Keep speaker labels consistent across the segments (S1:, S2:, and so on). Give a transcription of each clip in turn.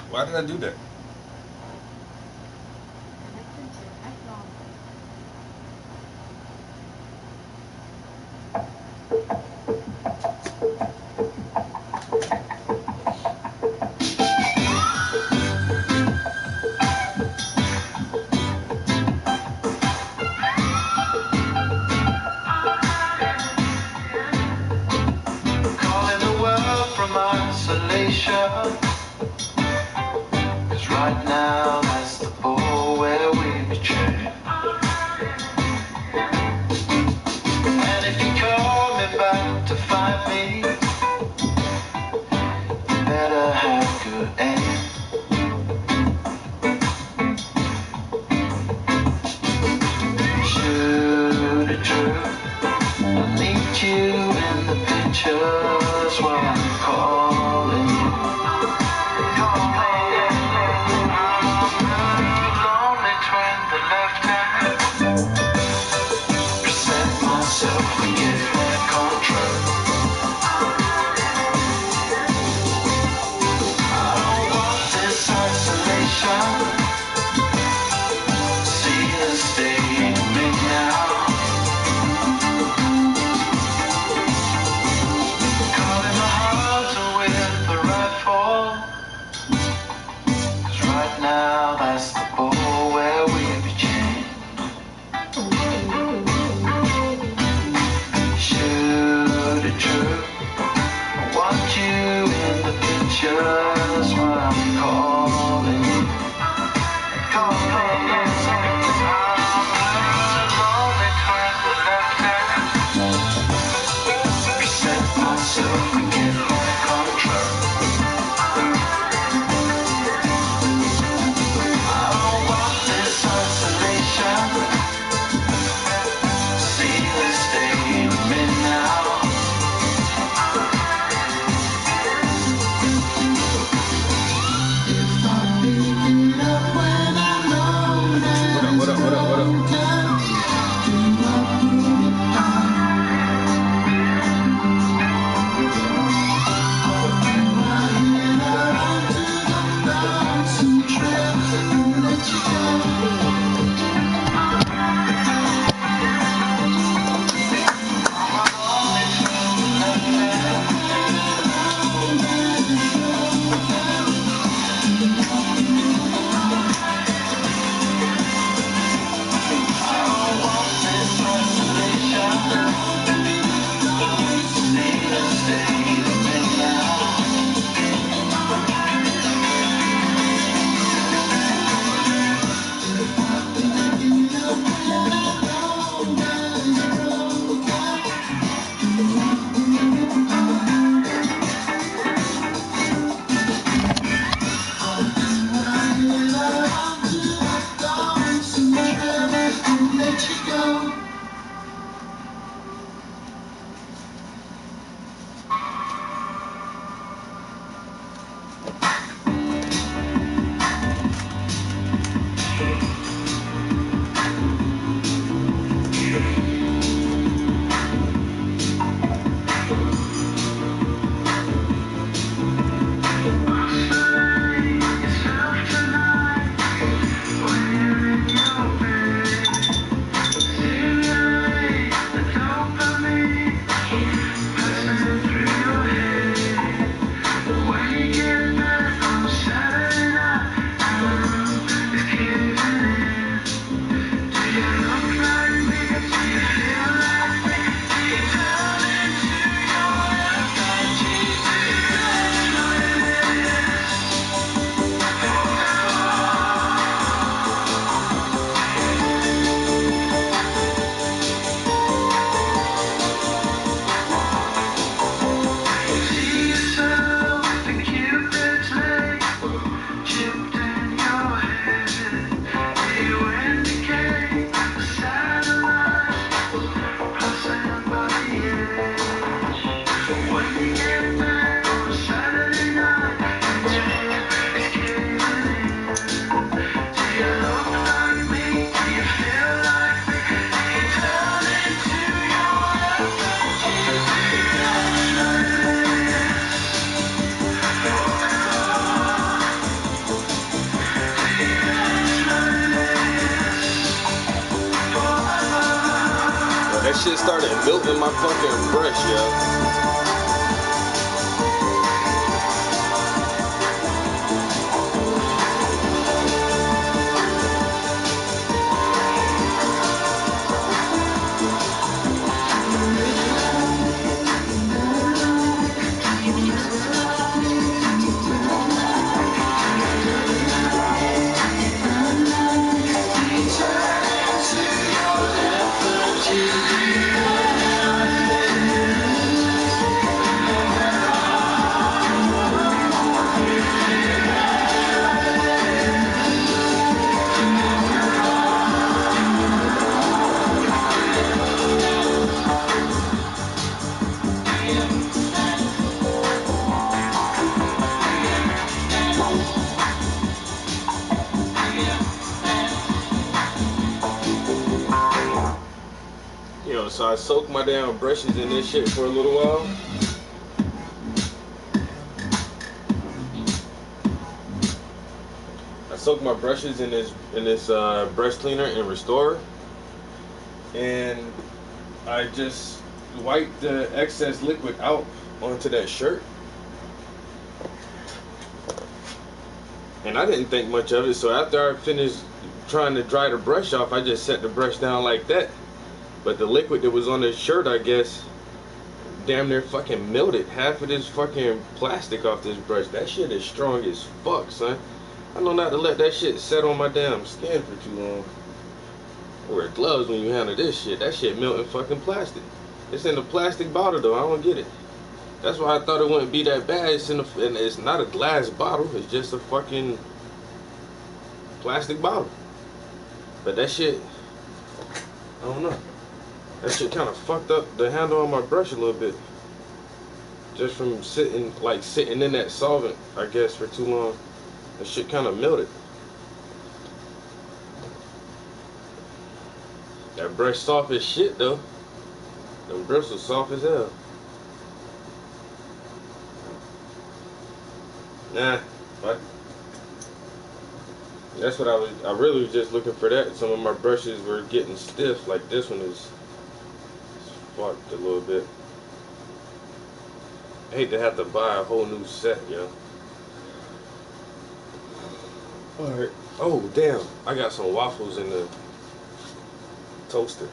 S1: Why did I do that?
S2: Calling the world from isolation. 'Cause right now that's the ball where we betray. And if you're coming back to find me, you better have good aim. Shoot it true. I need you in the pictures while I'm calling you. Lonely twin, the left hand. Reset myself and get back on track. I don't want this isolation. See us stay in me now. Calling my heart with the rifle. 'Cause right now that's the ball where we be chained. Shoot it true. I want you in the pictures while I'm calling you. Calling you. Lonely twin, the left hand. Reset myself and get back on track. I don't want this isolation. See us stay in me now.
S1: Melting my fucking brush, yo. So I soaked my damn brushes in this shit for a little while. I soaked my brushes in this brush cleaner and restorer, and I just wiped the excess liquid out onto that shirt. And I didn't think much of it, so after I finished trying to dry the brush off, I just set the brush down like that. But the liquid that was on this shirt, I guess, damn near fucking melted half of this fucking plastic off this brush. That shit is strong as fuck, son. I know not to let that shit set on my damn skin for too long. Wear gloves when you handle this shit. That shit melting fucking plastic. It's in a plastic bottle though. I don't get it. That's why I thought it wouldn't be that bad. And it's not a glass bottle. It's just a fucking plastic bottle. But that shit, I don't know. That shit kind of fucked up the handle on my brush a little bit. Just from sitting in that solvent, I guess, for too long. That shit kind of melted. That brush soft as shit though. Them bristles soft as hell. Nah, what? That's what I really was just looking for that. Some of my brushes were getting stiff, like this one is fucked a little bit. I hate to have to buy a whole new set, yo. Alright. Oh, damn. I got some waffles in the toaster.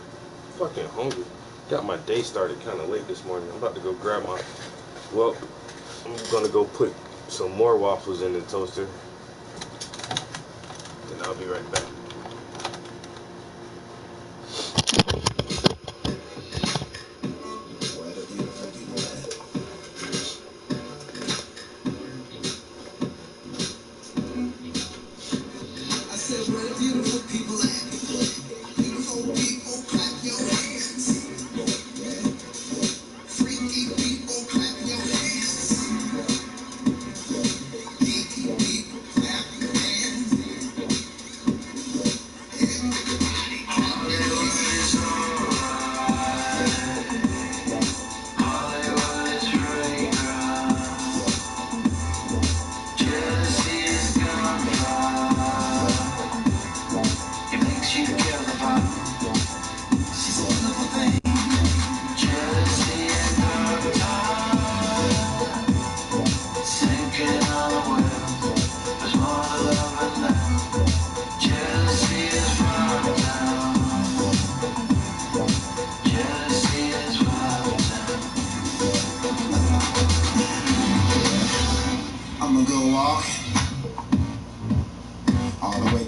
S1: Fucking hungry. Got my day started kind of late this morning. I'm about to go grab my... Well, I'm gonna go put some more waffles in the toaster. Then I'll be right back.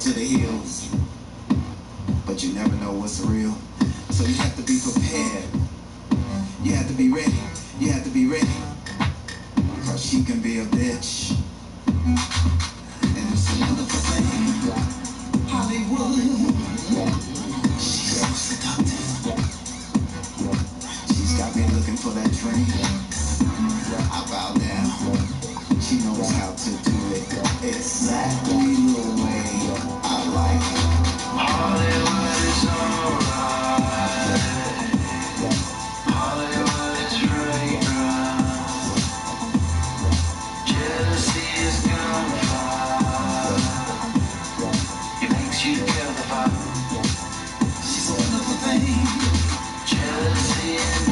S2: To the hills, but you never know what's real. So you have to be prepared. You have to be ready. You have to be ready. Cause she can be a bitch. And it's a wonderful thing. Hollywood. She's so seductive. She's got me looking for that dream. I bow down. She knows how to do it exactly the way I like it. Hollywood is alright. Hollywood is fragrant. Jealousy is gunfire. It makes you feel the fire. She's a wonderful thing. Jealousy is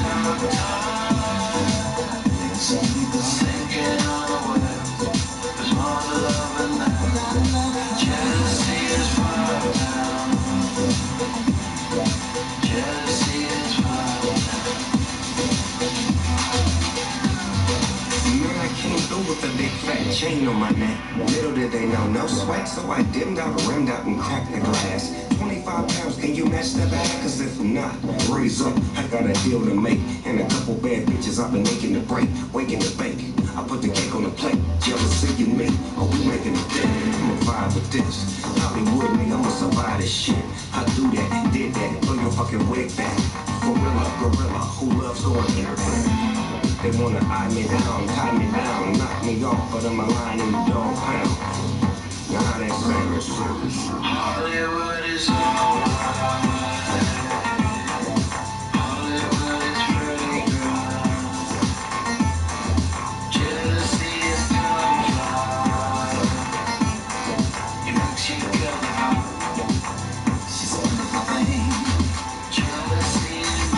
S2: Came through with a big fat chain on my neck. Little did they know, no sweat, so I dimmed out, rimmed out, and cracked the glass. 25 pounds, can you match the bag? Cause if not, raise up, I got a deal to make. And a couple bad bitches I've been making the break, waking the bank. I put the cake on the plate, jealousy in me, are we making a thing? I'ma vibe with this, Hollywood nigga, I'ma survive this shit. I do that, did that, throw your fucking wig back. Gorilla, who loves going airplane. They wanna eye me down, tie me down, knock me off, but I'm a lion in the dog pound. Now how that sounds? Hollywood is all Hollywood is pretty girl. Jealousy is gunfire. It makes you go. She's a little thing. Jealousy is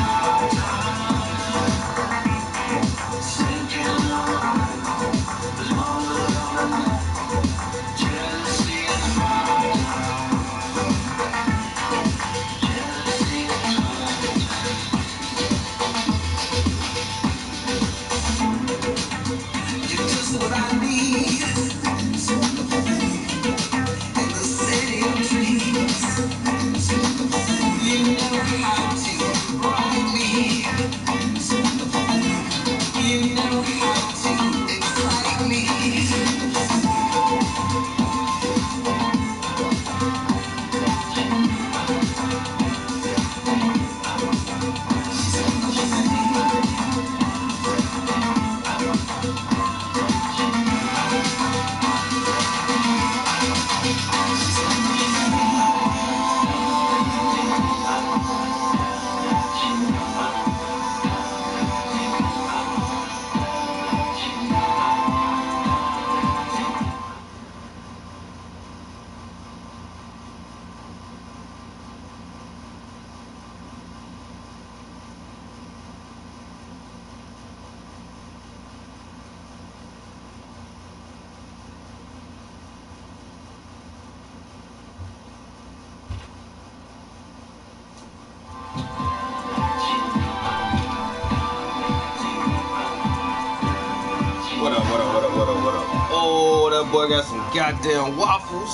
S1: Oh, that boy got some goddamn waffles.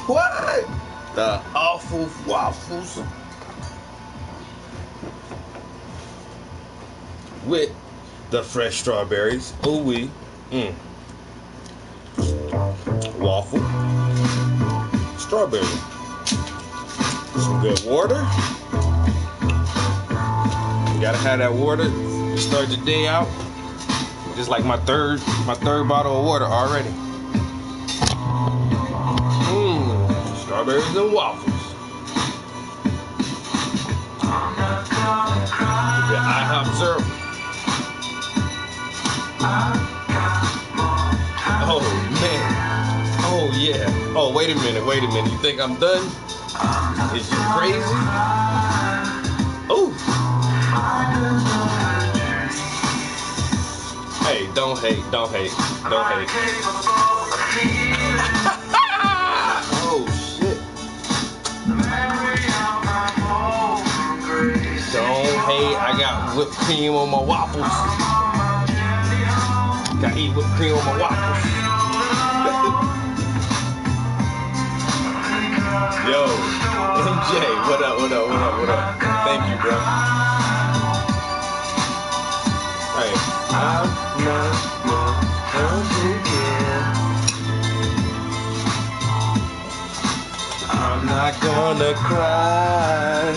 S1: What? The awful waffles. With the fresh strawberries. Ooh wee. Waffle. Strawberry. Some good water. You gotta have that water to start the day out. Just like my third bottle of water already. Strawberries and waffles. The IHOP syrup. Oh man. Oh yeah. Oh wait a minute. You think I'm done? Is you crazy? Oh. Hey, don't hate. Oh shit. Don't hate. I got whipped cream on my waffles. Gotta eat whipped cream on my waffles. Yo, MJ, what up? Thank you, bro. Hey, I'm not gonna cry.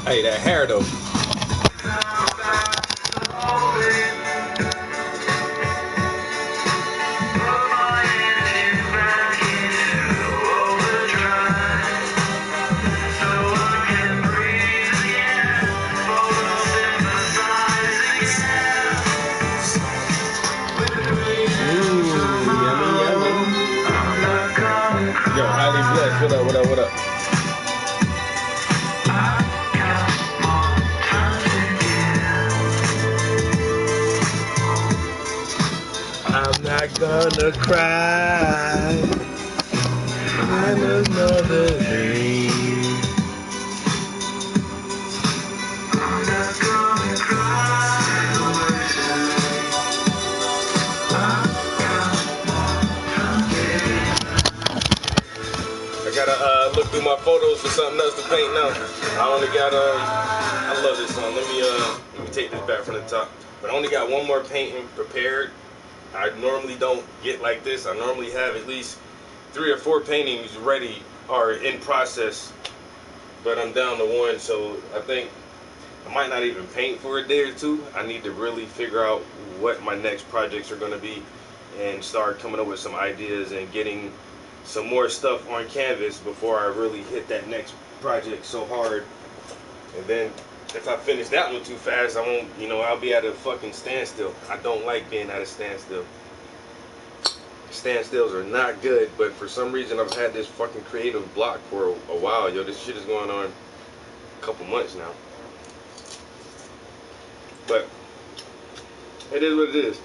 S1: Hey, that hair though. Yo, highly blessed. What up? I'm not gonna cry. And another dream. I'm not gonna do my photos for something else to paint now. I only got I love this song. Let me take this back from the top. But I only got one more painting prepared. I normally don't get like this. I normally have at least 3 or 4 paintings ready or in process, but I'm down to 1, so I think I might not even paint for a day or 2. I need to really figure out what my next projects are going to be and start coming up with some ideas and getting some more stuff on canvas before I really hit that next project so hard. And then if I finish that one too fast, I won't, I'll be at a fucking standstill. I don't like being at a standstill. Standstills are not good, but for some reason I've had this fucking creative block for a while. Yo, this shit is going on a couple months now. But it is what it is.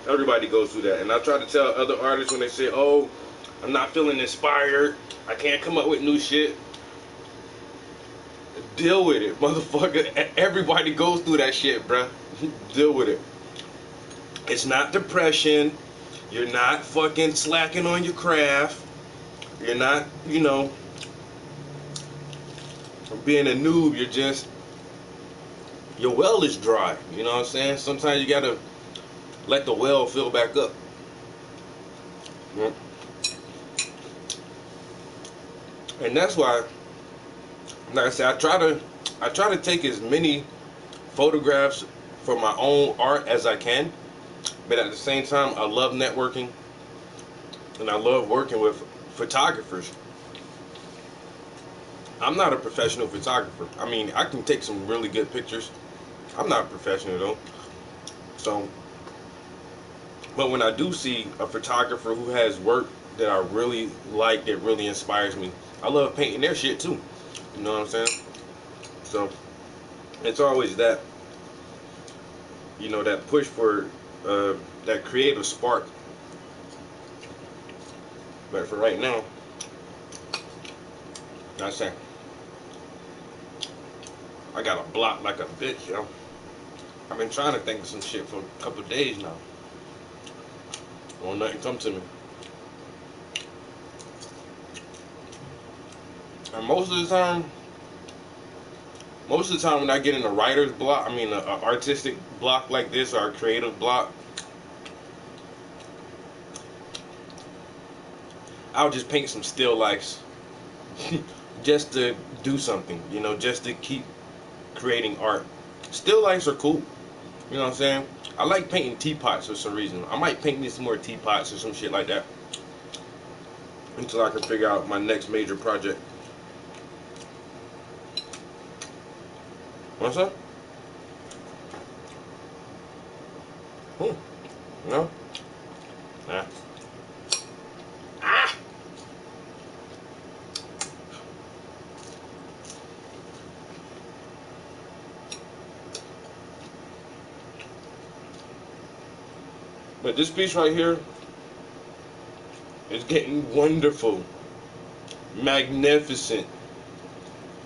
S1: Everybody goes through that. And I try to tell other artists when they say, oh, I'm not feeling inspired, I can't come up with new shit. Deal with it, motherfucker. Everybody goes through that shit, bruh. Deal with it. It's not depression. You're not fucking slacking on your craft. You're not, being a noob. You're just, your well is dry. You know what I'm saying? Sometimes you gotta let the well fill back up. And that's why, like I said, I try to take as many photographs for my own art as I can, but at the same time, I love networking and I love working with photographers. I'm not a professional photographer. I mean, I can take some really good pictures. I'm not a professional though. So, but when I do see a photographer who has work that I really like, that really inspires me, I love painting their shit too. You know what I'm saying? So, it's always that, that push for that creative spark. But for right now, I say, I got a block like a bitch, yo. I've been trying to think of some shit for a couple of days now. Won't nothing come to me. And most of the time when I get in a writer's block, I mean an artistic block like this, or a creative block, I'll just paint some still lifes just to do something, just to keep creating art. Still lifes are cool, you know what I'm saying? I like painting teapots for some reason. I might paint me some more teapots or some shit like that until I can figure out my next major project. What's up? No? Nah. Ah! But this piece right here is getting wonderful, magnificent,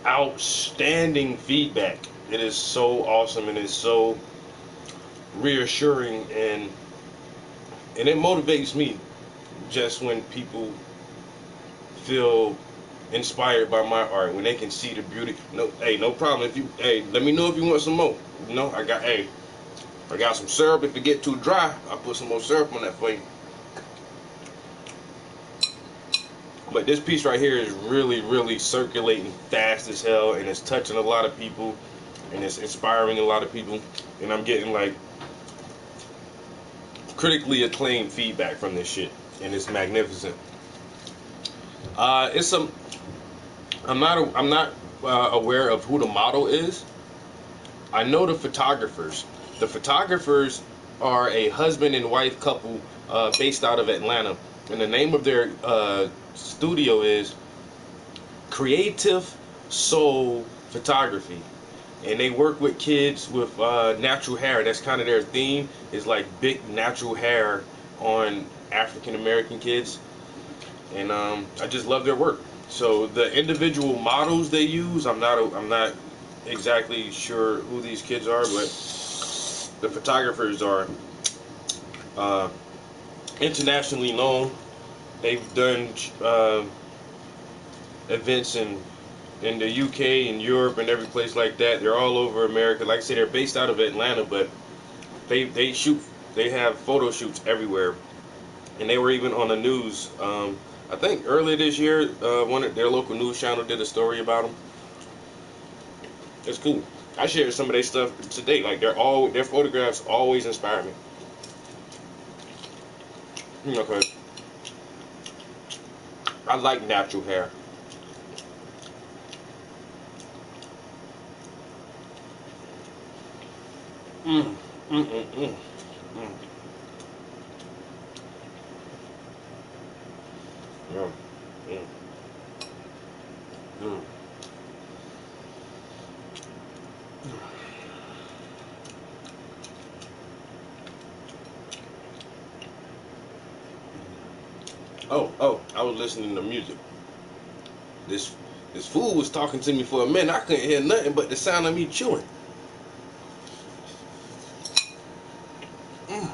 S1: outstanding feedback. It is so awesome and it's so reassuring, and it motivates me just when people feel inspired by my art, when they can see the beauty. No problem. Let me know if you want some more. I got some syrup. If it get too dry, I'll put some more syrup on that for you. But this piece right here is really, really circulating fast as hell, and it's touching a lot of people, and it's inspiring a lot of people, and I'm getting like critically acclaimed feedback from this shit, and it's magnificent. I'm not aware of who the model is. I know the photographers. The photographers are a husband and wife couple based out of Atlanta, and the name of their studio is Creative Soul Photography, and they work with kids with natural hair. That's kind of their theme, is like big natural hair on African American kids, and I just love their work. So the individual models they use, I'm not exactly sure who these kids are, but the photographers are internationally known. They've done events in the UK and Europe and every place like that. They're all over America. Like I said, they're based out of Atlanta, but they shoot. They have photo shoots everywhere, and they were even on the news. I think earlier this year, one of their local news channel did a story about them. It's cool. I shared some of their stuff today. Like their photographs always inspire me. Okay. I like natural hair. Mm, mm, mm, mm, mm. Yeah. Mm, mm. Oh, I was listening to music. This this fool was talking to me for a minute. I couldn't hear nothing but the sound of me chewing. Mm.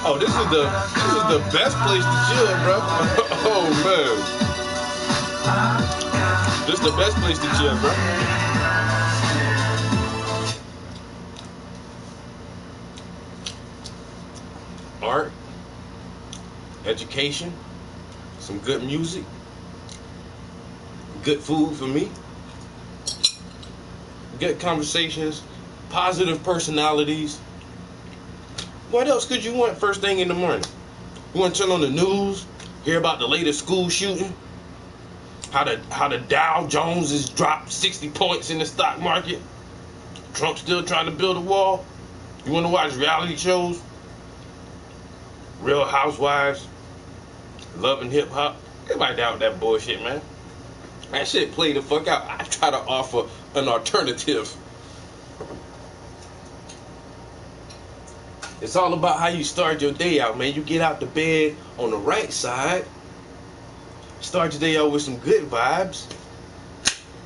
S1: Oh, this is the best place to chill, bro. Oh man, this is the best place to chill, bro. Art, education, some good music, good food for me, good conversations, positive personalities. What else could you want first thing in the morning? You want to turn on the news, hear about the latest school shooting, how the Dow Jones has dropped 60 points in the stock market, Trump still trying to build a wall. You want to watch reality shows, Real Housewives, Love and Hip Hop. Everybody down with that bullshit, man. That shit play the fuck out. I try to offer an alternative. It's all about how you start your day out, man. You get out the bed on the right side, start your day out with some good vibes,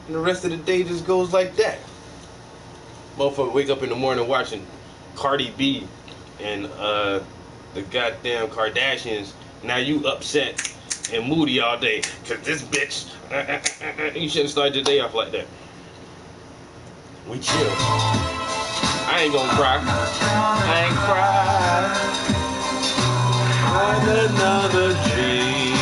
S1: and the rest of the day just goes like that. Motherfucker wake up in the morning watching Cardi B and the goddamn Kardashians. Now you upset and moody all day because this bitch. You shouldn't start your day off like that. We chill. I ain't gonna cry. I ain't cry. Find another dream.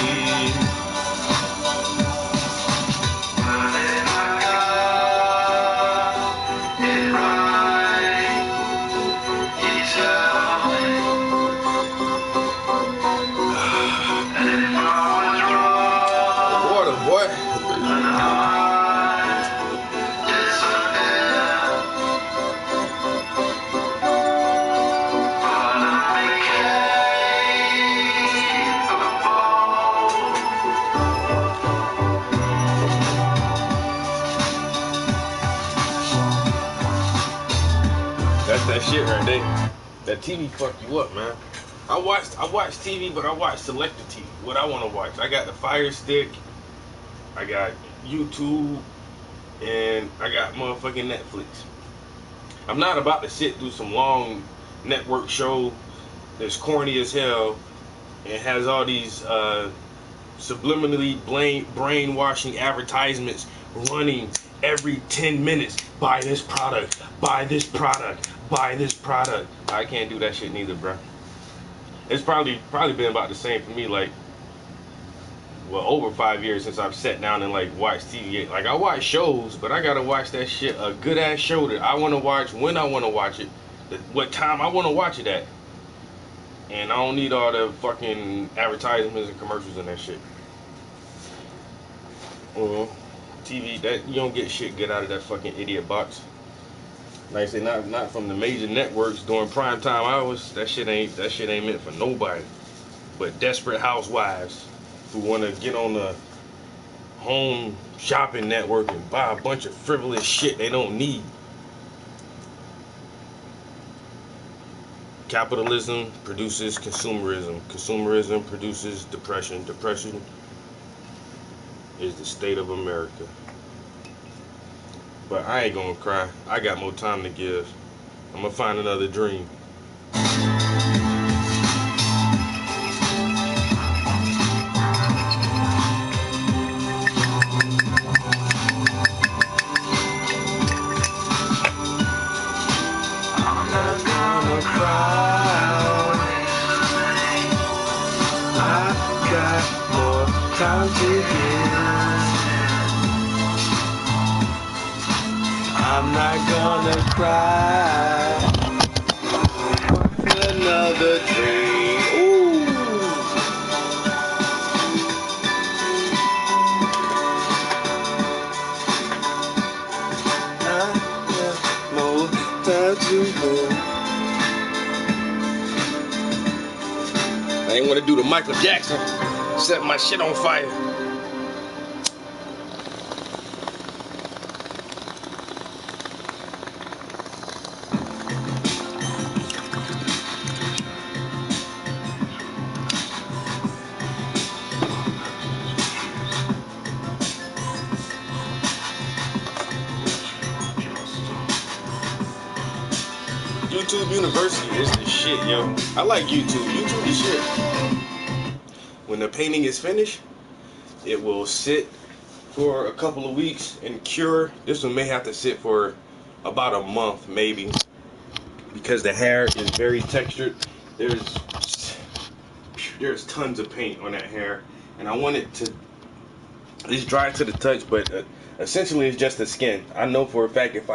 S1: shit right there. That TV fuck you up, man. I watch TV, but I watch selective TV. What I want to watch. I got the Fire Stick. I got YouTube, and I got motherfucking Netflix. I'm not about to sit through some long network show that's corny as hell and has all these subliminally brainwashing advertisements running every 10 minutes. Buy this product, buy this product, buy this product. I can't do that shit neither, bro. It's probably been about the same for me, like, well, over 5 years since I've sat down and like watched TV. Like, I watch shows, but I gotta watch that shit, a good ass show that I want to watch when I want to watch it, what time I want to watch it at, and I don't need all the fucking advertisements and commercials and that shit. TV, that you don't get shit good out of that fucking idiot box. Like I say, not from the major networks during prime time hours. That shit ain't meant for nobody but desperate housewives who want to get on the home shopping network and buy a bunch of frivolous shit they don't need. Capitalism produces consumerism. Consumerism produces depression. Depression is the state of America. But I ain't gonna cry. I got more time to give. I'm gonna find another dream. I'm not gonna cry for another dream. Ooh. I have more time to go. I ain't wanna do the Michael Jackson, set my shit on fire. YouTube University is the shit, yo. I like YouTube. YouTube is shit. When the painting is finished, it will sit for a couple of weeks and cure. This one may have to sit for about a month, maybe, because the hair is very textured. There's tons of paint on that hair, and I want it to. It's dry to the touch, but essentially it's just the skin. I know for a fact if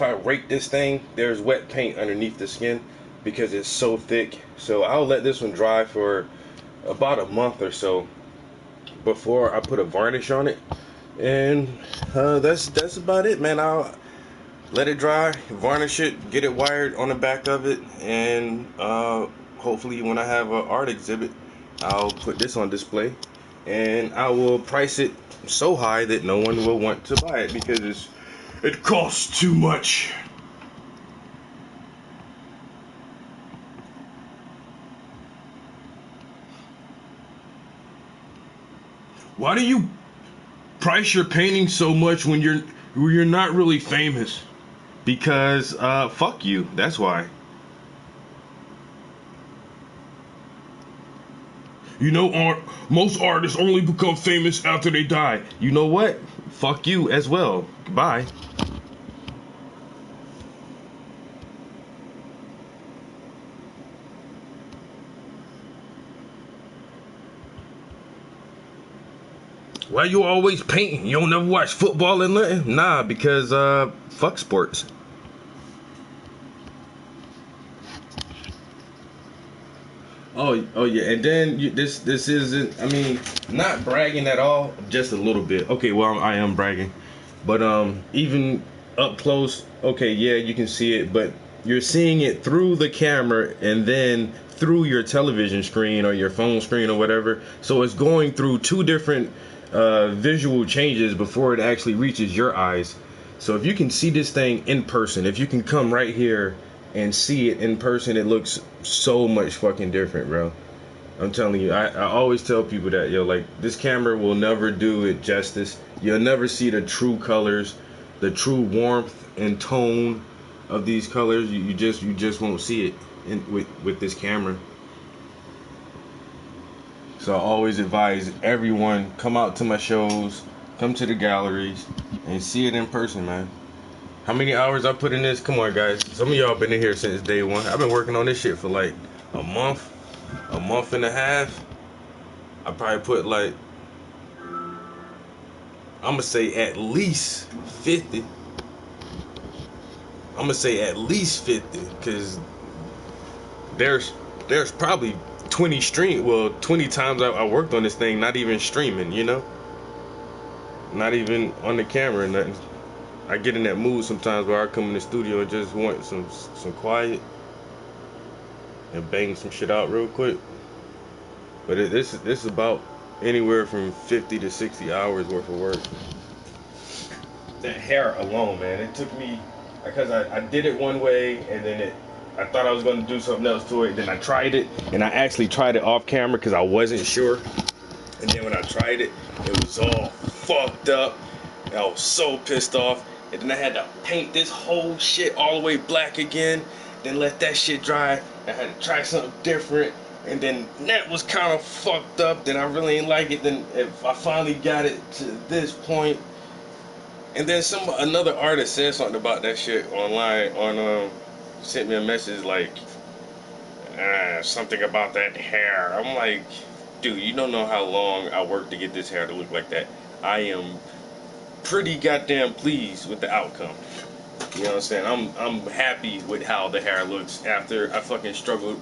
S1: I rake this thing, there's wet paint underneath the skin because it's so thick. So I'll let this one dry for about a month or so before I put a varnish on it, and that's about it, man. I'll let it dry, varnish it, get it wired on the back of it, and hopefully when I have an art exhibit, I'll put this on display, and I will price it so high that no one will want to buy it because it costs too much. Why do you price your painting so much when you're not really famous? Because fuck you. That's why. You know, most artists only become famous after they die. You know what? Fuck you as well. Bye. Why you always painting? You don't never watch football and nothing? Nah, because fuck sports. Oh yeah, and then this isn't. I mean, not bragging at all, just a little bit. Okay, well I am bragging, but even up close, okay, yeah, you can see it, but you're seeing it through the camera and then through your television screen or your phone screen or whatever. So it's going through two different visual changes before it actually reaches your eyes. So if you can see this thing in person, if you can come right here and see it in person, it looks so much fucking different, bro. I'm telling you, I always tell people that, yo, like, this camera will never do it justice. You'll never see the true colors, the true warmth and tone of these colors. You just won't see it with this camera. So I always advise everyone, come out to my shows, come to the galleries, and see it in person, man. How many hours I put in this? Come on, guys. Some of y'all been in here since day one. I've been working on this shit for like a month and a half. I probably put like, I'm gonna say at least 50. I'm gonna say at least 50, because there's probably 20 times I worked on this thing, not even streaming, you know, not even on the camera or nothing. I get in that mood sometimes where I come in the studio and just want some quiet and bang some shit out real quick. But this is about anywhere from 50 to 60 hours worth of work. That hair alone, man, it took me, because I did it one way, and then I thought I was going to do something else to it. Then I tried it, and I actually tried it off camera because I wasn't sure. And then when I tried it, it was all fucked up. I was so pissed off. And then I had to paint this whole shit all the way black again. Then let that shit dry. I had to try something different. And then that was kind of fucked up. Then I really ain't like it. Then if I finally got it to this point. And then another artist said something about that shit online. Sent me a message like, something about that hair. I'm like, dude, you don't know how long I worked to get this hair to look like that. I am pretty goddamn pleased with the outcome. You know what I'm saying? I'm happy with how the hair looks after I fucking struggled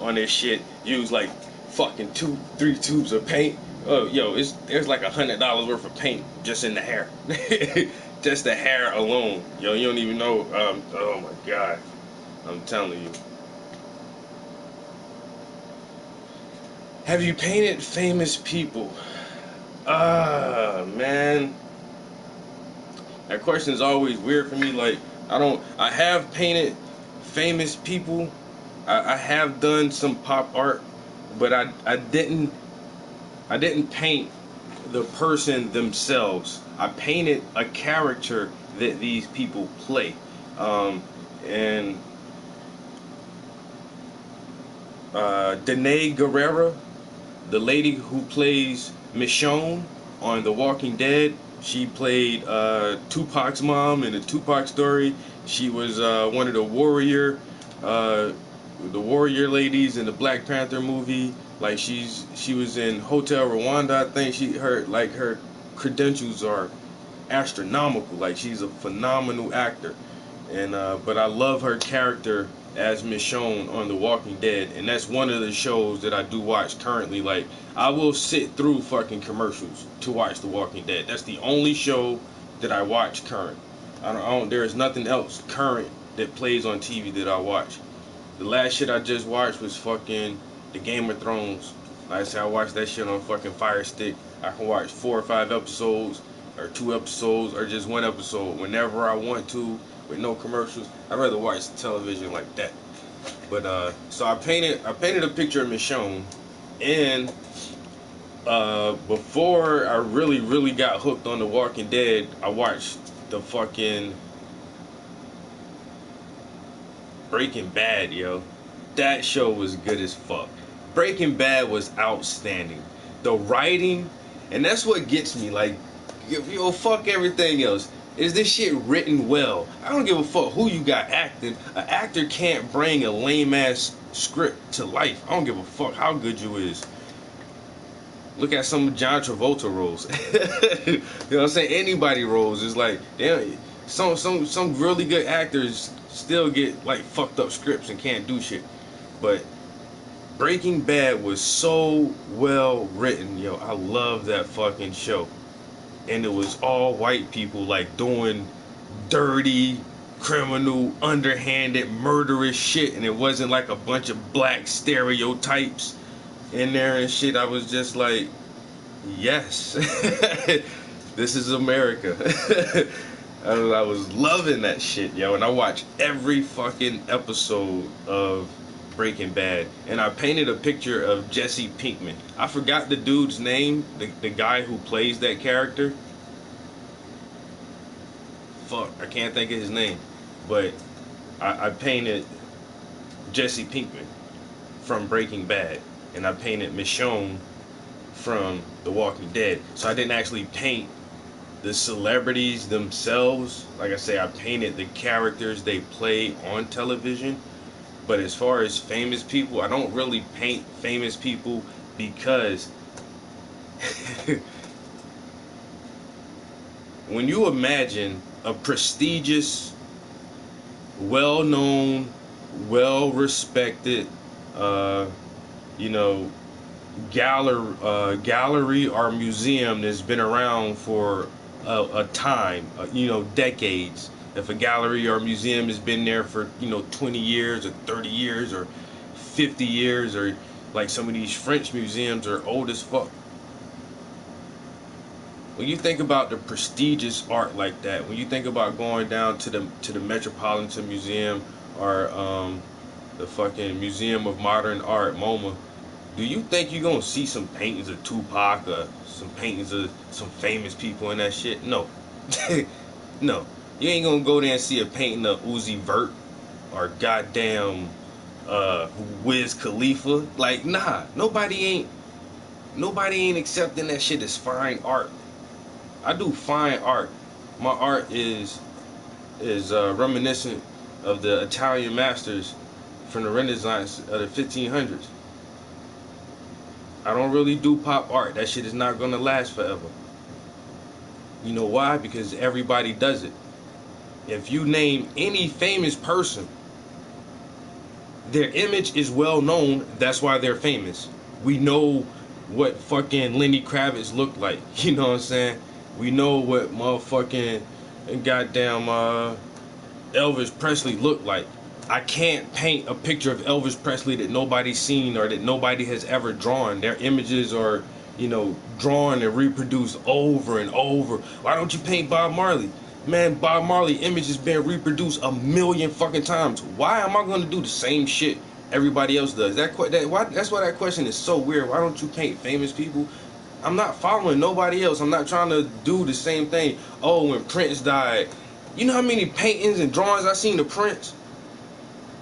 S1: on this shit. Used like fucking 2-3 tubes of paint. Oh, yo, there's like $100 worth of paint just in the hair. Just the hair alone. Yo, you don't even know. Oh my god. I'm telling you. Have you painted famous people? Man. That question is always weird for me. Like, I have painted famous people. I have done some pop art, but I didn't paint the person themselves. I painted a character that these people play. And Danai Gurira, the lady who plays Michonne on The Walking Dead, she played Tupac's mom in the Tupac story. She was one of the warrior ladies in the Black Panther movie. Like she was in Hotel Rwanda. I think her credentials are astronomical. Like, she's a phenomenal actor. And but I love her character as Michonne on The Walking Dead, and that's one of the shows that I do watch currently. Like, I will sit through fucking commercials to watch The Walking Dead. That's the only show that I watch current. There's nothing else current that plays on TV that I watch. The last shit I just watched was fucking the Game of Thrones. Like I said, I watched that shit on fucking Fire Stick. I can watch 4 or 5 episodes, or 2 episodes, or just 1 episode whenever I want to, with no commercials. I'd rather watch television like that. But so I painted a picture of Michonne, and before I really got hooked on The Walking Dead, I watched the fucking Breaking Bad, yo. That show was good as fuck. Breaking Bad was outstanding. The writing, and that's what gets me. Like, yo, fuck everything else. Is this shit written well? I don't give a fuck who you got acting. An actor can't bring a lame ass script to life. I don't give a fuck how good you is. Look at some John Travolta roles. You know what I'm saying? Anybody roles is like, damn. Some really good actors still get like fucked up scripts and can't do shit. But Breaking Bad was so well written, yo. I love that fucking show. And it was all white people like doing dirty, criminal, underhanded, murderous shit, and it wasn't like a bunch of black stereotypes in there and shit. I was just like, yes. This is America. I was loving that shit, yo. And I watched every fucking episode of Breaking Bad. And I painted a picture of Jesse Pinkman. I forgot the dude's name, the guy who plays that character. Fuck, I can't think of his name. But I painted Jesse Pinkman from Breaking Bad. And I painted Michonne from The Walking Dead. So I didn't actually paint the celebrities themselves. Like I say, I painted the characters they play on television. But as far as famous people, I don't really paint famous people because when you imagine a prestigious, well-known, well-respected, you know, gallery or museum that's been around for a time, you know, decades. If a gallery or museum has been there for, you know, 20 years or 30 years or 50 years, or like some of these French museums are old as fuck. When you think about the prestigious art like that, when you think about going down to the Metropolitan Museum or the fucking Museum of Modern Art, MoMA, do you think you're gonna see some paintings of Tupac or some paintings of some famous people in that shit? No. No. You ain't gonna go there and see a painting of Uzi Vert or goddamn Wiz Khalifa. Like, nah. Nobody ain't accepting that shit as fine art. I do fine art. My art is reminiscent of the Italian masters from the Renaissance of the 1500s. I don't really do pop art. That shit is not gonna last forever. You know why? Because everybody does it. If you name any famous person, their image is well known. That's why they're famous. We know what fucking Lenny Kravitz looked like. You know what I'm saying? We know what motherfucking goddamn Elvis Presley looked like. I can't paint a picture of Elvis Presley that nobody's seen or that nobody has ever drawn. Their images are, you know, drawn and reproduced over and over. Why don't you paint Bob Marley? Man, Bob Marley image has been reproduced a million fucking times. Why am I going to do the same shit everybody else does? That's why that question is so weird. Why don't you paint famous people? I'm not following nobody else. I'm not trying to do the same thing. Oh, when Prince died, you know how many paintings and drawings I seen of Prince?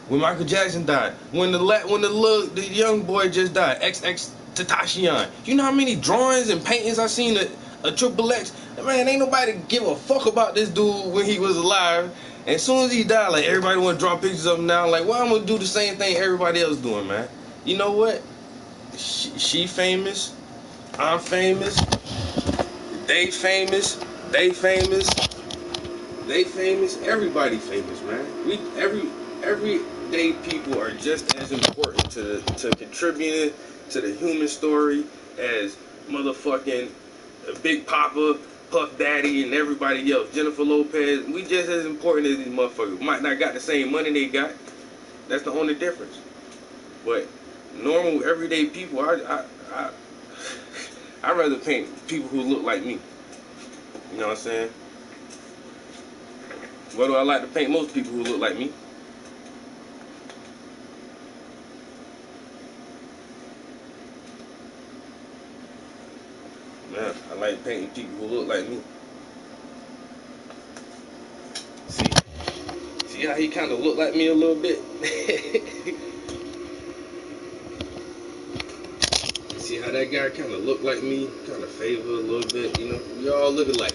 S1: When Michael Jackson died, when the young boy just died, XX Tentacion. You know how many drawings and paintings I seen a Triple X? Man, ain't nobody give a fuck about this dude when he was alive. And as soon as he died, like, everybody want to draw pictures of him now. Like, well, I'm gonna do the same thing everybody else doing, man. You know what? She famous. I'm famous. They famous. They famous. They famous. Everybody famous, man. Everyday people are just as important to contributing to the human story as motherfucking Big Papa, Puff Daddy, and everybody else. Jennifer Lopez. We just as important as these motherfuckers. Might not got the same money they got. That's the only difference. But normal everyday people, I'd rather paint people who look like me. You know what I'm saying? What do I like to paint? Most people who look like me. Man, I like painting people who look like me. See how he kind of look like me a little bit? See how that guy kind of look like me? Kind of favor a little bit, you know? We all look alike.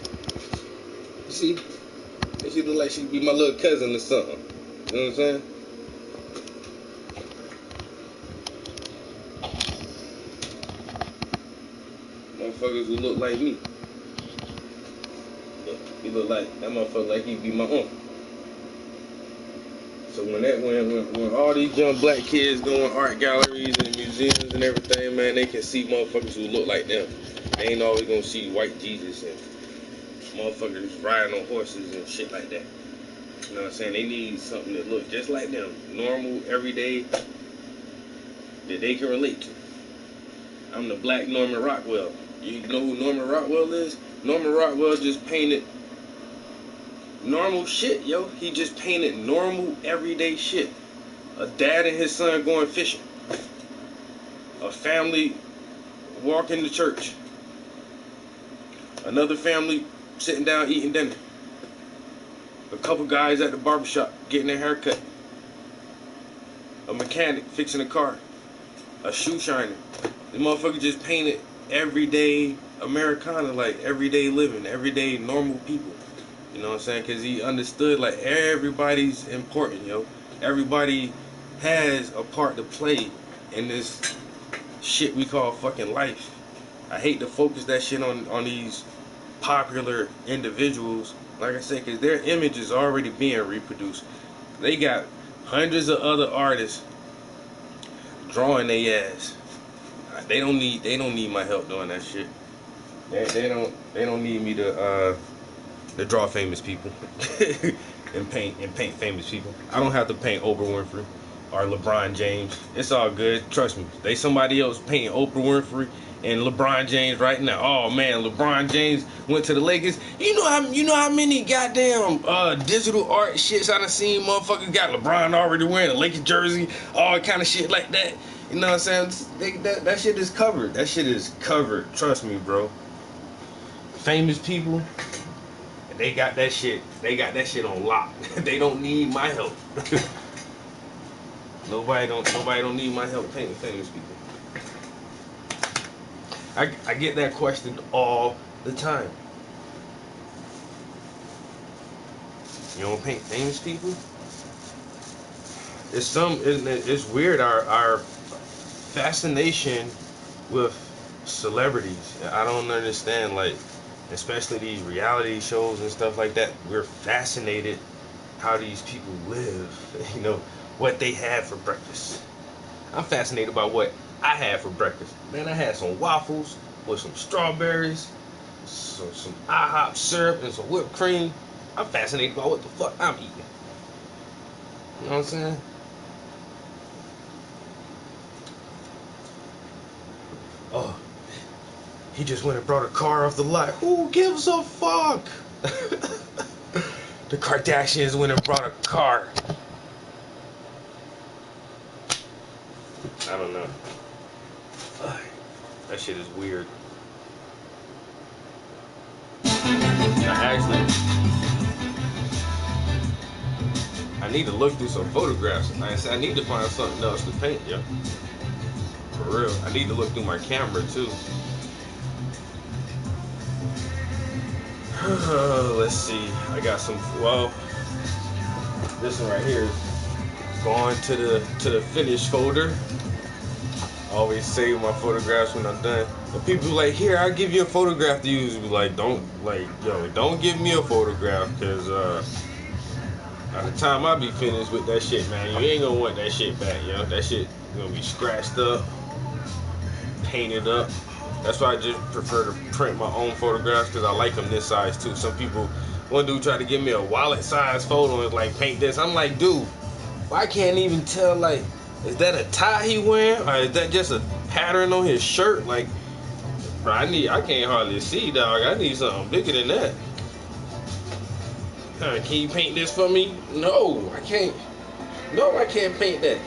S1: You see? She look like she'd be my little cousin or something. You know what I'm saying? Motherfuckers who look like me. He look like that motherfucker like he'd be my uncle. So when all these young black kids go in art galleries and museums and everything, man, they can see motherfuckers who look like them. They ain't always gonna see white Jesus and motherfuckers riding on horses and shit like that. You know what I'm saying? They need something that looks just like them. Normal, everyday, that they can relate to. I'm the black Norman Rockwell. You know who Norman Rockwell is? Norman Rockwell just painted normal shit, yo. He just painted normal, everyday shit. A dad and his son going fishing. A family walking to church. Another family sitting down eating dinner. A couple guys at the barbershop getting their hair cut. A mechanic fixing a car. A shoe shiner. The motherfucker just painted everyday Americana, like everyday living, everyday normal people. You know what I'm saying? Because he understood like everybody's important, yo. Everybody has a part to play in this shit we call fucking life. I hate to focus that shit on these popular individuals, like I said, because their image is already being reproduced. They got hundreds of other artists drawing their ass. They don't need my help doing that shit. They don't need me to draw famous people and paint famous people. I don't have to paint Oprah Winfrey or LeBron James. It's all good. Trust me. They somebody else painting Oprah Winfrey and LeBron James right now. Oh man, LeBron James went to the Lakers. You know how many goddamn digital art shits I done seen motherfuckers got LeBron already wearing a Lakers jersey, all kind of shit like that. You know what I'm saying? That shit is covered. That shit is covered. Trust me, bro. Famous people, they got that shit. They got that shit on lock. They don't need my help. Nobody don't need my help painting famous people. I get that question all the time. You don't paint famous people? It's weird our fascination with celebrities. I don't understand, like, especially these reality shows and stuff like that. We're fascinated how these people live, you know, what they had for breakfast. I'm fascinated by what I had for breakfast. Man, I had some waffles with some strawberries, some IHOP syrup, and some whipped cream. I'm fascinated by what the fuck I'm eating. You know what I'm saying? Oh, he just went and brought a car off the lot. Who gives a fuck? The Kardashians went and brought a car. I don't know. That shit is weird. I need to look through some photographs. I need to find something else to paint, yo. For real. I need to look through my camera too. Let's see. I got some. Well, this one right here is going to the finished folder. I always save my photographs when I'm done. But people like, here, I'll give you a photograph to use. Be like, don't give me a photograph, because by the time I be finished with that shit, man, you ain't gonna want that shit back, yo. That shit gonna be scratched up, painted up. That's why I just prefer to print my own photographs, because I like them this size too. Some people, one dude tried to give me a wallet size photo and like, paint this. I'm like, dude, I can't even tell, like, is that a tie he wearing, or is that just a pattern on his shirt? Like, bro, I can't hardly see, dog. I need something bigger than that. Can you paint this for me? No, I can't. No, I can't paint that.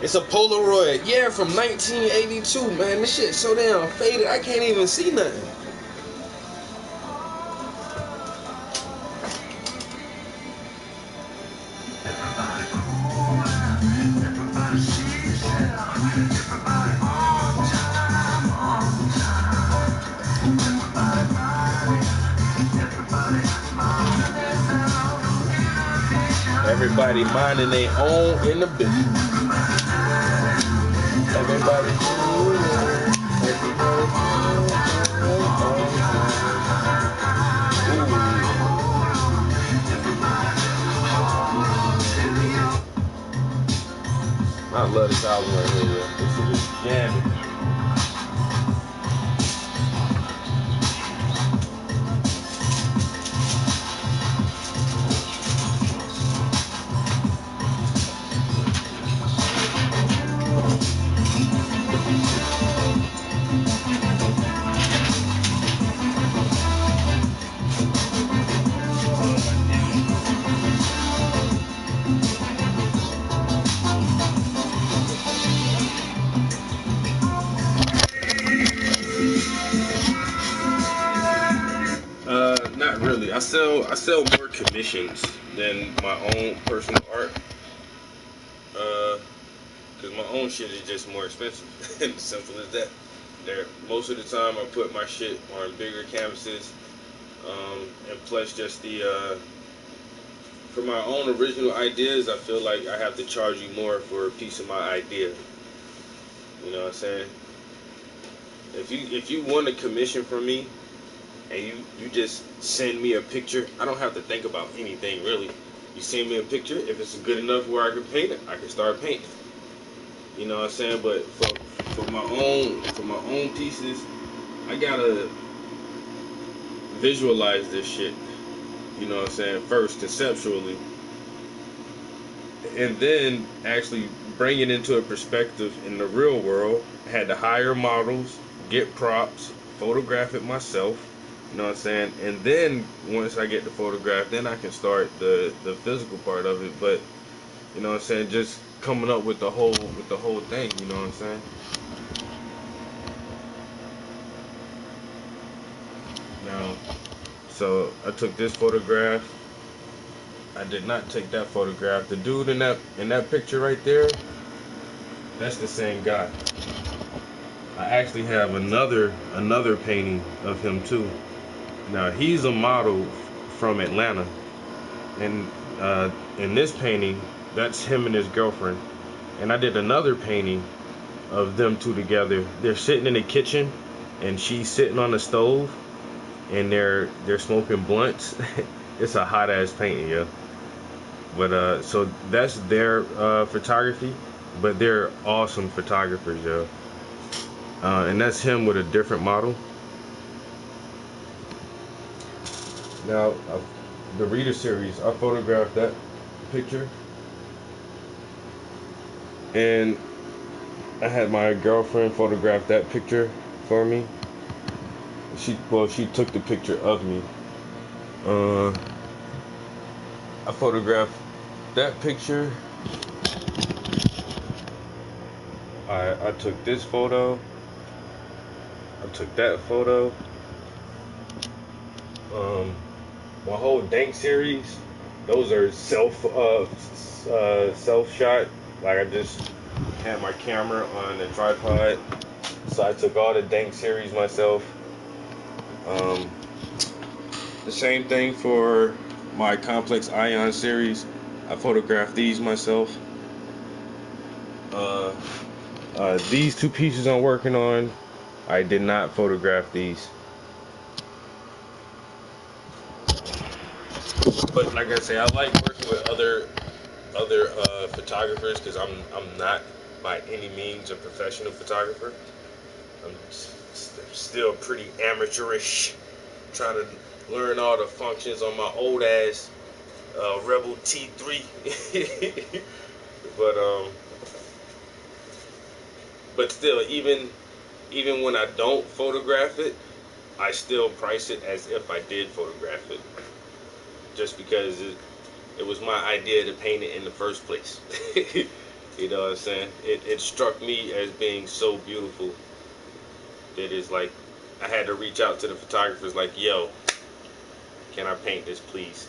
S1: It's a Polaroid. Yeah, from 1982, man. This shit's so damn faded, I can't even see nothing. Everybody minding their own in the business. Everybody. I love this album right here, yo. This shit is jamming. Not really. I sell more commissions than my own personal art. Cause my own shit is just more expensive. Simple as that. There, most of the time I put my shit on bigger canvases, and plus just for my own original ideas, I feel like I have to charge you more for a piece of my idea. You know what I'm saying? If you want a commission from me, and you just send me a picture, I don't have to think about anything really. You send me a picture, if it's good enough where I can paint it, I can start painting. You know what I'm saying? But for my own pieces, I gotta visualize this shit. You know what I'm saying? First conceptually, and then actually bring it into a perspective in the real world. I had to hire models, get props, photograph it myself. You know what I'm saying? And then once I get the photograph, then I can start the physical part of it. But you know what I'm saying? Just coming up with the whole thing. You know what I'm saying? Now, so I took this photograph. I did not take that photograph. The dude in that picture right there, that's the same guy. I actually have another painting of him too. Now he's a model from Atlanta, and in this painting, that's him and his girlfriend. And I did another painting of them two together. They're sitting in the kitchen, and she's sitting on the stove, and they're smoking blunts. It's a hot ass painting, yeah. But so that's their photography, but they're awesome photographers, yo. And that's him with a different model. Now, the Reader series, I photographed that picture, and I had my girlfriend photograph that picture for me. She took the picture of me. I photographed that picture. I took this photo. I took that photo. My whole Dank series, those are self shot. Like I just had my camera on the tripod, so I took all the Dank series myself. The same thing for my Complex Ion series. I photographed these myself. These two pieces I'm working on, I did not photograph these. But like I say, I like working with other photographers because I'm not by any means a professional photographer. I'm still pretty amateurish, trying to learn all the functions on my old ass Rebel T3. But still, even when I don't photograph it, I still price it as if I did photograph it, just because it was my idea to paint it in the first place. You know what I'm saying? It struck me as being so beautiful that it's like I had to reach out to the photographers like, yo, can I paint this please?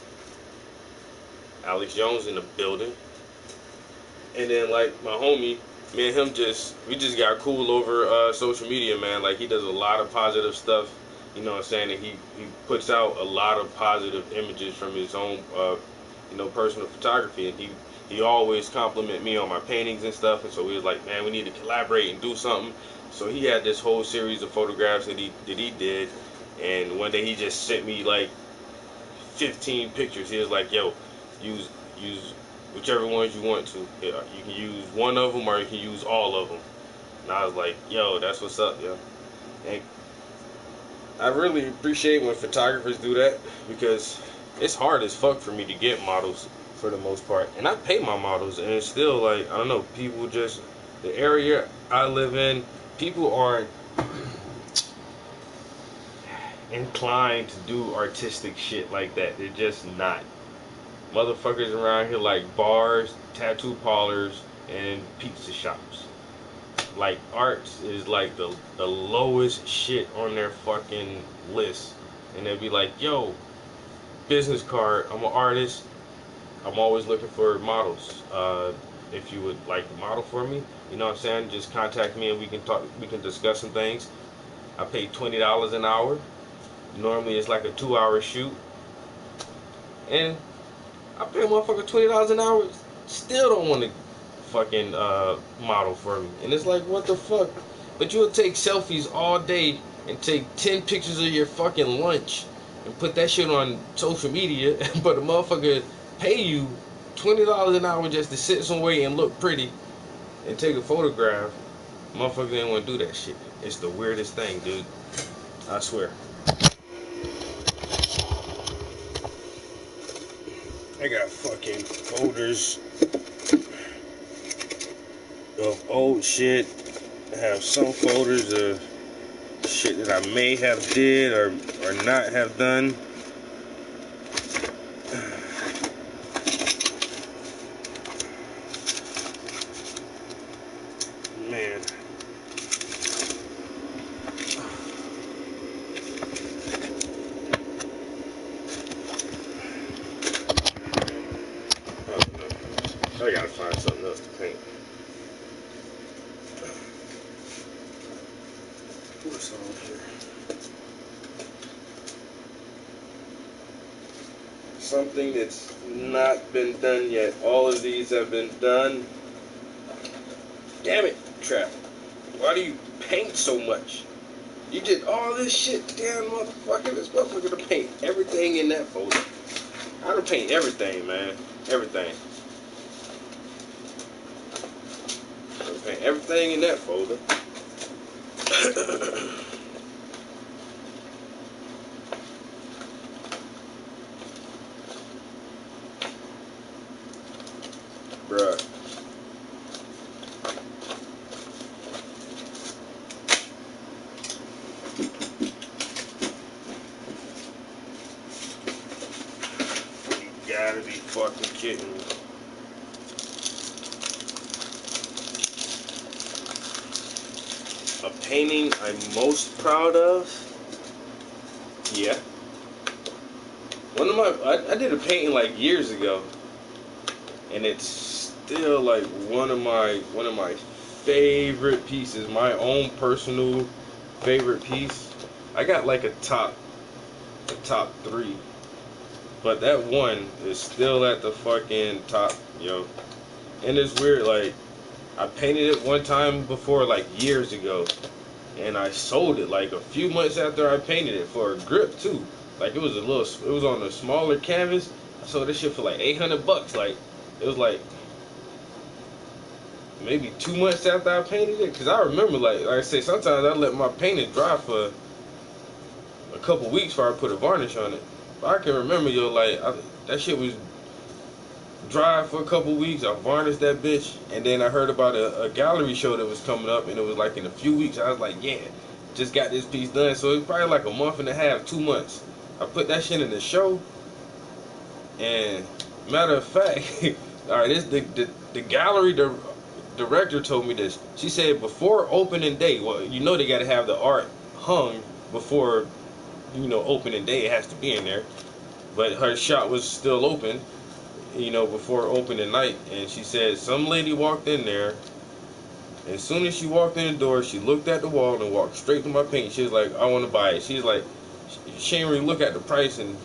S1: Alex Jones in the building. And then like my homie, me and him we just got cool over social media, man. Like he does a lot of positive stuff, you know what I'm saying? And he puts out a lot of positive images from his own personal photography, and he always compliment me on my paintings and stuff. And so we was like, man, we need to collaborate and do something. So he had this whole series of photographs that he did, and one day he just sent me like 15 pictures. He was like, yo, use whichever ones you want to. You can use one of them or you can use all of them. And I was like, yo, that's what's up, yo. And I really appreciate when photographers do that, because it's hard as fuck for me to get models for the most part. And I pay my models, and it's still like, I don't know, people just, the area I live in, people aren't inclined to do artistic shit like that. They're just not. Motherfuckers around here like bars, tattoo parlors, and pizza shops. Like arts is like the lowest shit on their fucking list. And they'll be like, yo, business card. I'm an artist. I'm always looking for models. If you would like to model for me, you know what I'm saying, just contact me and we can talk. We can discuss some things. I pay $20 an hour. Normally it's like a 2-hour shoot, and I pay a motherfucker $20 an hour. Still don't want to fucking model for me, and it's like, what the fuck? But you'll take selfies all day and take 10 pictures of your fucking lunch and put that shit on social media, but a motherfucker pay you $20 an hour just to sit somewhere and look pretty and take a photograph. Motherfucker didn't want to do that shit. It's the weirdest thing, dude. I swear. I got fucking folders of old shit. I have some folders of shit that I may have did or not have done. Man. I gotta find something else to paint. What's on here? Something that's not been done yet. All of these have been done. Damn it, Trap. Why do you paint so much? You did all this shit. Damn motherfucker. This motherfucker to paint everything in that folder. I done paint everything, man. Everything. I done paint everything in that folder. Bruh. You gotta be fucking kidding me. A painting I'm most proud of? Yeah. One of my I did a painting like years ago, and it's still like one of my favorite pieces, my own personal favorite piece. I got like a top 3, but that one is still at the fucking top, yo. And it's weird, like I painted it one time before, like years ago, and I sold it like a few months after I painted it for a grip too. Like it was on a smaller canvas. I sold this shit for like $800. Like it was like maybe 2 months after I painted it, because I remember, like I say, sometimes I let my painting dry for a couple weeks before I put a varnish on it. But I can remember, yo, like that shit was dry for a couple weeks. I varnished that bitch, and then I heard about a gallery show that was coming up, and it was like in a few weeks. I was like, yeah, just got this piece done. So it was probably like a month and a half, 2 months. I put that shit in the show, and matter of fact, all right, this the gallery director told me this. She said before opening day, well, you know they got to have the art hung before, you know, opening day. It has to be in there. But her shop was still open, you know, before opening night. And she said some lady walked in there. And as soon as she walked in the door, she looked at the wall and walked straight to my paint. She was like, I want to buy it. She's like, she didn't really look at the price. And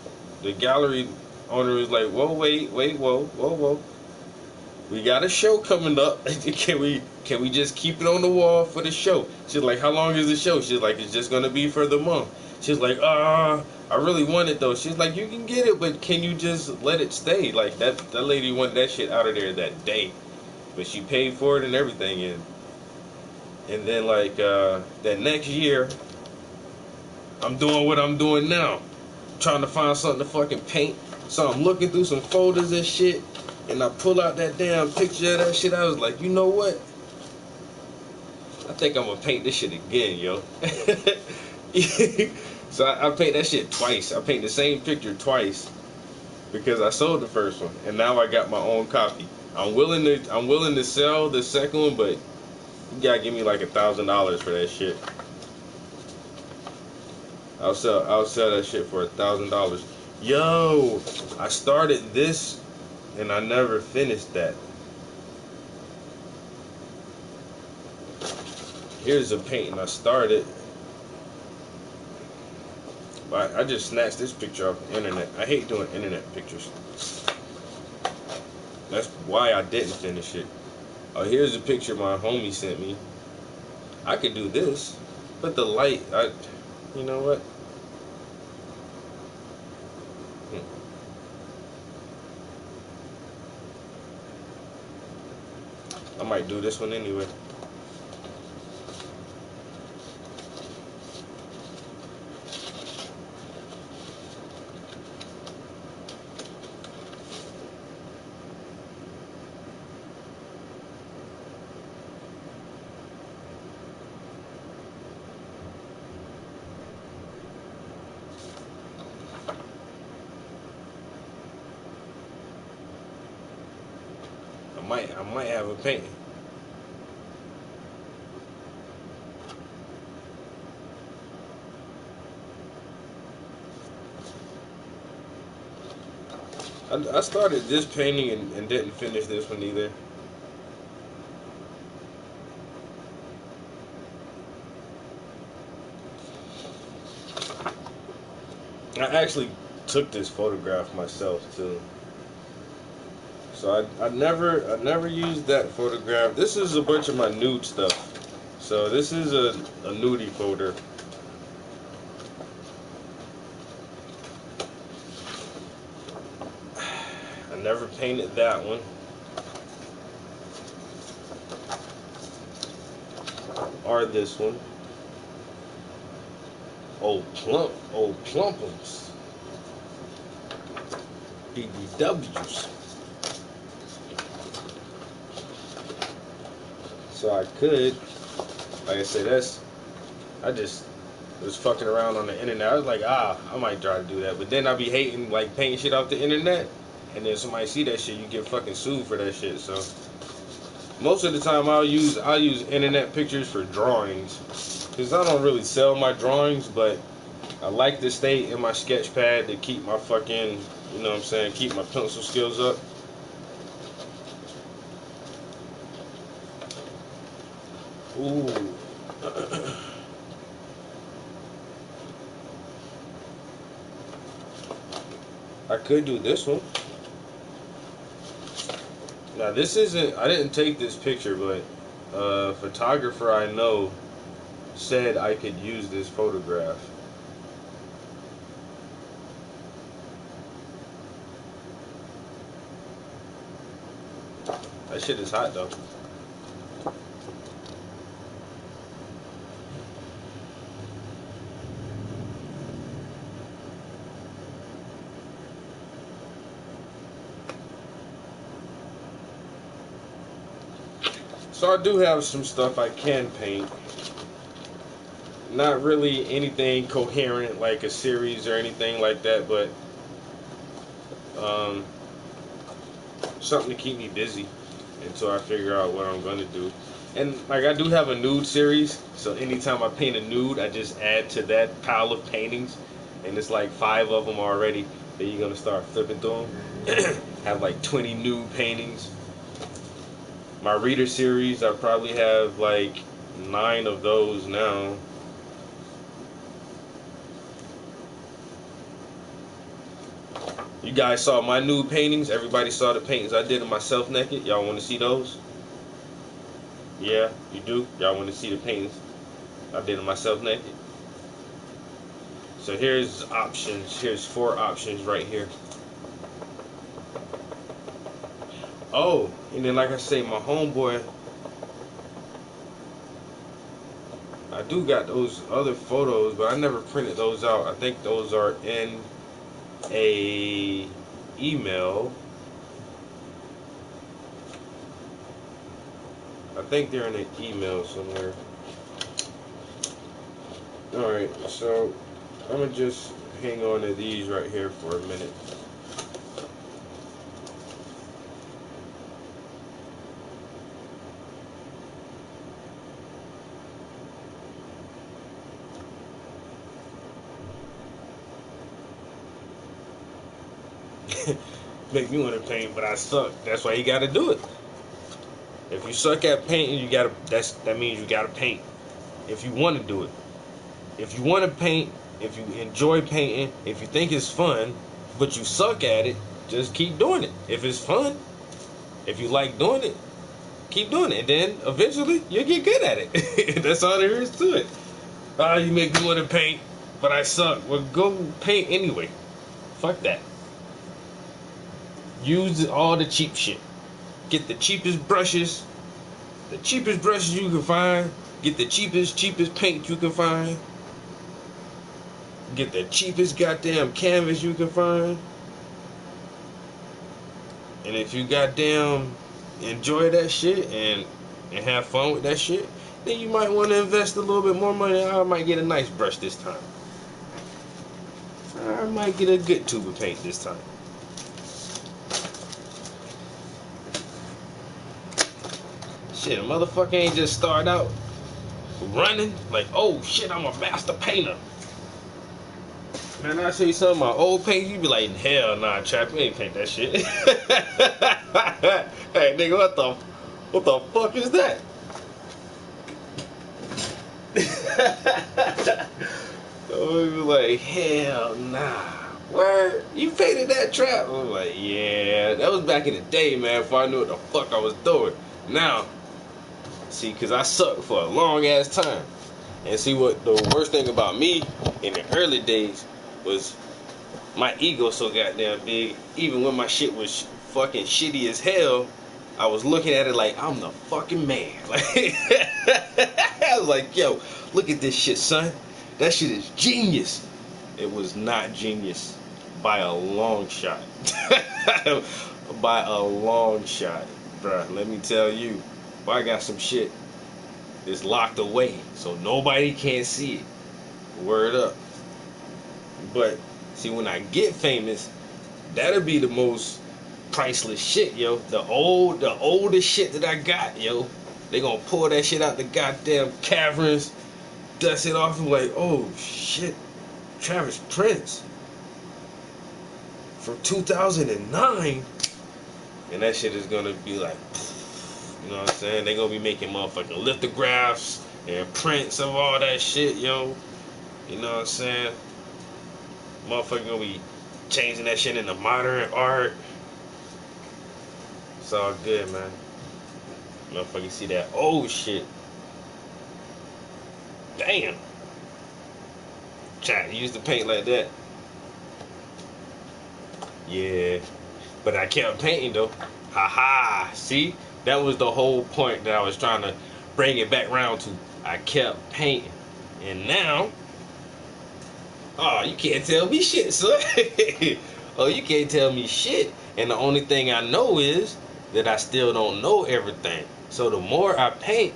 S1: the gallery owner was like, whoa, wait, whoa. We got a show coming up. Can we just keep it on the wall for the show? She's like, how long is the show? She's like, it's just gonna be for the month. She's like, I really want it though. She's like, you can get it, but can you just let it stay? Like that lady wanted that shit out of there that day, but she paid for it and everything. And then like that next year, I'm doing what I'm doing now, trying to find something to fucking paint. So I'm looking through some folders and shit. And I pull out that damn picture of that shit. I was like, you know what? I think I'm gonna paint this shit again, yo. So I paint that shit twice. I paint the same picture twice because I sold the first one, and now I got my own copy. I'm willing to sell the second one, but you gotta give me like $1,000 for that shit. I'll sell that shit for $1,000. Yo, I started this and I never finished that. Here's a painting I started. I just snatched this picture off the internet. I hate doing internet pictures. That's why I didn't finish it. Oh, here's a picture my homie sent me. I could do this, but the light, you know what? I might do this one anyway. I might have a painting. I started this painting and didn't finish this one either. I actually took this photograph myself too. So I never used that photograph. This is a bunch of my nude stuff. So this is a nudie folder. I never painted that one. Or this one. Old plumpums. BBWs. So I could, like I said, I just was fucking around on the internet. I was like, I might try to do that. But then I'd be hating, like, painting shit off the internet. And then somebody see that shit, you get fucking sued for that shit. So most of the time I'll use internet pictures for drawings. Because I don't really sell my drawings, but I like to stay in my sketch pad to keep my fucking, you know what I'm saying, keep my pencil skills up. Ooh. I could do this one. Now this isn't, I didn't take this picture, but a photographer I know said I could use this photograph. That shit is hot though. So I do have some stuff I can paint. Not really anything coherent like a series or anything like that, but something to keep me busy until I figure out what I'm gonna do. And like I do have a nude series, so anytime I paint a nude, I just add to that pile of paintings, and it's like 5 of them already. Then you're gonna start flipping through them. Have like 20 nude paintings. My reader series, I probably have like 9 of those now. You guys saw my nude paintings. Everybody saw the paintings I did of myself naked. Y'all want to see those? Yeah, you do? Y'all want to see the paintings I did of myself naked? So here's options. Here's 4 options right here. Oh, and then like I say, my homeboy, I do got those other photos, but I never printed those out. I think those are in a email. I think they're in an email somewhere. Alright, so I'm gonna just hang on to these right here for a minute. make me want to paint, but I suck. That's why you got to do it. If you suck at painting, you gotta. That means you gotta paint. If you want to do it, if you want to paint, if you enjoy painting, if you think it's fun, but you suck at it, just keep doing it. If it's fun, if you like doing it, keep doing it, and then eventually you'll get good at it. That's all there is to it. You make me want to paint, but I suck. Well, go paint anyway. Fuck that. Use all the cheap shit. Get the cheapest brushes you can find. Get the cheapest paint you can find. Get the cheapest goddamn canvas you can find. And if you goddamn enjoy that shit and have fun with that shit, then you might want to invest a little bit more money. I might get a nice brush this time. I might get a good tube of paint this time. Shit, a motherfucker ain't just start out running like, oh shit, I'm a master painter. Man, I show you some of my old paints, you be like, hell nah, Trap, you ain't paint that shit. Hey nigga, what the fuck is that? So we be like, hell nah. Where? You painted that Trap? I was like, yeah, that was back in the day, man, before I knew what the fuck I was doing. Now, see, because I sucked for a long ass time. And see, what the worst thing about me in the early days was my ego so goddamn big. Even when my shit was fucking shitty as hell, I was looking at it like I'm the fucking man. Like, I was like, yo, look at this shit, son. That shit is genius. It was not genius by a long shot. By a long shot, bruh. Let me tell you. I got some shit that's locked away so nobody can see it. Word up. But see, when I get famous, that'll be the most priceless shit, yo. The oldest shit that I got, yo. They gonna pull that shit out the goddamn caverns, dust it off, and like, oh shit, Travis Prince from 2009, and that shit is gonna be like. You know what I'm saying? They gonna be making motherfucking lithographs and prints of all that shit, yo. You know what I'm saying? Motherfucker gonna be changing that shit into modern art. It's all good, man. Motherfucker see that old shit. Damn. Chat, you used to paint like that. Yeah. But I kept painting though. Haha. See? That was the whole point that I was trying to bring it back around to. I kept painting. And now, oh, you can't tell me shit, son. Oh, you can't tell me shit. And the only thing I know is that I still don't know everything. So the more I paint,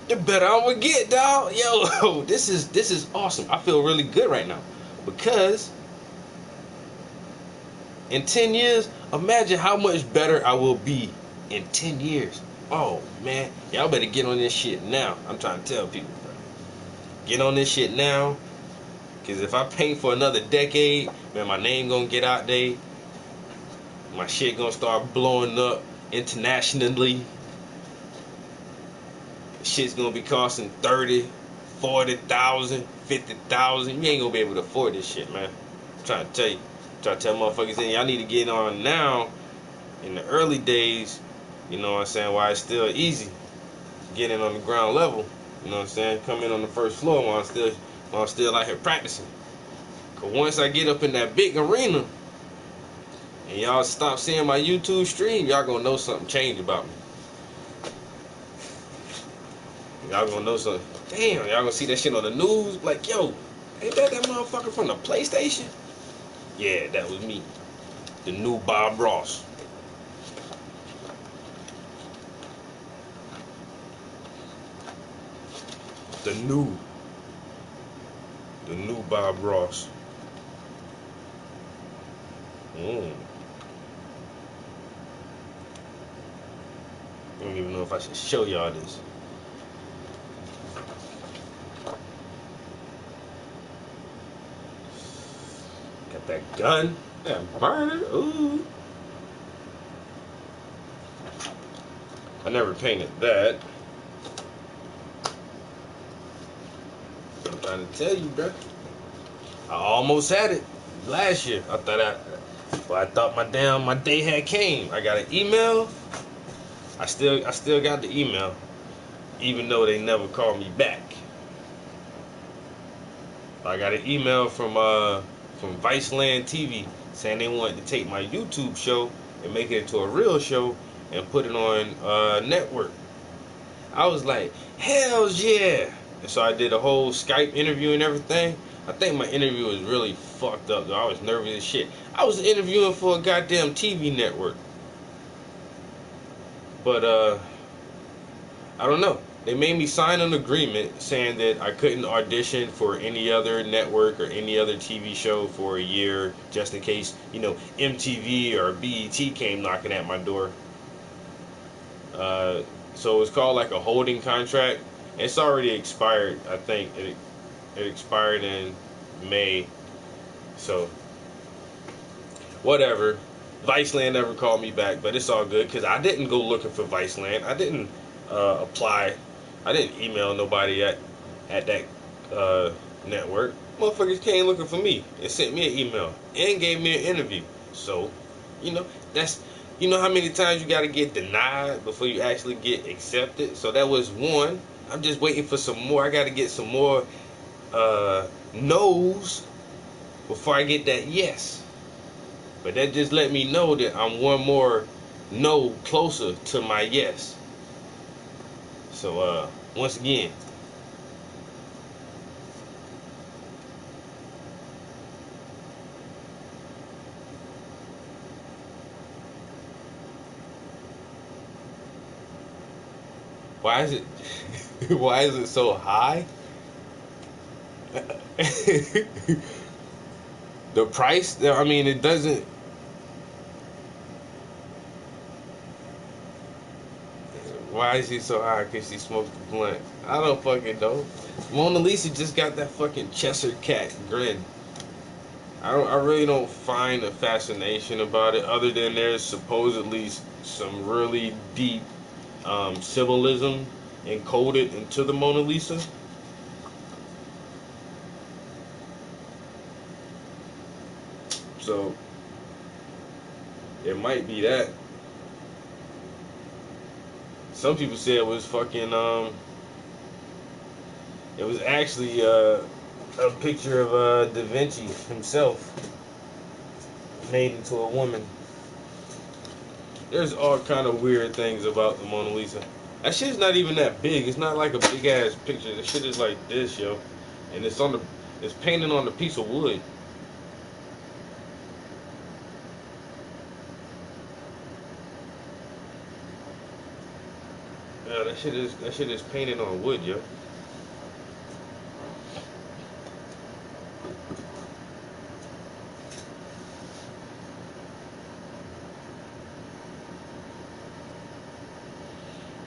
S1: the better I'm gonna get, dog. Yo, this is awesome. I feel really good right now. Because in 10 years, imagine how much better I will be in 10 years. Oh man, y'all better get on this shit now. I'm trying to tell people, bro. Get on this shit now. Cause if I paint for another decade, man, my name gonna get out there. My shit gonna start blowing up internationally. Shit's gonna be costing 30, 40,000, 50,000. You ain't gonna be able to afford this shit, man. I'm trying to tell you. I'm trying to tell motherfuckers, y'all need to get on now. In the early days, you know what I'm saying, why it's still easy getting on the ground level, you know what I'm saying, come in on the first floor while I'm still out here practicing. Cause once I get up in that big arena and y'all stop seeing my YouTube stream, y'all gonna know something changed about me. Y'all gonna know something. Damn, y'all gonna see that shit on the news, like, yo, ain't that motherfucker from the PlayStation? Yeah, that was me. The new Bob Ross. The new Bob Ross. I don't even know if I should show y'all this. Got that gun. Yeah, murder. Ooh. I never painted that. I'm trying to tell you, bro. I almost had it last year. I thought my day had came. I got an email. I still got the email, even though they never called me back. I got an email from Viceland TV saying they wanted to take my YouTube show and make it into a real show and put it on network. I was like, hell's yeah! And so I did a whole Skype interview and everything. I think my interview was really fucked up though. I was nervous as shit. I was interviewing for a goddamn TV network. But I don't know. They made me sign an agreement saying that I couldn't audition for any other network or any other TV show for a year, just in case, MTV or BET came knocking at my door. So it's called like a holding contract. It's already expired. I think it expired in May. So whatever. Viceland never called me back, but it's all good because I didn't go looking for Viceland. I didn't apply. I didn't email nobody at that network. Motherfuckers came looking for me and sent me an email and gave me an interview. So, that's how many times you gotta get denied before you actually get accepted. So that was one. I'm just waiting for some more. I gotta get some more no's before I get that yes. But that just let me know that I'm one more no closer to my yes. So once again, why is it why is it so high? The price, I mean, it doesn't. Why is he so high? Because he smokes the blunt. I don't fucking know. Mona Lisa just got that fucking Cheshire cat grin. I really don't find a fascination about it, other than there's supposedly some really deep symbolism encoded into the Mona Lisa. So it might be that. Some people say it was fucking it was actually a picture of Da Vinci himself made into a woman. There's all kind of weird things about the Mona Lisa. That shit's not even that big. It's not like a big ass picture. That shit is like this, yo, and it's painted on a piece of wood. Yeah, that shit is painted on wood, yo.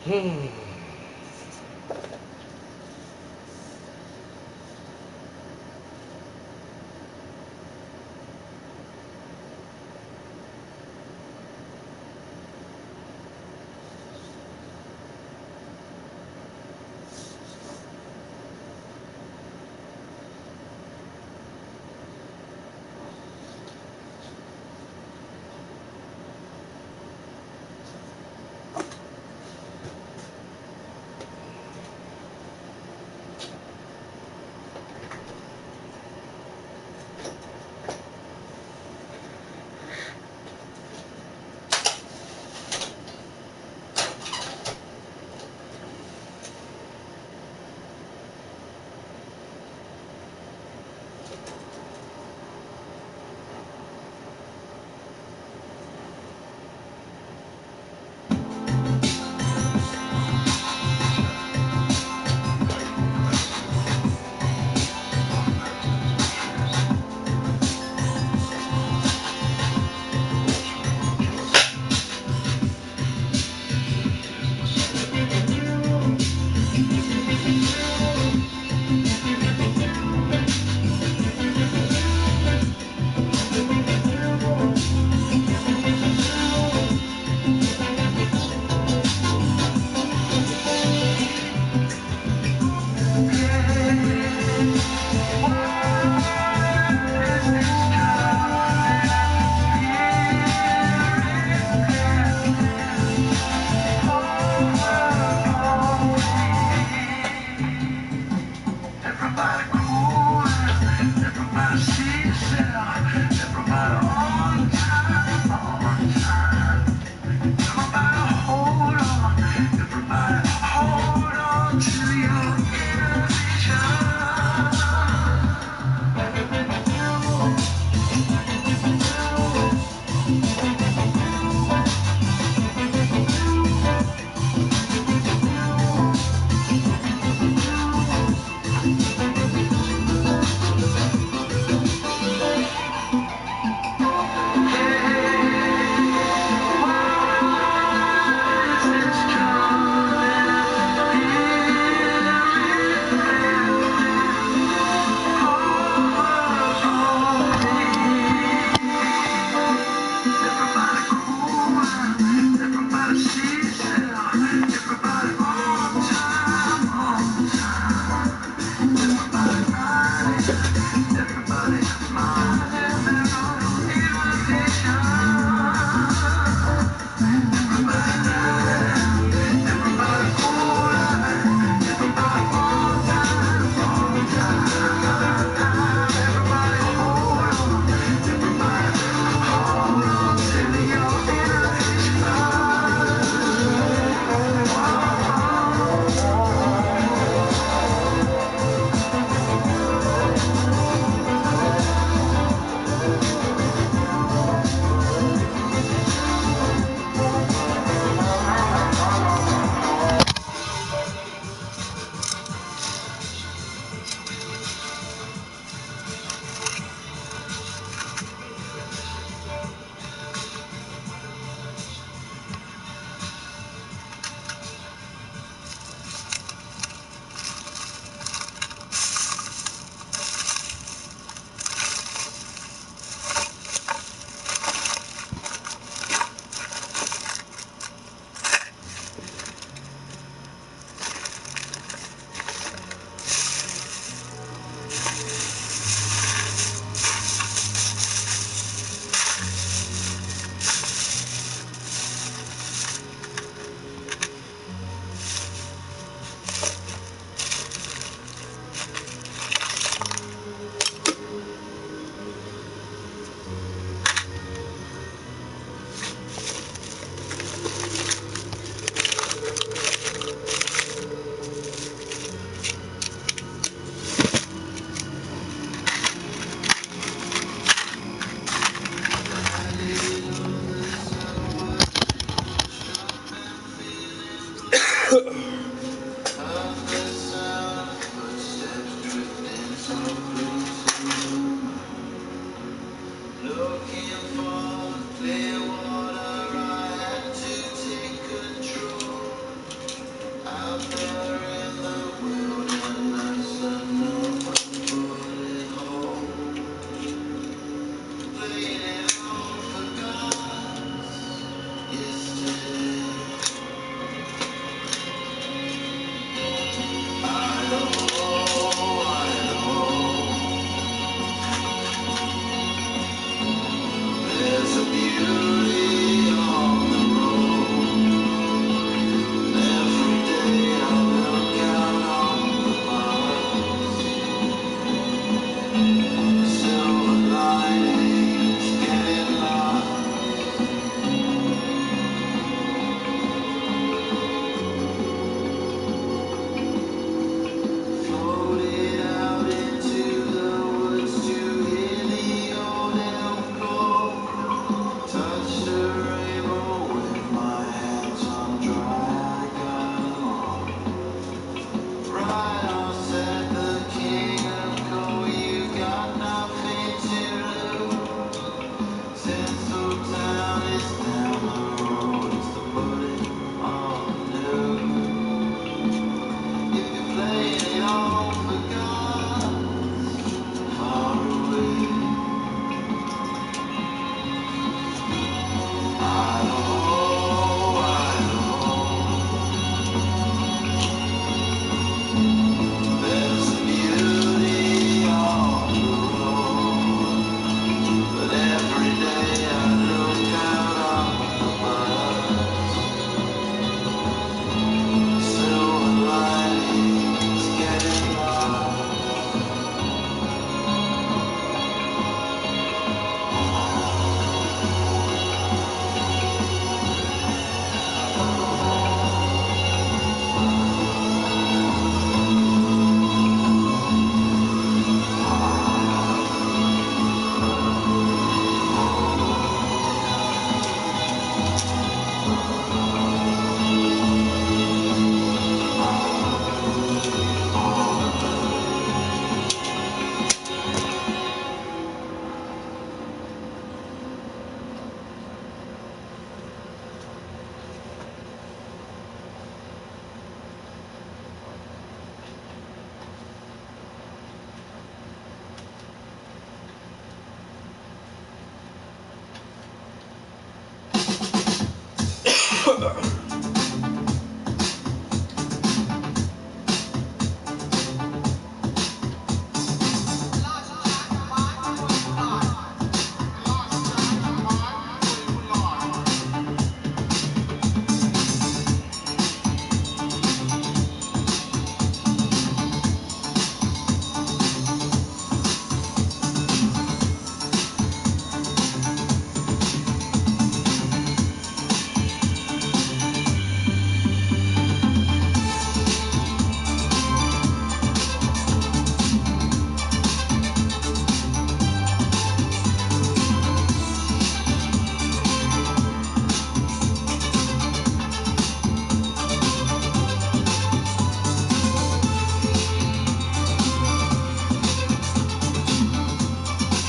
S1: Hmm.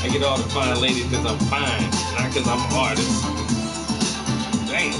S1: I get all the fine ladies because I'm fine, not because I'm an artist. Damn.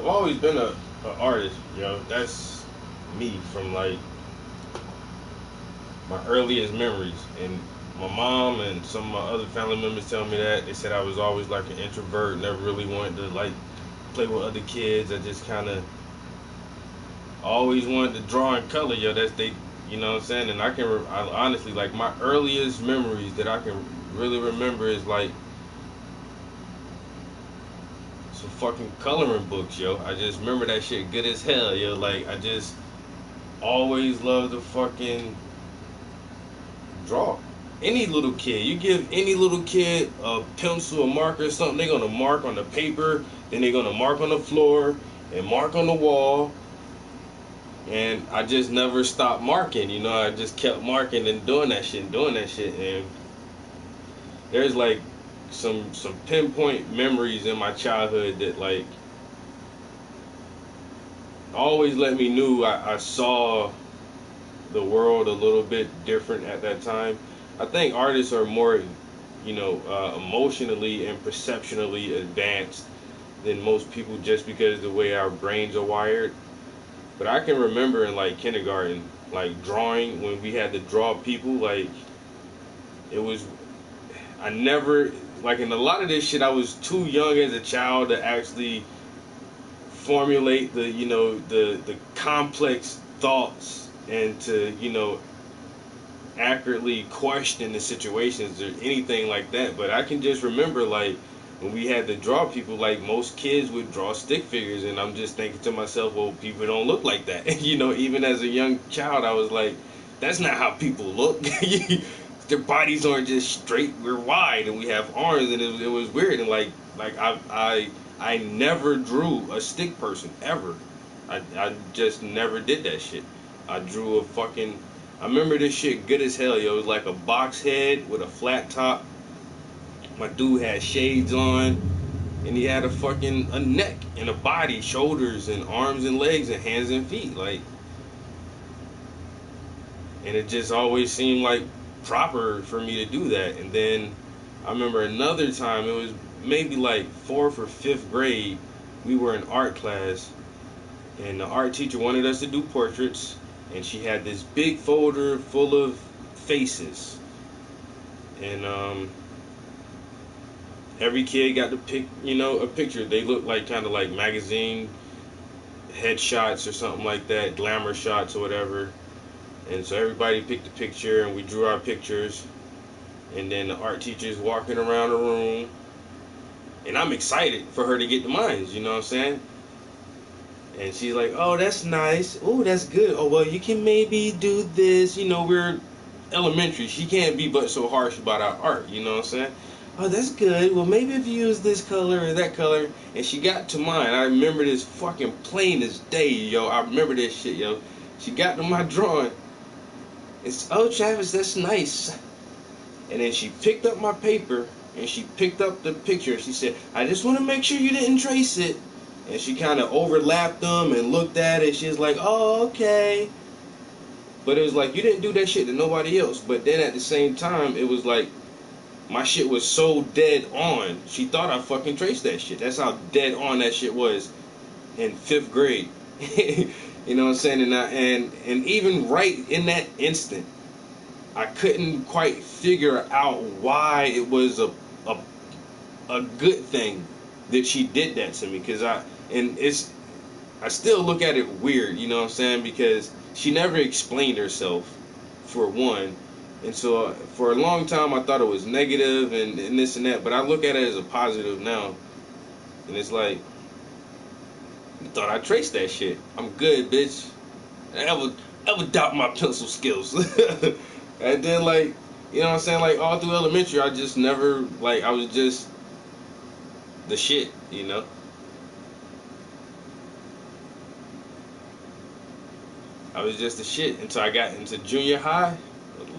S1: always been a artist, yo. That's me from like my earliest memories. And my mom and some of my other family members tell me that. They said I was always like an introvert, never really wanted to like play with other kids. I just kind of always wanted to draw in color, yo. That's they, you know what I'm saying? And I honestly, like, my earliest memories that I can really remember is like some fucking coloring books, yo. I just remember that shit good as hell, yo. Like, I just always loved to fucking draw. Any little kid, you give any little kid a pencil, a marker, or something, they're gonna mark on the paper, then they're gonna mark on the floor, and mark on the wall. And I just never stopped marking, you know. I just kept marking and doing that shit, and there's like some pinpoint memories in my childhood that like always let me knew I saw the world a little bit different at that time. I think artists are more, you know, emotionally and perceptionally advanced than most people just because of the way our brains are wired. But I can remember in like kindergarten, like drawing when we had to draw people. Like it was, I never like in a lot of this shit. I was too young as a child to actually formulate the, you know, the complex thoughts and to, you know, accurately question the situations or anything like that. But I can just remember like when we had to draw people, like most kids would draw stick figures, and I'm just thinking to myself, well, people don't look like that. You know, even as a young child, I was like, that's not how people look. Their bodies aren't just straight, we're wide, and we have arms, and it was weird. And like I never drew a stick person ever. I just never did that shit. I drew a fucking. I remember this shit good as hell, yo. It was like a box head with a flat top. My dude had shades on, and he had a neck and a body, shoulders and arms and legs and hands and feet, like. And it just always seemed like proper for me to do that. And then I remember another time, it was maybe like 4th or 5th grade. We were in art class, and the art teacher wanted us to do portraits, and she had this big folder full of faces, and every kid got to pick, you know, a picture. They looked like kind of like magazine headshots or something like that, glamour shots or whatever. And so everybody picked a picture, and we drew our pictures, and then the art teacher's walking around the room, and I'm excited for her to get the mines, you know what I'm saying? And she's like, oh, that's nice. Oh, that's good. Oh, well, you can maybe do this. You know, we're elementary. She can't be but so harsh about our art, you know what I'm saying? Oh, that's good. Well, maybe if you use this color or that color. And she got to mine. I remember this fucking plain as day, yo. I remember this shit, yo. She got to my drawing. It's, oh, Travis, that's nice. And then she picked up my paper, and she picked up the picture. She said, I just want to make sure you didn't trace it. And she kind of overlapped them and looked at it. She was like, oh, okay. But it was like, you didn't do that shit to nobody else. But then at the same time, it was like, my shit was so dead on. She thought I fucking traced that shit. That's how dead on that shit was in 5th grade. You know what I'm saying? And even right in that instant, I couldn't quite figure out why it was a good thing that she did that to me. I still look at it weird, you know what I'm saying? Because she never explained herself, for one. And so for a long time I thought it was negative and this and that, but I look at it as a positive now. And it's like, you thought I traced that shit. I'm good, bitch. Ever doubt my pencil skills. And then like, you know what I'm saying? Like all through elementary, I just never, like, I was just the shit, you know? I was just the shit until I got into junior high.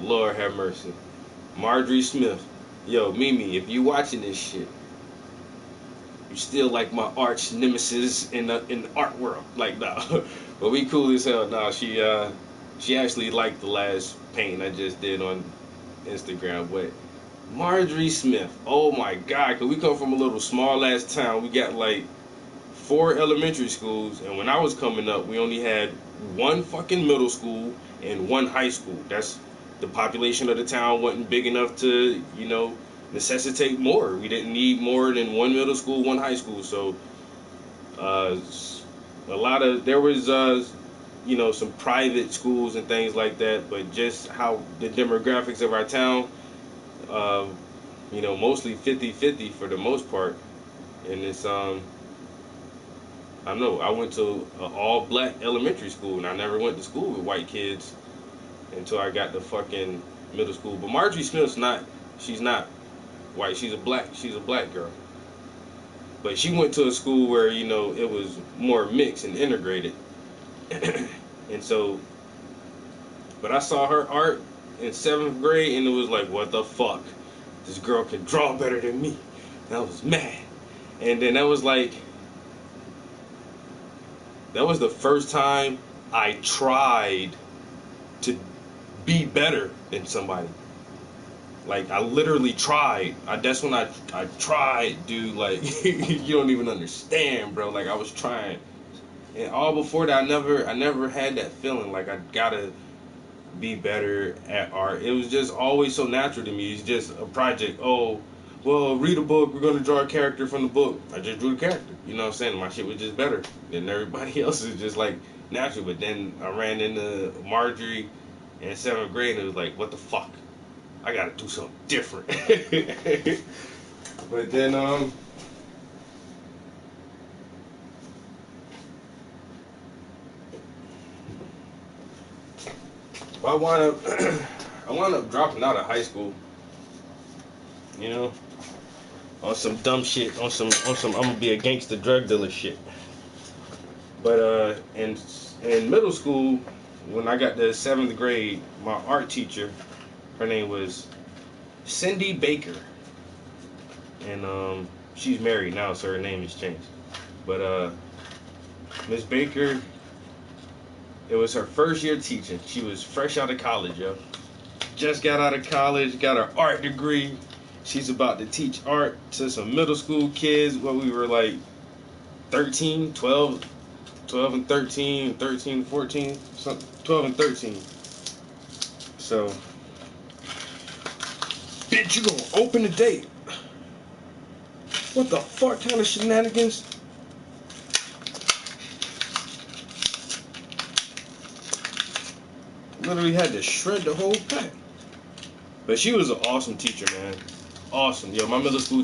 S1: Lord have mercy. Marjorie Smith. Yo, Mimi, if you watching this shit, you still like my arch nemesis in the art world. Like, nah. But we cool as hell. Nah, she actually liked the last painting I just did on Instagram. But Marjorie Smith. Oh my God, cause we come from a little small ass town. We got like 4 elementary schools, and when I was coming up, we only had one fucking middle school and one high school. That's the population of the town wasn't big enough to, necessitate more. We didn't need more than one middle school, one high school. So, uh, there was, some private schools and things like that, but just how the demographics of our town, uh, mostly 50-50 for the most part. And it's, I know I went to an all black elementary school, and I never went to school with white kids until I got to fucking middle school. But Marjorie Smith's she's not white. She's a black girl. But she went to a school where, it was more mixed and integrated. And so, but I saw her art in 7th grade, and it was like, what the fuck? This girl can draw better than me. And I was mad. And then that was the first time I tried to be better than somebody. Like, I literally tried. That's when I tried, dude. Like, you don't even understand, bro. Like, I was trying. And all before that, I never had that feeling like I gotta be better at art. It was just always so natural to me. It's just a project. Oh, well, read a book. We're gonna draw a character from the book. I just drew the character. You know what I'm saying? My shit was just better than everybody else. Is just like natural. But then I ran into Marjorie in 7th grade, and it was like, what the fuck? I gotta do something different. But then I wound up dropping out of high school. On some dumb shit, on some I'm gonna be a gangster drug dealer shit. But in middle school, when I got to 7th grade, my art teacher, her name was Cindy Baker, and she's married now, so her name has changed. But Miss Baker, it was her first year teaching. She was fresh out of college, yo. Just got out of college, got her art degree. She's about to teach art to some middle school kids when we were like 13, 12 and 13, 13, 14, 12 and 13. So, bitch, you gonna open the date. What the fuck kind of shenanigans? Literally had to shred the whole pack. But she was an awesome teacher, man. Awesome. Yo, my middle school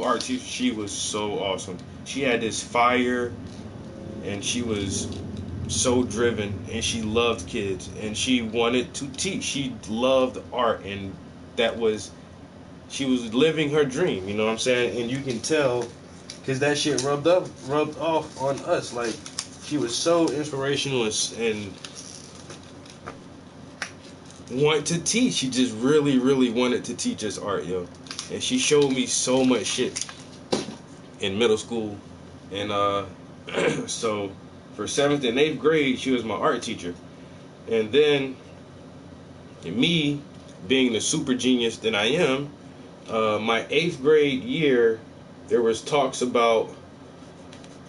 S1: art teacher, she was so awesome. She had this fire, and she was so driven, and she loved kids, and she wanted to teach. She loved art, and she was living her dream, you know what I'm saying? And you can tell, because that shit rubbed off on us. Like, she was so inspirational and want to teach. She just really, really wanted to teach us art, yo. And she showed me so much shit in middle school. And so for 7th and 8th grade, she was my art teacher. And then me being the super genius that I am, my 8th grade year, there was talks about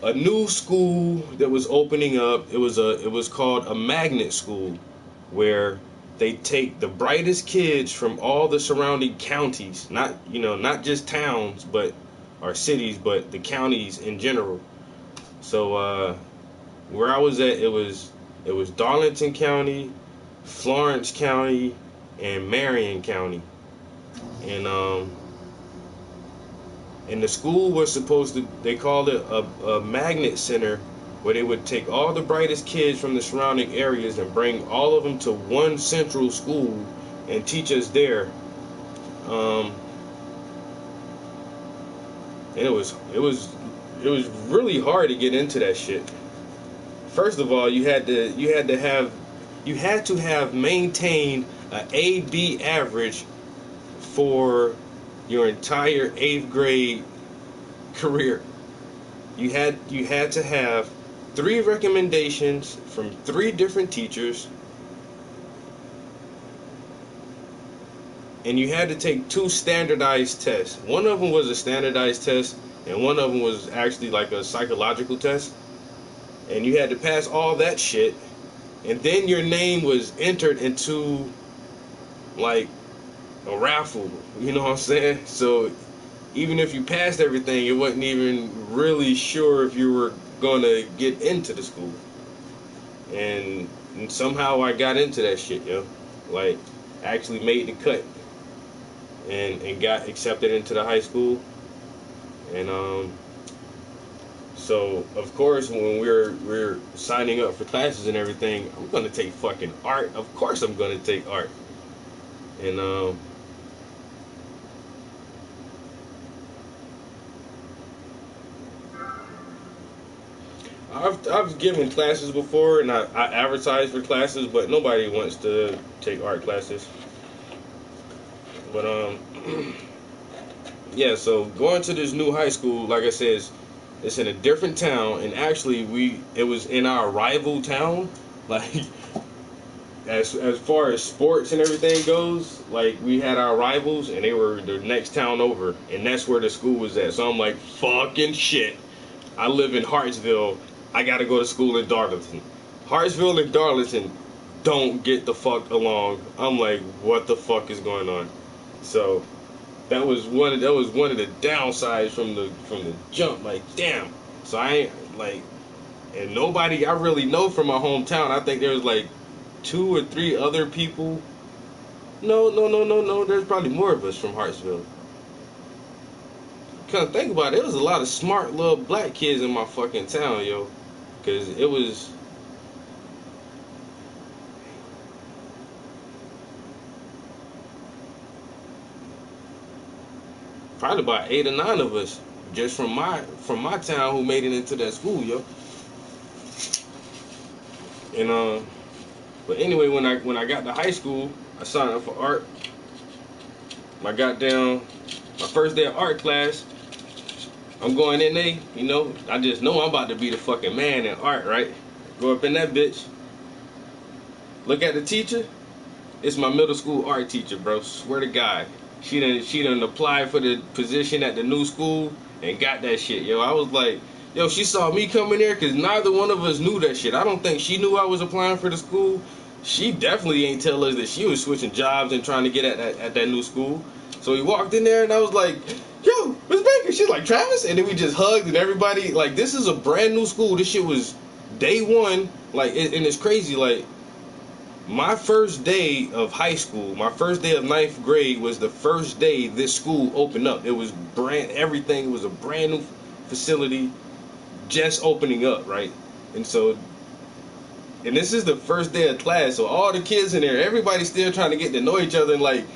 S1: a new school that was opening up. It was called a magnet school, where they take the brightest kids from all the surrounding counties, not just towns, or cities, but the counties in general. So where I was at, it was Darlington County, Florence County, and Marion County. And the school was supposed to, they called it a magnet center, where they would take all the brightest kids from the surrounding areas and bring all of them to one central school and teach us there. And it was really hard to get into that shit. First of all, you had to have maintained an A/B average for your entire 8th grade career. You had to have 3 recommendations from 3 different teachers. and you had to take 2 standardized tests. One of them was a standardized test, and one of them was actually like a psychological test. And you had to pass all that shit, and then your name was entered into like a raffle. You know what I'm saying? So even if you passed everything, it wasn't even really sure if you were gonna get into the school. And somehow I got into that shit, yo. Like, actually made the cut and got accepted into the high school. And so of course when we're signing up for classes and everything, I'm gonna take fucking art. Of course I'm gonna take art. And I've given classes before, and I advertised for classes, but nobody wants to take art classes. But yeah. So going to this new high school, like I said, it's in a different town, and actually it was in our rival town. Like as far as sports and everything goes, like we had our rivals, and they were the next town over, and that's where the school was at. So I'm like, fucking shit. I live in Hartsville. I gotta go to school in Darlington. Hartsville and Darlington don't get the fuck along. I'm like, what the fuck is going on? So that was one of the downsides from the jump. Like, damn. So I ain't like, and nobody I really know from my hometown. I think there's like 2 or 3 other people. No. There's probably more of us from Hartsville. Kind of think about it, there was a lot of smart little black kids in my fucking town, yo. Cause it was probably about 8 or 9 of us just from my town who made it into that school, yo. And but anyway, when I got to high school, I signed up for art. My first day of art class, I'm going in there, you know, I just know I'm about to be the fucking man in art, right? Go up in that bitch. Look at the teacher. It's my middle school art teacher, bro. Swear to God. She done applied for the position at the new school and got that shit, yo. I was like, yo, she saw me coming there because neither one of us knew that shit. I don't think she knew I was applying for the school. She definitely ain't tell us that she was switching jobs and trying to get at that new school. So we walked in there and I was like, yo, Miss Baker. She's like, Travis? And then we just hugged and everybody, like, this is a brand new school. This shit was day one. Like, and it's crazy, like, my first day of high school, my first day of 9th grade was the first day this school opened up. It was everything was a brand new facility just opening up, right? And this is the first day of class, so all the kids in there, everybody's still trying to get to know each other, and like,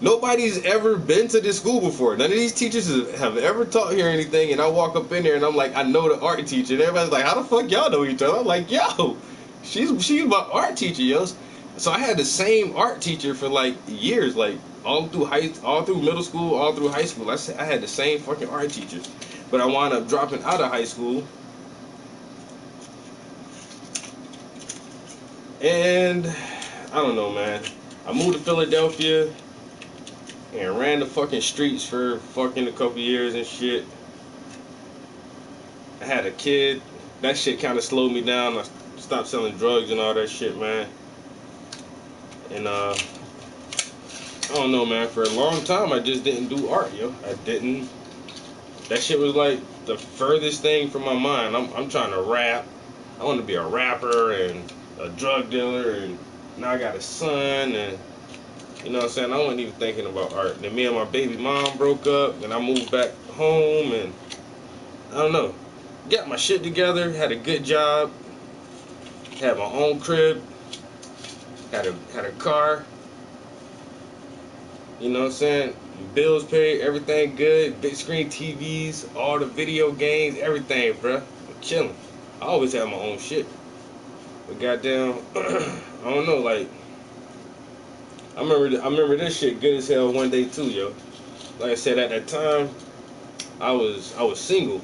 S1: nobody's ever been to this school before. None of these teachers have ever taught here anything, and I walk up in there and I'm like, I know the art teacher, and everybody's like, how the fuck y'all know each other? I'm like, yo, she's my art teacher, yo. So I had the same art teacher for like years, like all through middle school, all through high school. I had the same fucking art teacher, but I wound up dropping out of high school, and I don't know, man. I moved to Philadelphia and ran the fucking streets for fucking a couple years and shit. I had a kid. That shit kind of slowed me down. I stopped selling drugs and all that shit, man. And I don't know, man. For a long time, I just didn't do art, yo. I didn't. That shit was like the furthest thing from my mind. I'm trying to rap. I want to be a rapper and a drug dealer, and now I got a son, and you know what I'm saying? I wasn't even thinking about art. Then me and my baby mom broke up, and I moved back home, and I don't know. Got my shit together, had a good job, had my own crib, had a car. You know what I'm saying? Bills paid, everything good, big screen TVs, all the video games, everything, bruh. I'm chilling. I always have my own shit. But goddamn, I don't know, like, I remember this shit good as hell one day too, yo. Like I said, at that time, I was single.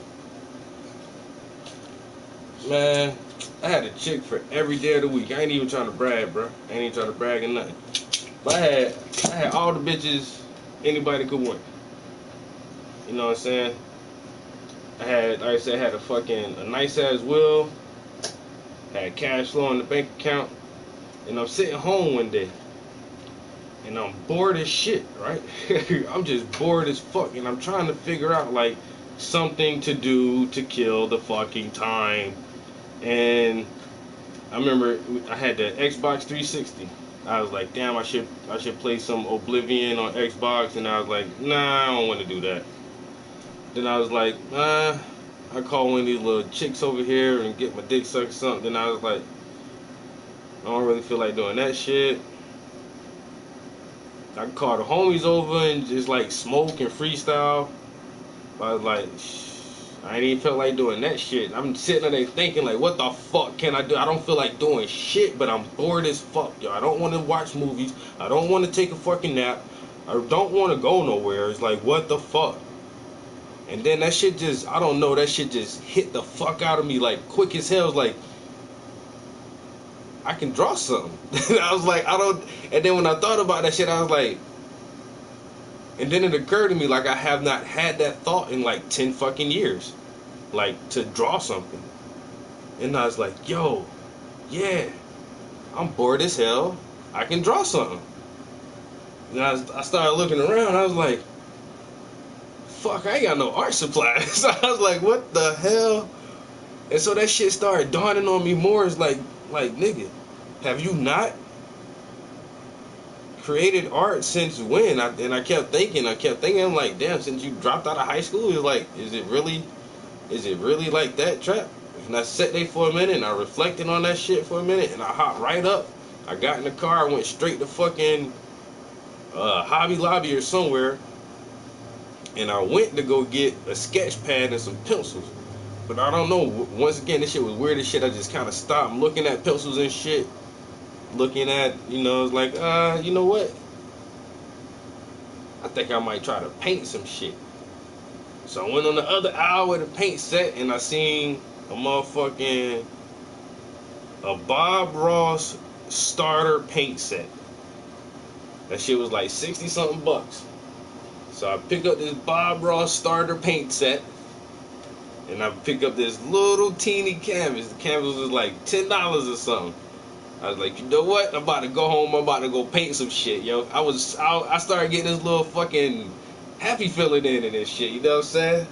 S1: Man, I had a chick for every day of the week. I ain't even trying to brag, bro. I ain't even trying to brag or nothing. But I had all the bitches anybody could want. You know what I'm saying? I had, like I said, I had a nice ass will, had cash flow in the bank account, and I'm sitting home one day, and I'm bored as shit, right? I'm just bored as fuck, and I'm trying to figure out like something to do to kill the fucking time. And I remember I had the Xbox 360. I was like, damn, I should play some Oblivion on Xbox, and I was like, nah, I don't want to do that. Then I was like, I call one of these little chicks over here and get my dick sucked or something. Then I was like, I don't really feel like doing that shit. I can call the homies over and just like smoke and freestyle. But I was like, I ain't even felt like doing that shit. I'm sitting there thinking like, what the fuck can I do? I don't feel like doing shit, but I'm bored as fuck, yo. I don't want to watch movies. I don't want to take a fucking nap. I don't want to go nowhere. It's like, what the fuck? And then that shit just, I don't know, that shit just hit the fuck out of me like quick as hell. It's like, I can draw something. I was like, I don't, and then when I thought about that shit, I was like, and then it occurred to me like I have not had that thought in like 10 fucking years. Like, to draw something. And I was like, yo, yeah, I'm bored as hell. I can draw something. And I started looking around. I was like, fuck, I ain't got no art supplies. I was like, what the hell? And so that shit started dawning on me more. It's like nigga, have you not created art since when? And I kept thinking, I'm like, damn, since you dropped out of high school, it's like, is it really like that, Trap? And I sat there for a minute and I reflected on that shit for a minute and I hopped right up. I got in the car, I went straight to fucking Hobby Lobby or somewhere, and I went to go get a sketch pad and some pencils. But I don't know, once again, this shit was weird as shit. I just kind of stopped looking at pencils and shit. Looking at, it's like, you know what? I think I might try to paint some shit. So I went on the other aisle with a paint set and I seen a Bob Ross starter paint set. That shit was like 60 something bucks. So I pick up this Bob Ross starter paint set and I pick up this little teeny canvas. The canvas was like $10 or something. I was like, you know what? I'm about to go home. I'm about to go paint some shit, yo. I started getting this little fucking happy feeling in this shit. You know what I'm saying?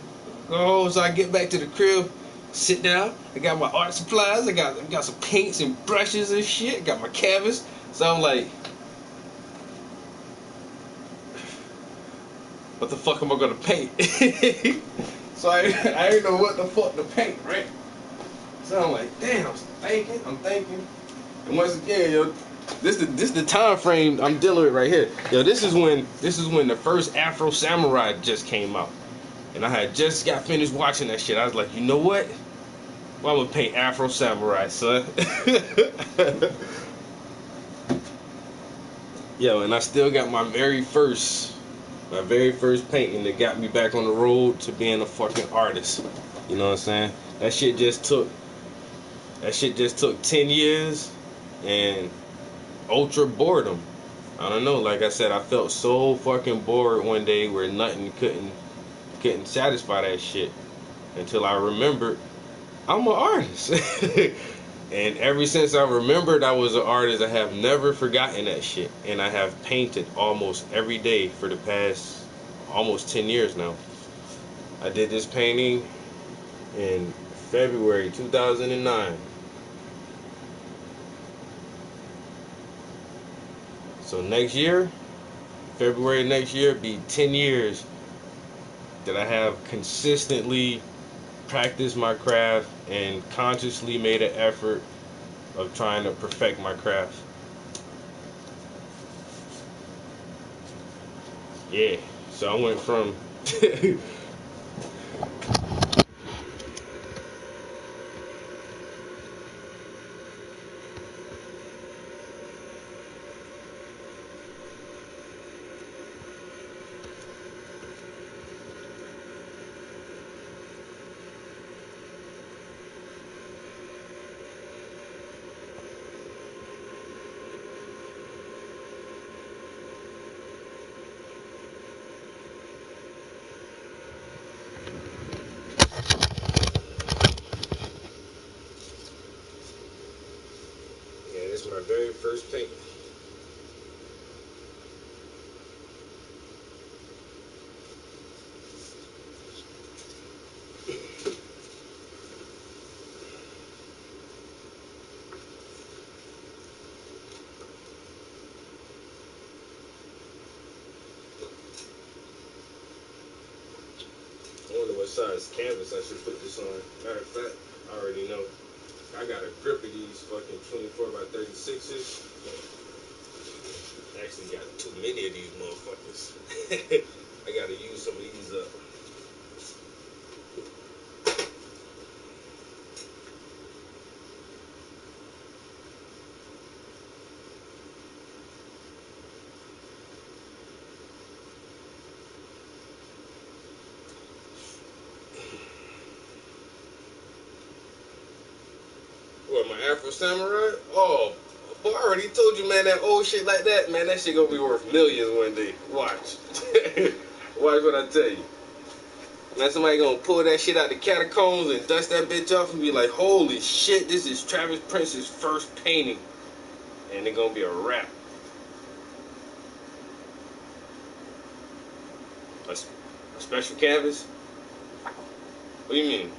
S1: Go home, so I get back to the crib, sit down. I got my art supplies. I got some paints and brushes and shit. I got my canvas. So I'm like, what the fuck am I gonna paint? So I didn't know what the fuck to paint, right? So I'm like, damn. I'm thinking. And once again, yo, this the time frame I'm dealing with right here. Yo, this is when the first Afro Samurai just came out. And I had just got finished watching that shit. I was like, you know what? Well, I'm gonna paint Afro Samurai, son. Yo, and I still got my very first painting that got me back on the road to being a fucking artist. You know what I'm saying? That shit just took 10 years and ultra boredom. I don't know, like I said, I felt so fucking bored one day where nothing couldn't satisfy that shit until I remembered I'm an artist. And ever since I remembered I was an artist, I have never forgotten that shit. And I have painted almost every day for the past almost 10 years now. I did this painting in February 2009. So next year, February next year, be 10 years that I have consistently practiced my craft and consciously made an effort of trying to perfect my craft. Yeah, so I went from That's my very first paint. I wonder what size canvas I should put this on. Matter of fact, I already know. I got a grip of these fucking 24 by 36s. Actually got too many of these motherfuckers. I gotta use some of these up. What, my Afro Samurai? Oh, boy, I already told you, man, that old shit like that, man, that shit gonna be worth millions one day. Watch. Watch what I tell you. Man, somebody gonna pull that shit out the catacombs and dust that bitch off and be like, holy shit, this is Travis Prince's first painting. And it gonna be a wrap. A special canvas? What do you mean?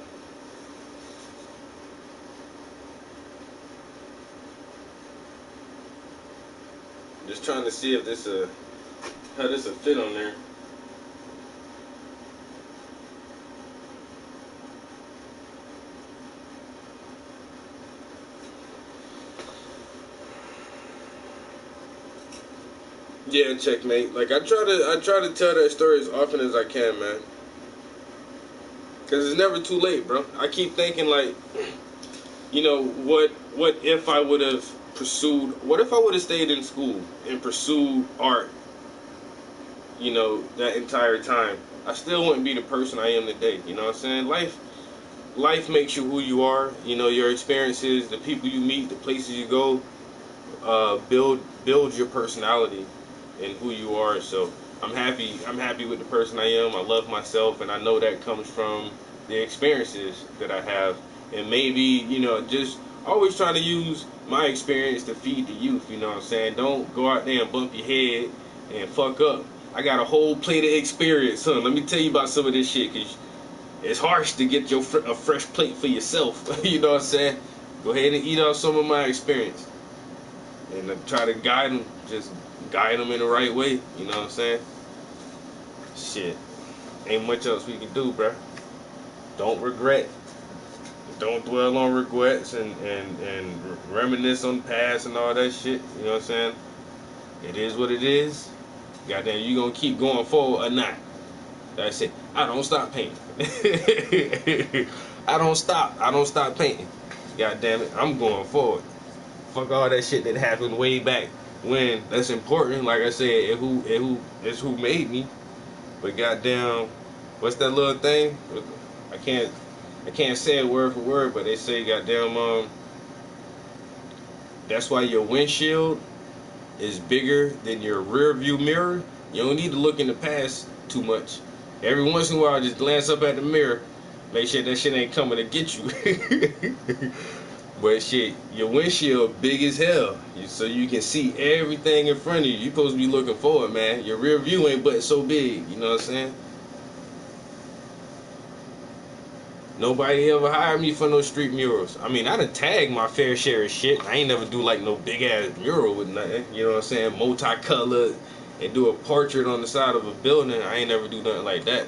S1: Just trying to see if this how this will fit on there. Yeah, checkmate. Like I try to tell that story as often as I can, man. Cause it's never too late, bro. I keep thinking like, you know, what if I would have pursued? What if I would have stayed in school and pursued art? You know, that entire time, I still wouldn't be the person I am today. You know what I'm saying? Life makes you who you are. You know, your experiences, the people you meet, the places you go, build your personality and who you are. So I'm happy with the person I am. I love myself, and I know that comes from the experiences that I have. And maybe, you know, just always trying to use my experience to feed the youth. You know what I'm saying? Don't go out there and bump your head and fuck up. I got a whole plate of experience, son. Let me tell you about some of this shit, cause it's harsh to get a fresh plate for yourself. You know what I'm saying? Go ahead and eat off some of my experience, and try to just guide them in the right way. You know what I'm saying? Shit, ain't much else we can do, bruh. Don't regret. Don't dwell on regrets and reminisce on the past and all that shit. You know what I'm saying? It is what it is. Goddamn, you gonna keep going forward or not? That's it. I don't stop painting. I don't stop painting. God damn it, I'm going forward. Fuck all that shit that happened way back when. That's important. Like I said, it's who made me. But goddamn, what's that little thing? I can't say it word for word, but they say goddamn that's why your windshield is bigger than your rear view mirror. You don't need to look in the past too much. Every once in a while, just glance up at the mirror, make sure that shit ain't coming to get you. But shit, your windshield big as hell, so you can see everything in front of you. You supposed to be looking forward, man. Your rear view ain't but so big. You know what I'm saying? Nobody ever hired me for no street murals. I mean, I done tagged my fair share of shit. I ain't never do like no big ass mural with nothing. You know what I'm saying? Multicolored and do a portrait on the side of a building. I ain't never do nothing like that.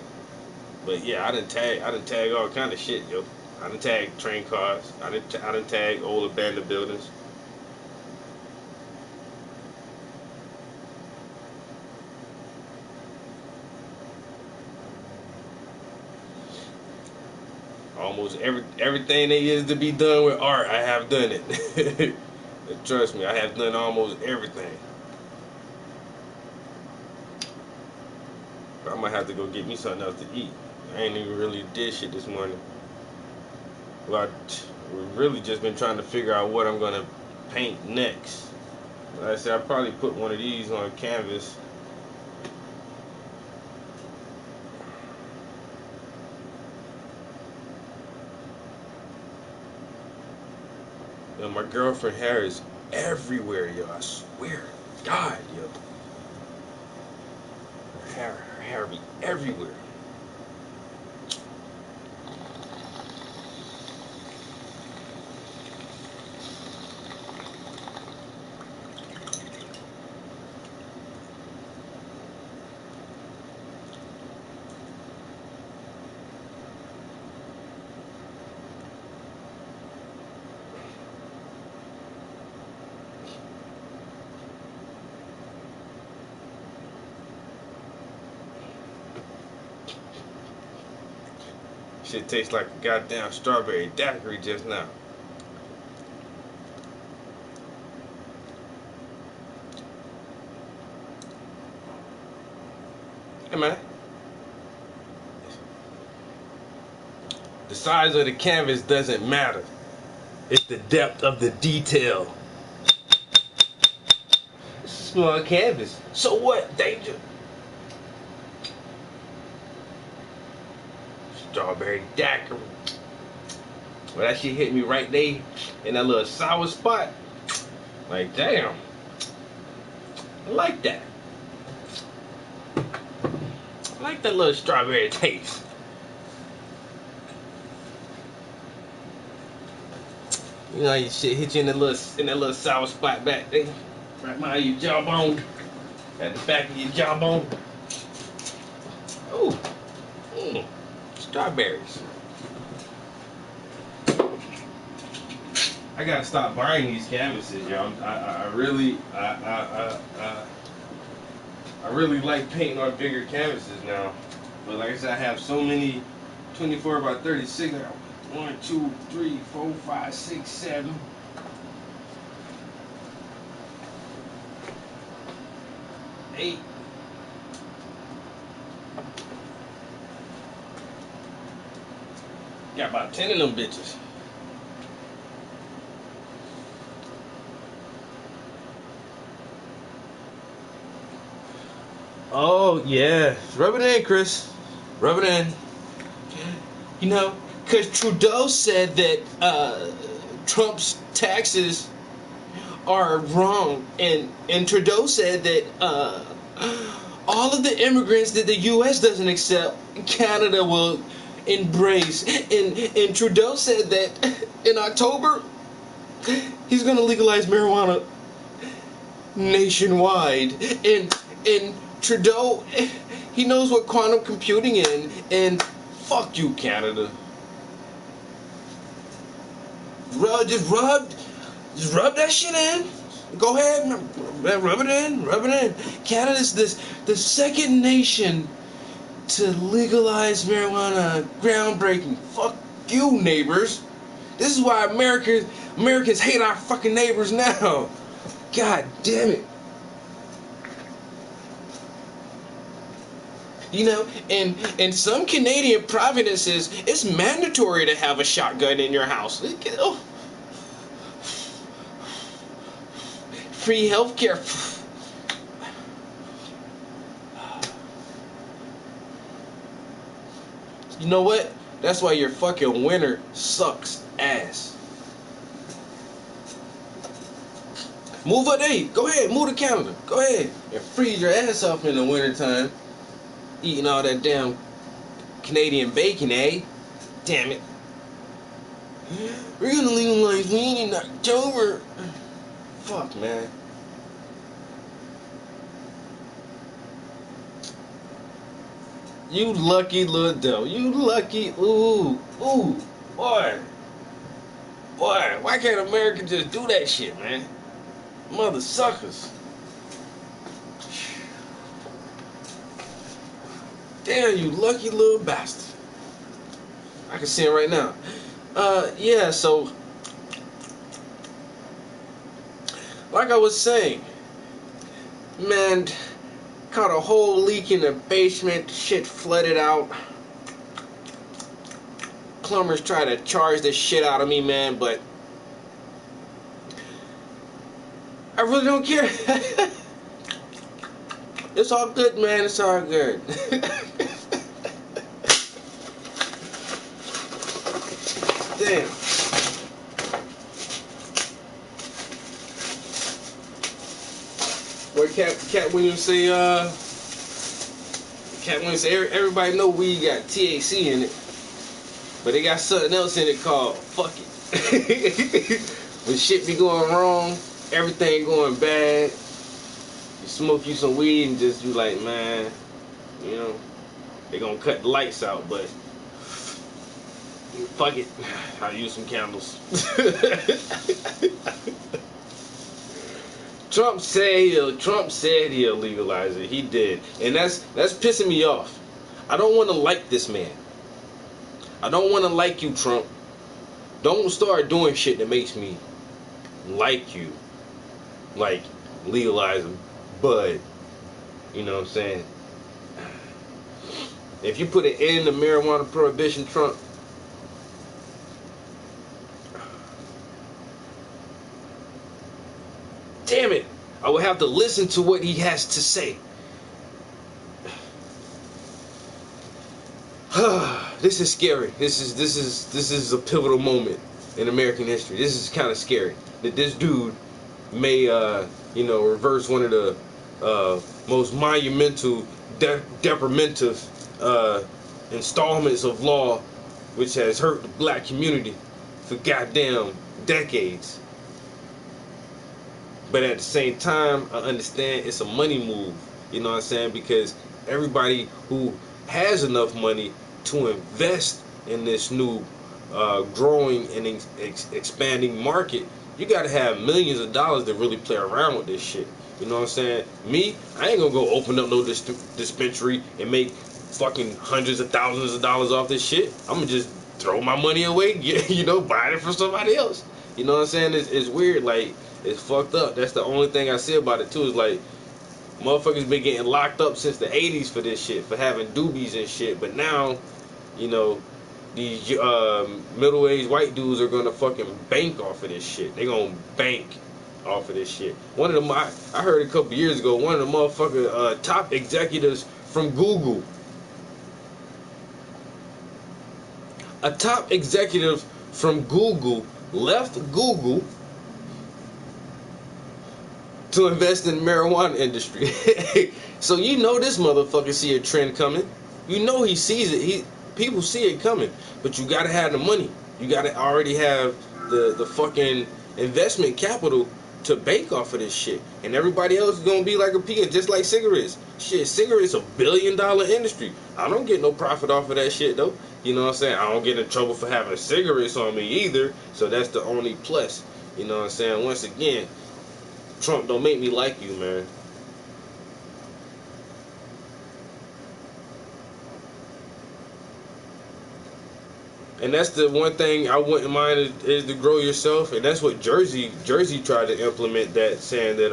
S1: But yeah, I done tag all kind of shit, yo. I done tag train cars. I done tag old abandoned buildings. Almost everything there is to be done with art, I have done it. Trust me, I have done almost everything. I might have to go get me something else to eat. I ain't even really did shit this morning. Well, we've really just been trying to figure out what I'm gonna paint next. Like I said, I'll probably put one of these on canvas. My girlfriend hair is everywhere, yo. I swear, God, yo. Her hair be everywhere. Shit tastes like a goddamn strawberry daiquiri just now. Hey man, the size of the canvas doesn't matter. It's the depth of the detail. It's a small canvas. So what? Danger. Strawberry daiquiri. Well, that shit hit me right there in that little sour spot. Like, damn. I like that. I like that little strawberry taste. You know, your shit hit you in that little sour spot back there. Right behind your jawbone. At the back of your jawbone. Ooh. Strawberries. I gotta stop buying these canvases, yo. I really like painting on bigger canvases now. But like I said, I have so many 24 by 36. I got 1, 2, 3, 4, 5, 6, 7. 8. Got about 10 of them bitches. Oh, yeah. Rub it in, Chris. Rub it in. You know, because Trudeau said that Trump's taxes are wrong. And Trudeau said that all of the immigrants that the U.S. doesn't accept, Canada will embrace. And Trudeau said that in October, he's going to legalize marijuana nationwide. And Trudeau, he knows what quantum computing is, and fuck you, Canada. Just rub that shit in. Go ahead, rub it in. Canada's the second nation to legalize marijuana. Groundbreaking. Fuck you, neighbors. This is why Americans hate our fucking neighbors now. God damn it. You know, in some Canadian provinces, it's mandatory to have a shotgun in your house. Free healthcare. You know what? That's why your fucking winter sucks ass. Move up there. Go ahead. Move to Canada. Go ahead. And freeze your ass off in the wintertime. Eating all that damn Canadian bacon, eh? Damn it. We're gonna legalize weed in October. Fuck, man. You lucky little devil. You lucky. Ooh. Boy. Why can't America just do that shit, man? Mother suckers. Damn, you lucky little bastard. I can see it right now. Yeah, so like I was saying, man, caught a whole leak in the basement, shit flooded out. Plumbers try to charge the shit out of me, man, but I really don't care. It's all good, man. It's all good. Damn. Cat Williams say, everybody know weed got THC in it, but they got something else in it called fuck it. When shit be going wrong, everything going bad, you smoke you some weed and just be like, man, you know, they gonna cut the lights out, but fuck it, I'll use some candles. Trump said he'll legalize it. He did, and that's pissing me off. I don't want to like this man. I don't want to like you, Trump. Don't start doing shit that makes me like you, like legalizing bud. You know what I'm saying? If you put an end to marijuana prohibition, Trump, damn it, I would have to listen to what he has to say. This is scary. This is a pivotal moment in American history. This is kind of scary that this dude may reverse one of the most monumental detrimental installments of law which has hurt the black community for goddamn decades. But at the same time, I understand it's a money move, you know what I'm saying? Because everybody who has enough money to invest in this new growing and expanding market, you got to have millions of dollars to really play around with this shit. You know what I'm saying? Me, I ain't gonna go open up no dispensary and make fucking hundreds of thousands of dollars off this shit. I'm gonna just throw my money away, buy it from somebody else. You know what I'm saying? It's weird, like, it's fucked up. That's the only thing I see about it too, is like, motherfuckers been getting locked up since the 80s for this shit, for having doobies and shit. But now, these middle-aged white dudes are gonna fucking bank off of this shit. They gonna bank off of this shit. One of them, I heard a couple years ago, one of the motherfucking top executives from Google, a top executive from Google left Google to invest in the marijuana industry. So this motherfucker see a trend coming. He sees it. People see it coming. But you gotta have the money. You gotta already have the fucking investment capital to bank off of this shit. And everybody else is gonna be like a peon, just like cigarettes. Shit, cigarettes a $1 billion industry. I don't get no profit off of that shit though. You know what I'm saying? I don't get in trouble for having cigarettes on me either. So that's the only plus. You know what I'm saying? Once again, Trump, don't make me like you, man. And that's the one thing I wouldn't mind is to grow yourself. And that's what Jersey tried to implement, that saying that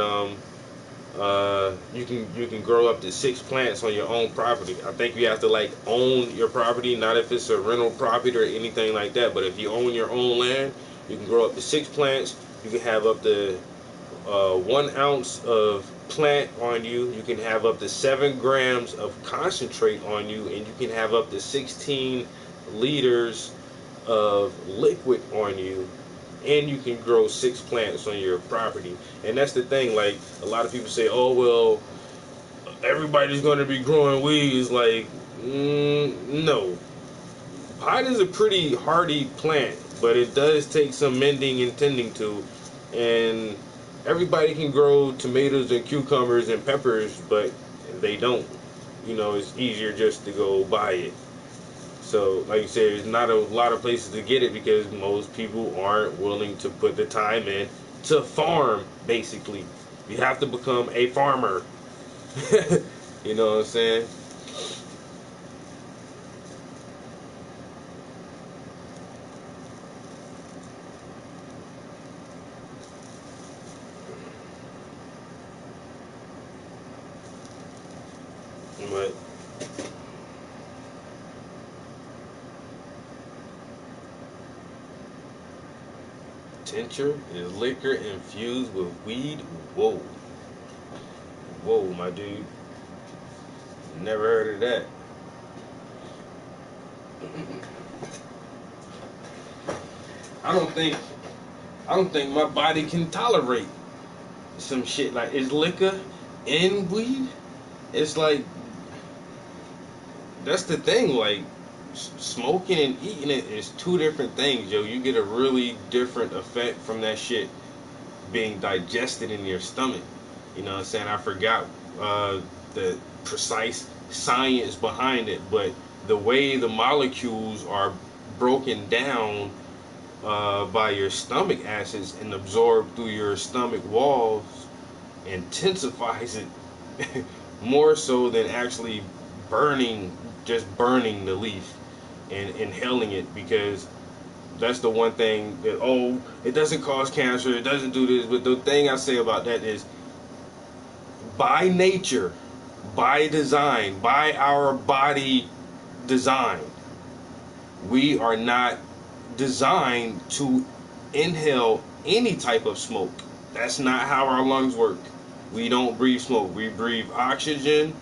S1: you can grow up to 6 plants on your own property. I think you have to like own your property, not if it's a rental property or anything like that. But if you own your own land, you can grow up to 6 plants. You can have up to 1 ounce of plant on you. You can have up to 7 grams of concentrate on you, and you can have up to 16 liters of liquid on you, and you can grow 6 plants on your property. And that's the thing, like, a lot of people say, oh well, everybody's going to be growing weed. Is like, no. Pot is a pretty hardy plant, but it does take some mending and tending to. And everybody can grow tomatoes and cucumbers and peppers, but they don't. It's easier just to go buy it. So, like you said, there's not a lot of places to get it because most people aren't willing to put the time in to farm, basically. You have to become a farmer. You know what I'm saying? But tincture is liquor infused with weed. Whoa. Whoa, my dude. Never heard of that. I don't think my body can tolerate some shit like, is liquor in weed, it's like that's the thing. Like smoking and eating it is two different things, yo. You get a really different effect from that shit being digested in your stomach. You know what I'm saying? I forgot the precise science behind it, but the way the molecules are broken down by your stomach acids and absorbed through your stomach walls intensifies it more so than actually burning, just burning the leaf and inhaling it, because that's the one thing that, oh, it doesn't cause cancer, it doesn't do this. But the thing I say about that is, by nature, by design, by our body design, we are not designed to inhale any type of smoke. That's not how our lungs work. We don't breathe smoke. We breathe oxygen,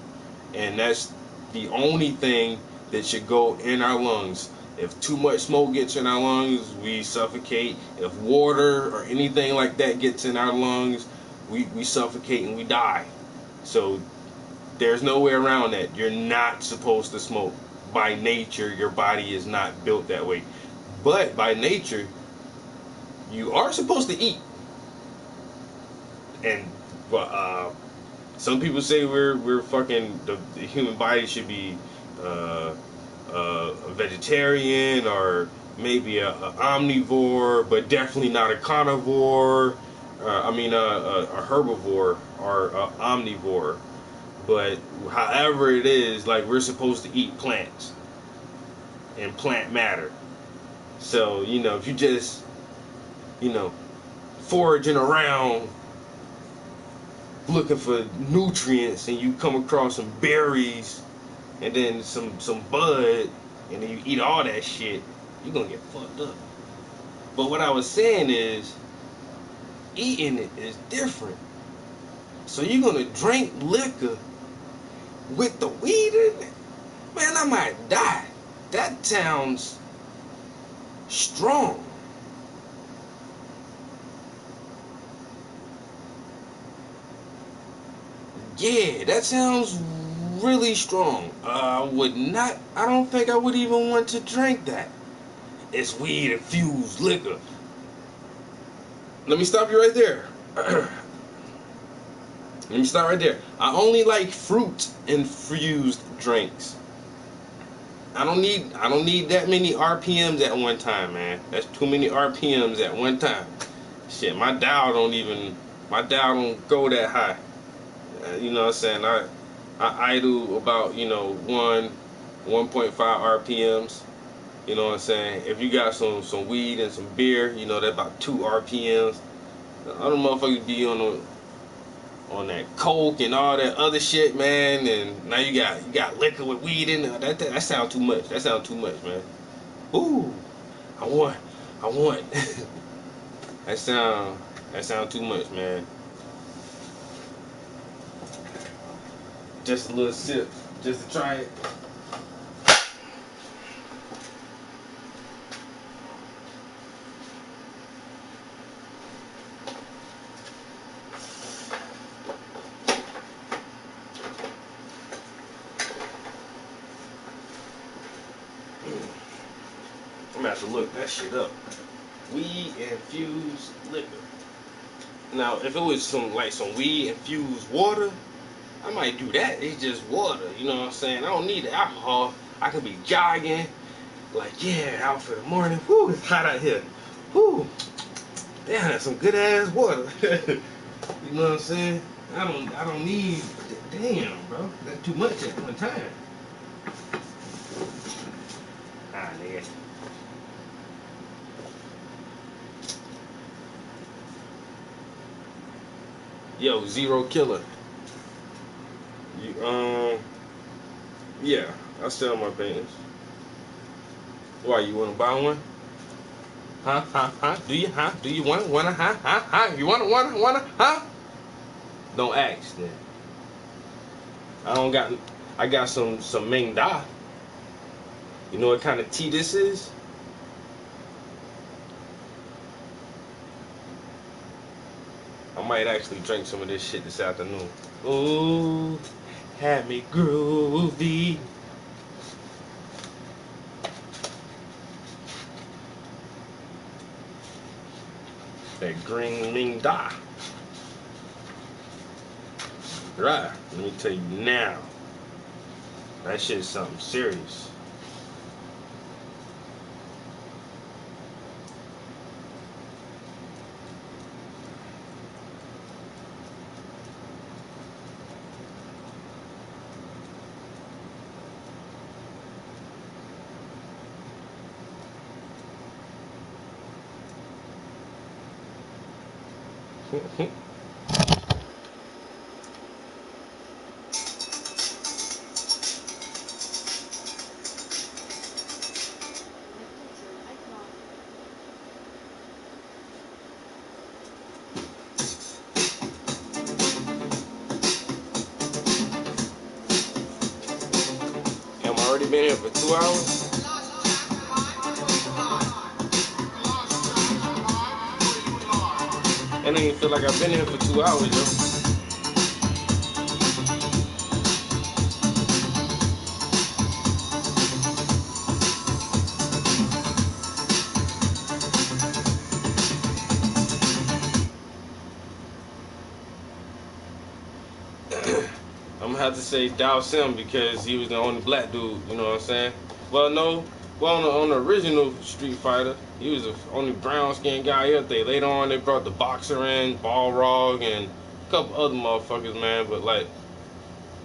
S1: and that's the only thing that should go in our lungs. If too much smoke gets in our lungs, we suffocate. If water or anything like that gets in our lungs, we suffocate and we die. So there's no way around that. You're not supposed to smoke. By nature, your body is not built that way. But by nature, you are supposed to eat. And some people say we're fucking the human body should be a vegetarian, or maybe a omnivore, but definitely not a carnivore. A herbivore or a omnivore. But however it is, like, we're supposed to eat plants and plant matter. So, if you just, foraging around looking for nutrients and you come across some berries and then some bud and then you eat all that shit, you're gonna get fucked up. But what I was saying is, eating it is different. So you're gonna drink liquor with the weed in it? Man, I might die. That sounds strong. Yeah, that sounds really strong. I don't think I would even want to drink that. It's weed infused liquor. Let me stop you right there. Let me start right there. I only like fruit infused drinks. I don't need that many RPMs at one time, man. That's too many RPMs at one time. Shit, my dial don't go that high. You know what I'm saying? I idle about 1.5 RPMs. You know what I'm saying? If you got some weed and some beer, that's about 2 RPMs. Other motherfuckers be on that coke and all that other shit, man. And now you got liquor with weed in it. That sounds too much. That sounds too much, man. Ooh, I want. that sound too much, man. Just a little sip, just to try it. I'm gonna have to look that shit up. Weed infused liquor. Now, if it was some weed infused water, I might do that. It's just water, you know what I'm saying? I don't need the alcohol. I could be jogging, out for the morning. Whoo, it's hot out here. Whoo, damn, that's some good ass water. You know what I'm saying? I don't need. Damn, bro, that's too much at one time. Nigga. Yo, Zero Killer. Yeah, I sell my paintings. Why, you wanna buy one? Huh? Do you, huh? Do you wanna, huh? You wanna, huh? Don't ask then. I got some Ming Da. You know what kind of tea this is? I might actually drink some of this shit this afternoon. Ooh, had me groovy. That green Ming Da. Right, let me tell you now. That shit is something serious. Am I already been here for 2 hours? I don't even feel like I've been here for 2 hours, yo. I'm gonna have to say Dow Sim because he was the only black dude, you know what I'm saying? Well, no, well, on the original Street Fighter, he was the only brown skinned guy out there. Later on, they brought the boxer in, Balrog, and a couple other motherfuckers, man. But like,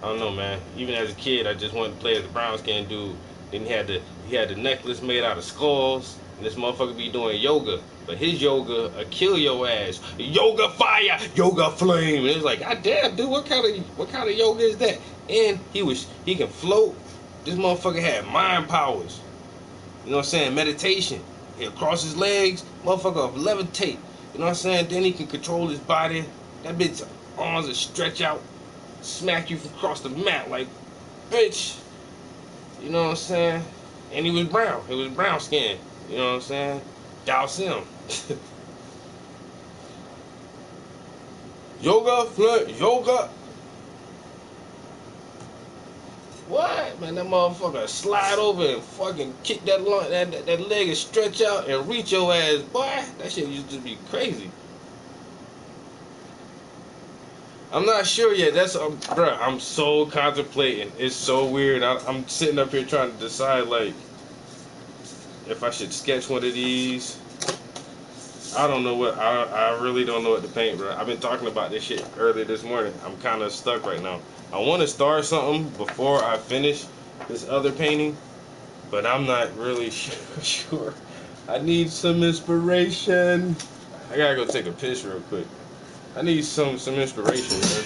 S1: I don't know, man. Even as a kid, I just wanted to play as a brown skinned dude. Then he had the necklace made out of skulls, and this motherfucker be doing yoga. But his yoga kill your ass. Yoga fire, yoga flame. And it was like, God damn, dude, what kind of yoga is that? And he can float. This motherfucker had mind powers. You know what I'm saying? Meditation. He'll cross his legs, motherfucker will levitate. You know what I'm saying? Then he can control his body. That bitch arms will stretch out, smack you from across the mat like, bitch. You know what I'm saying? And he was brown. He was brown skinned. You know what I'm saying? Dow Sim. Yoga. What? Man, that motherfucker slide over and fucking kick that leg and stretch out and reach your ass, boy. That shit used to be crazy. I'm not sure yet. That's, bruh, I'm so contemplating. It's so weird. I'm sitting up here trying to decide, like, if I should sketch one of these. I don't know what, I really don't know what to paint, bro. I've been talking about this shit earlier this morning. I'm kind of stuck right now. I want to start something before I finish this other painting, but I'm not really sure. I need some inspiration. I gotta go take a piss real quick. I need some inspiration, man.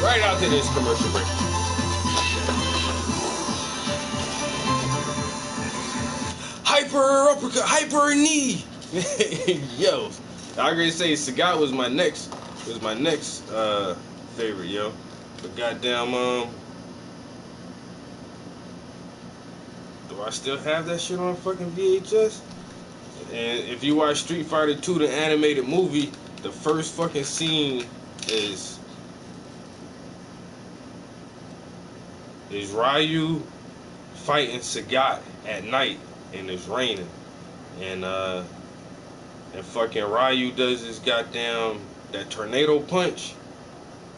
S1: Right after this commercial break. Hyper uppercut, hyper knee. Yo, I gotta say Sagat was my next favorite, yo. But goddamn, do I still have that shit on fucking VHS? And if you watch Street Fighter 2, the animated movie, the first fucking scene is Ryu fighting Sagat at night and it's raining. And fucking Ryu does this goddamn that tornado punch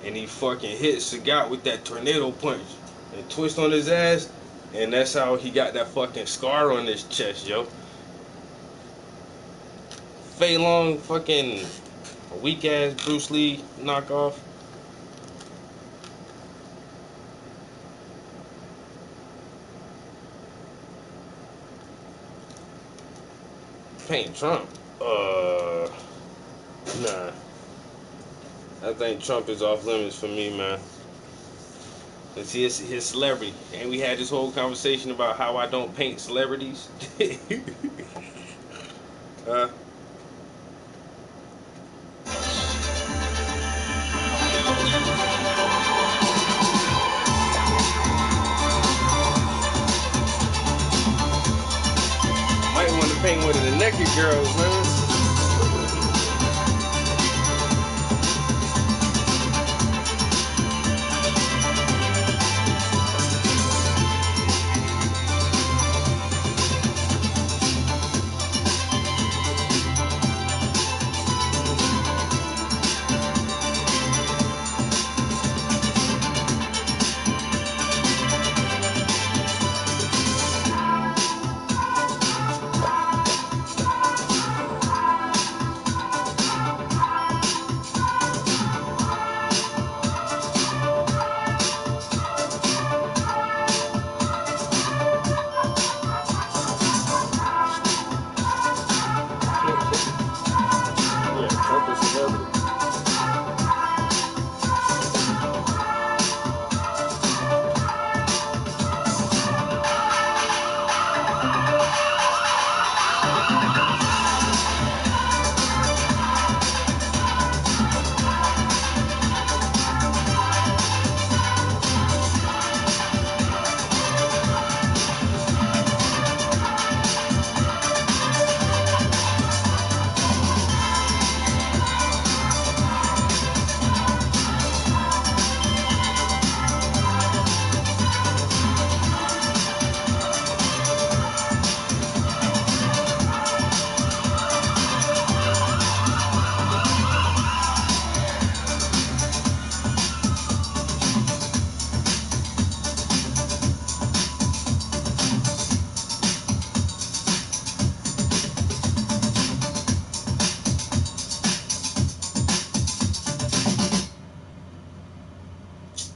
S1: and he fucking hits Sagat with that tornado punch and twist on his ass, and that's how he got that fucking scar on his chest, yo. Fei Long, fucking weak ass Bruce Lee knockoff. Paint Trump. Nah. I think Trump is off limits for me, man. Cause he's his celebrity, and we had this whole conversation about how I don't paint celebrities. Might want to paint one of the naked girls, man.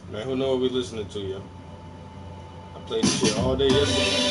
S1: Man, who know what we listening to, yo? I played this shit all day yesterday.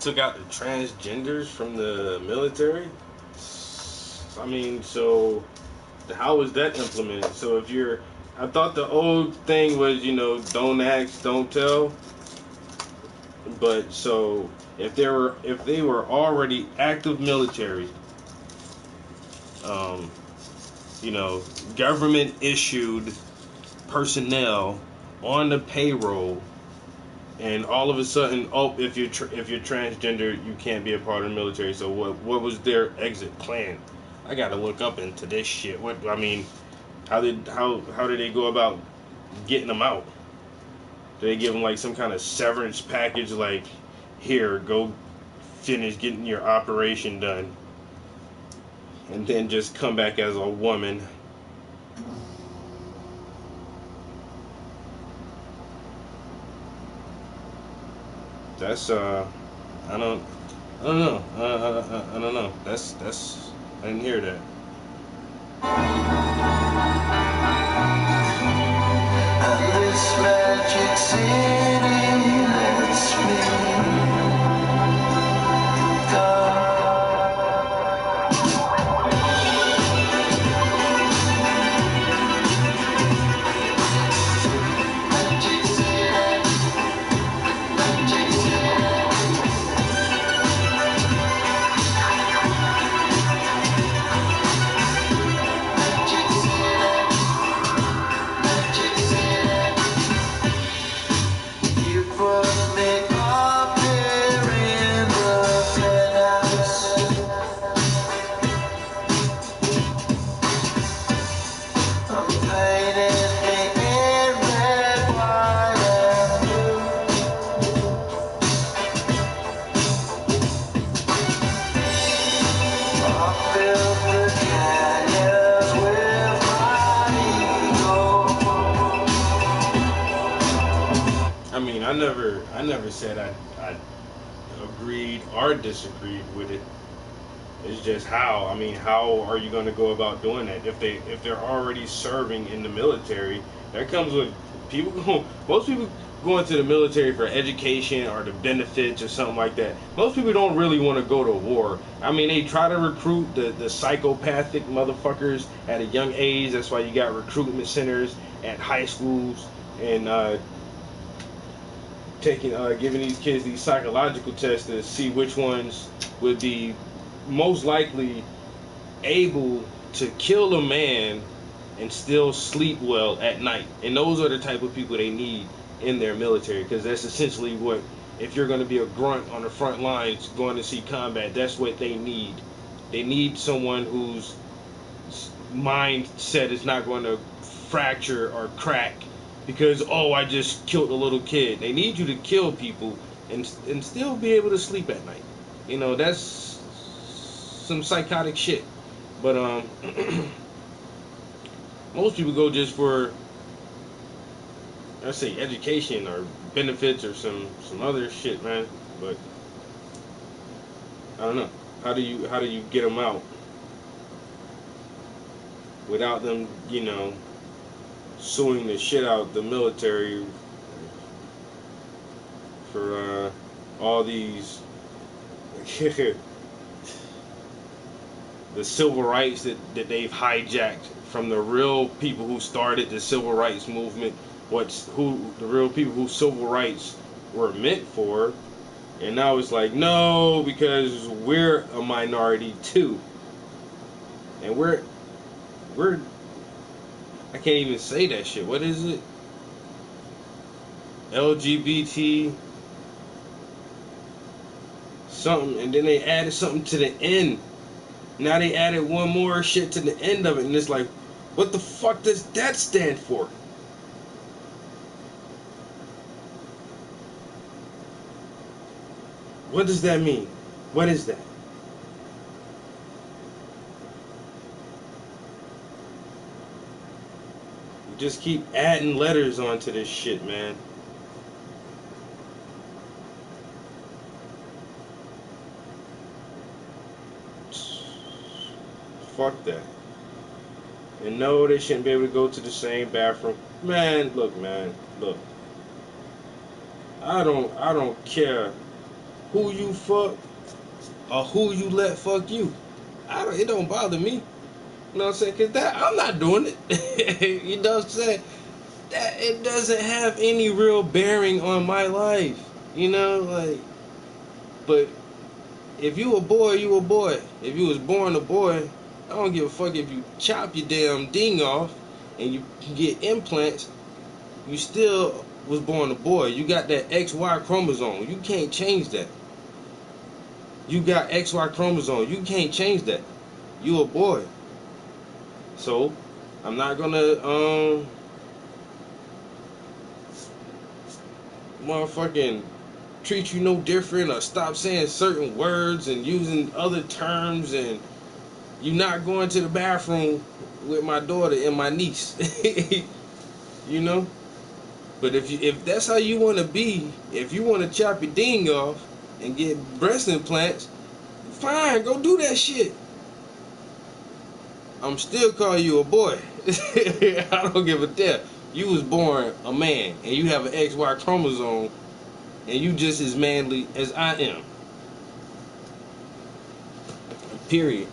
S1: took out the transgenders from the military. I mean, so how was that implemented? So if you're, I thought the old thing was, you know, don't ask, don't tell. But so if they were already active military, you know, government issued personnel on the payroll, and all of a sudden, oh, if you're transgender, you can't be a part of the military. So what was their exit plan? I gotta look up into this shit. What I mean, how did they go about getting them out? Did they give them like some kind of severance package, like, here, go finish getting your operation done, and then just come back as a woman? That's I don't know. I don't know. That's I didn't hear that.
S2: And this magic city lets me
S1: I never said I agreed or disagreed with it. It's just how. I mean, how are you going to go about doing that if they're already serving in the military? That comes with people go. Most people go into the military for education or the benefits or something like that. Most people don't really want to go to war. I mean, they try to recruit the psychopathic motherfuckers at a young age. That's why you got recruitment centers at high schools and giving these kids these psychological tests to see which ones would be most likely able to kill a man and still sleep well at night. And those are the type of people they need in their military, because that's essentially what, if you're going to be a grunt on the front lines going to see combat, that's what they need. They need someone whose mindset is not going to fracture or crack because, oh, I just killed a little kid. They need you to kill people and still be able to sleep at night. You know, that's some psychotic shit. But most people go just for, let's say, education or benefits or some other shit, man. But I don't know. How do you get them out without them, you know, suing the shit out the military for all these the civil rights that they've hijacked from the real people who started the civil rights movement, the real people whose civil rights were meant for. And now it's like, no, because we're a minority too. And we're I can't even say that shit. What is it? LGBT something, and then they added something to the end. Now they added one more shit to the end of it, and it's like, what the fuck does that stand for? What does that mean? What is that? You just keep adding letters onto this shit, man. Fuck that. And no, they shouldn't be able to go to the same bathroom. Man, look. I don't care who you fuck or who you let fuck you. It don't bother me. You know what I'm saying? Cause that I'm not doing it. You know what I'm saying? That it doesn't have any real bearing on my life. You know, like, but if you a boy, you a boy. If you was born a boy, I don't give a fuck if you chop your damn ding off and you get implants. You still was born a boy. You got that XY chromosome. You can't change that. You got XY chromosome. You can't change that. You a boy. So I'm not gonna motherfucking treat you no different or stop saying certain words and using other terms, and you not going to the bathroom with my daughter and my niece. You know? But if that's how you want to be, if you want to chop your ding off and get breast implants, fine, go do that shit. I'm still calling you a boy. I don't give a damn. You was born a man and you have an XY chromosome and you just as manly as I am. Period.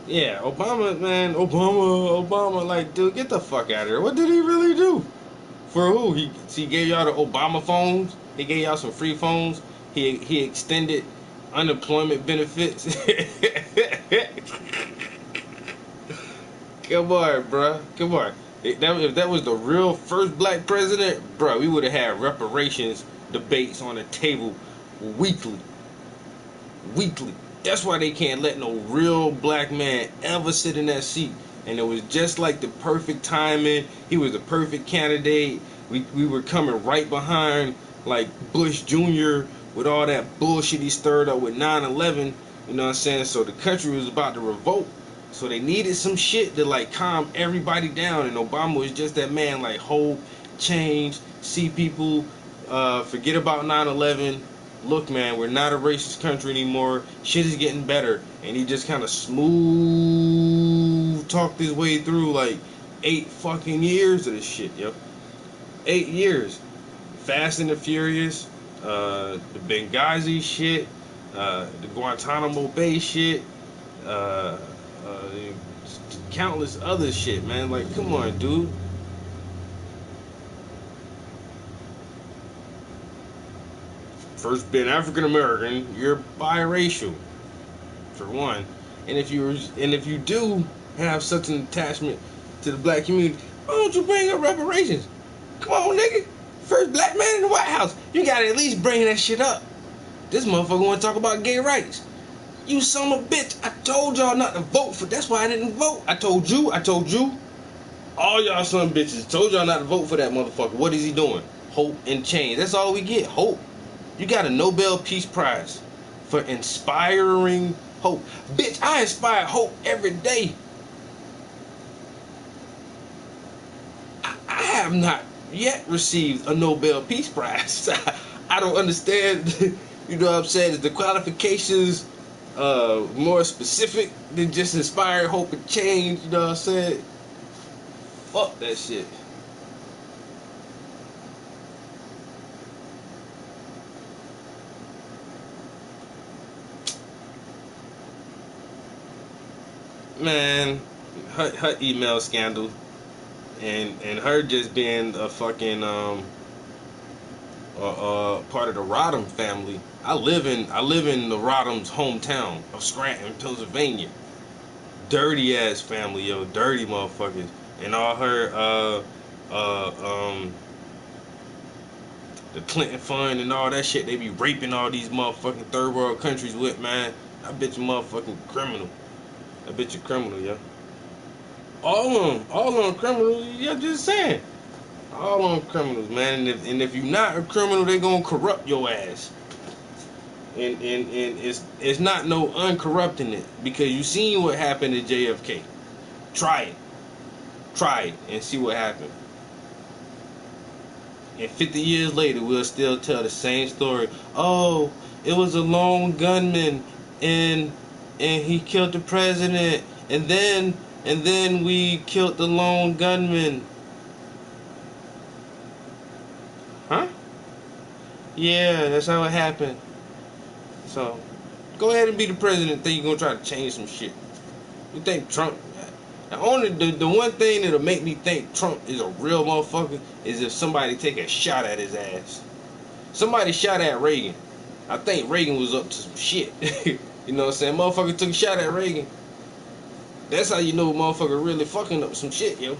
S1: Yeah, Obama, man, Obama, like, dude, get the fuck out of here. What did he really do? For who? He gave y'all the Obama phones. He gave y'all some free phones. He extended unemployment benefits. Come on, bruh. Come on. If that was the real first black president, bruh, we would have had reparations debates on the table weekly. Weekly. That's why they can't let no real black man ever sit in that seat. And it was just like the perfect timing. He was the perfect candidate. We were coming right behind like Bush Jr. with all that bullshit he stirred up with 9/11. You know what I'm saying? So the country was about to revolt. So they needed some shit to like calm everybody down. And Obama was just that man, like hope, change, see people, forget about 9/11. Look, man, we're not a racist country anymore. Shit is getting better. And he just kind of smooth talked his way through like 8 fucking years of this shit, yo. 8 years. Fast and the Furious, the Benghazi shit, the Guantanamo Bay shit, countless other shit, man. Like, come on, dude. First being African American, you're biracial, for one. And if you do have such an attachment to the black community, why don't you bring up reparations? Come on, nigga. First black man in the White House. You gotta at least bring that shit up. This motherfucker wanna talk about gay rights. You son of a bitch. I told y'all not to vote for. That's why I didn't vote. I told you. All y'all son of bitches told y'all not to vote for that motherfucker. What is he doing? Hope and change. That's all we get. Hope. You got a Nobel Peace Prize for inspiring hope. Bitch, I inspire hope every day. I have not yet received a Nobel Peace Prize. I don't understand, you know what I'm saying? Is the qualifications more specific than just inspiring hope and change? You know what I'm saying? Fuck that shit. Man, her email scandal and her just being a fucking part of the Rodham family. I live in the Rodham's hometown of Scranton, Pennsylvania. Dirty ass family, yo, dirty motherfuckers. And all her the Clinton Fund and all that shit they be raping all these motherfucking third world countries with, man. That bitch a motherfucking criminal. That bitch a criminal, yo. All of them criminals. Yeah, just saying. All of them criminals, man. And if you're not a criminal, they gonna corrupt your ass. And it's not no uncorrupting it, because you seen what happened to JFK. Try it and see what happened. And 50 years later, we'll still tell the same story. Oh, it was a lone gunman in and he killed the president, and then we killed the lone gunman. Huh? Yeah, that's how it happened. So, go ahead and be the president. Think you're gonna try to change some shit? You think Trump? The one thing that'll make me think Trump is a real motherfucker is if somebody take a shot at his ass. Somebody shot at Reagan. I think Reagan was up to some shit. You know what I'm saying? Motherfucker took a shot at Reagan. That's how you know a motherfucker really fucking up some shit, yo.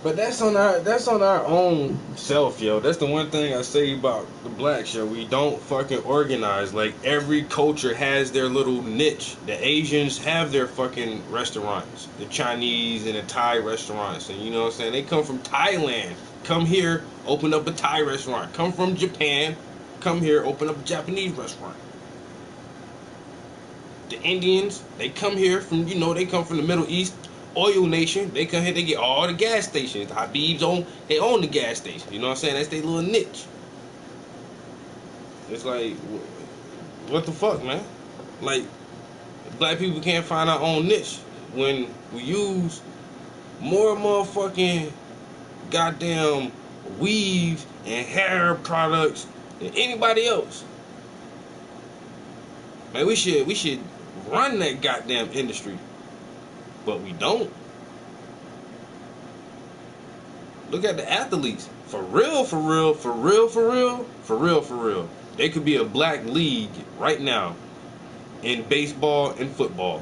S1: But that's on our own self, yo. That's the one thing I say about the black show. We don't fucking organize. Like, every culture has their little niche. The Asians have their fucking restaurants. The Chinese and the Thai restaurants. And you know what I'm saying? They come from Thailand. Come here, open up a Thai restaurant. Come from Japan. Come here, open up a Japanese restaurant. The Indians, they come here from, they come from the Middle East. Oil Nation, they come here, they get all the gas stations. The Habibs they own the gas station. You know what I'm saying? That's their little niche. It's like, what the fuck, man? Like, black people can't find our own niche when we use more motherfucking goddamn weave and hair products than anybody else. Man, we should run that goddamn industry. But we don't. Look at the athletes. For real. They could be a black league right now in baseball and football.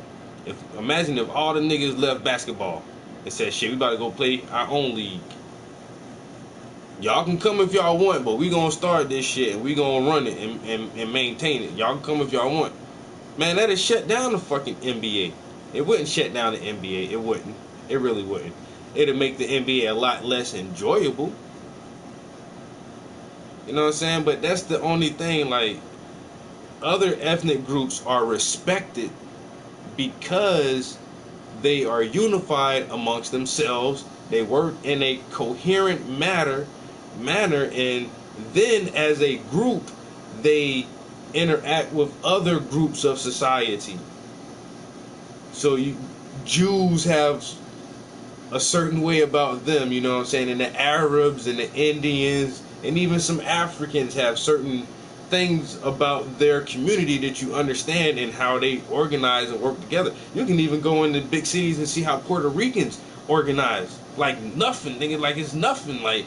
S1: Imagine if all the niggas left basketball and said, shit, we about to go play our own league. Y'all can come if y'all want, but we gonna start this shit and we gonna run it and maintain it. Y'all can come if y'all want. Man, that'd shut down the fucking NBA. It wouldn't shut down the NBA. It wouldn't. It really wouldn't. It'd make the NBA a lot less enjoyable. You know what I'm saying? But that's the only thing. Like, other ethnic groups are respected because they are unified amongst themselves. They work in a coherent manner, and then as a group, they interact with other groups of society. So Jews have a certain way about them, you know what I'm saying? And the Arabs and the Indians and even some Africans have certain things about their community that you understand and how they organize and work together. You can even go into big cities and see how Puerto Ricans organize. Like nothing, nigga, like it's nothing. Like,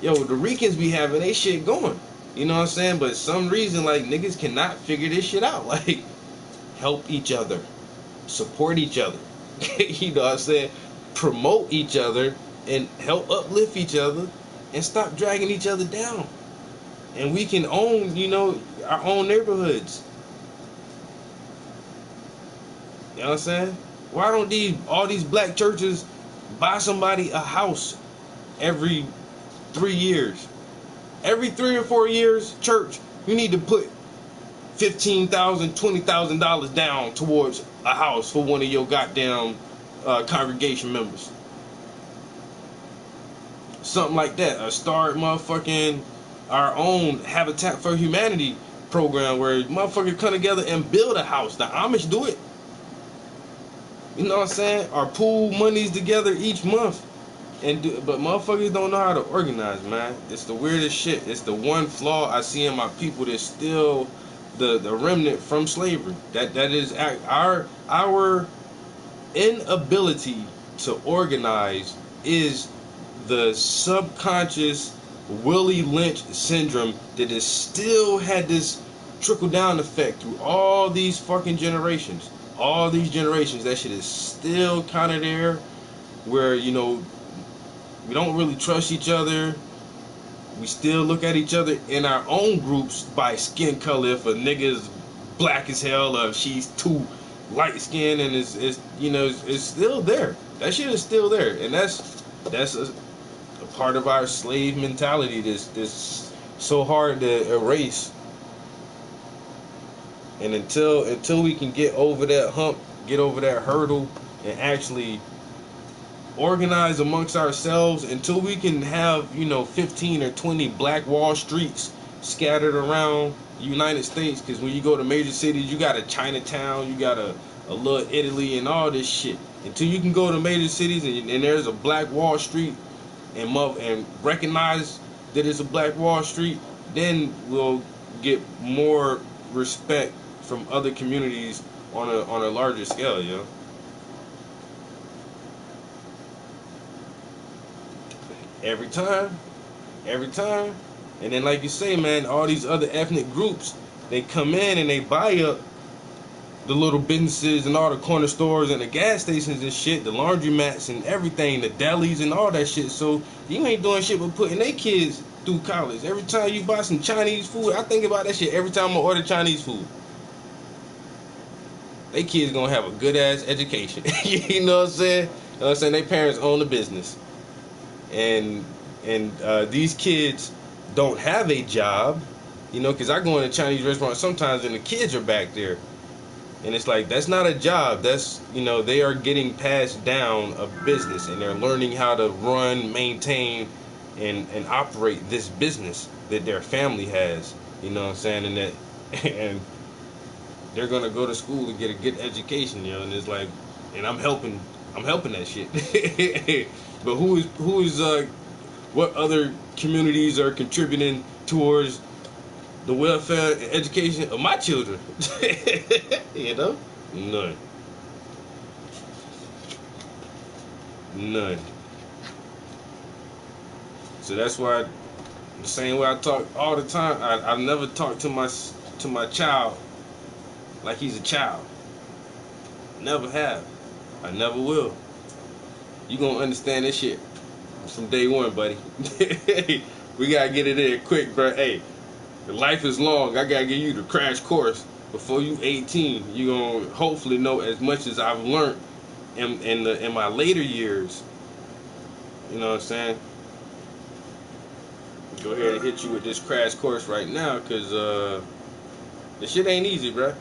S1: yo, the Ricans be having they shit going. You know what I'm saying? But some reason, like, niggas cannot figure this shit out. Like, help each other. Support each other. You know what I'm saying? Promote each other and help uplift each other and stop dragging each other down. And we can own, our own neighborhoods. You know what I'm saying? Why don't all these black churches buy somebody a house every 3 years? Every 3 or 4 years, church, you need to put $15,000, $20,000 down towards a house for one of your goddamn congregation members. Something like that. Start motherfucking our own Habitat for Humanity program where motherfuckers come together and build a house. The Amish do it. You know what I'm saying? Or pool monies together each month. But motherfuckers don't know how to organize, man. It's the weirdest shit. It's the one flaw I see in my people that's still the remnant from slavery. That is our inability to organize is the subconscious Willie Lynch syndrome that has still had this trickle down effect through all these fucking generations. All these generations, that shit is still kind of there, where, we don't really trust each other. We still look at each other in our own groups by skin color. If a nigga is black as hell, or if she's too light skinned, and it's still there. That shit is still there, and that's a part of our slave mentality that's so hard to erase. And until we can get over that hump, get over that hurdle, and actually organize amongst ourselves until we can have, 15 or 20 Black Wall Streets scattered around the United States. Because when you go to major cities, you got a Chinatown, you got a little Italy and all this shit. Until you can go to major cities and there's a Black Wall Street and recognize that it's a Black Wall Street, then we'll get more respect from other communities on a larger scale, Every time. And then, like you say, man, all these other ethnic groups, they come in and they buy up the little businesses and all the corner stores and the gas stations and shit, the laundromats and everything, the delis and all that shit. So you ain't doing shit but putting their kids through college. Every time you buy some Chinese food, I think about that shit every time I order Chinese food. They kids gonna have a good ass education. You know what I'm saying? You know what I'm saying? They parents own the business. And these kids don't have a job, because I go in a Chinese restaurant sometimes and the kids are back there. And it's like, that's not a job. That's, they are getting passed down a business and they're learning how to run, maintain, and operate this business that their family has. You know what I'm saying? And that, and they're gonna go to school to get a good education, and it's like, and I'm helping that shit. But what other communities are contributing towards the welfare and education of my children? None. So that's why, the same way I talk all the time, I never talk to my child like he's a child. Never have. I never will. You gonna understand this shit from day one, buddy. We gotta get it in quick, bro. Hey, life is long. I gotta give you the crash course before you 18. You gonna hopefully know as much as I've learned in my later years. You know what I'm saying? Go ahead and hit you with this crash course right now, cause the shit ain't easy, bro.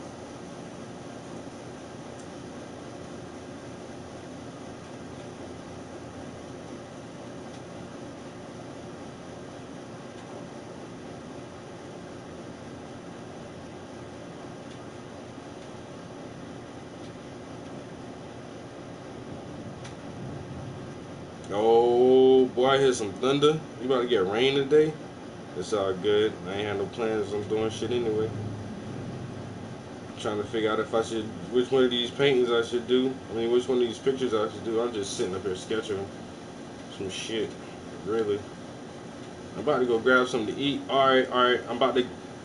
S1: Oh boy, I hear some thunder. You about to get rain today? It's all good. I ain't had no plans on doing shit anyway. Trying to figure out which one of these paintings I should do. Which one of these pictures I should do. I'm just sitting up here sketching some shit. Really. I'm about to go grab something to eat. Alright.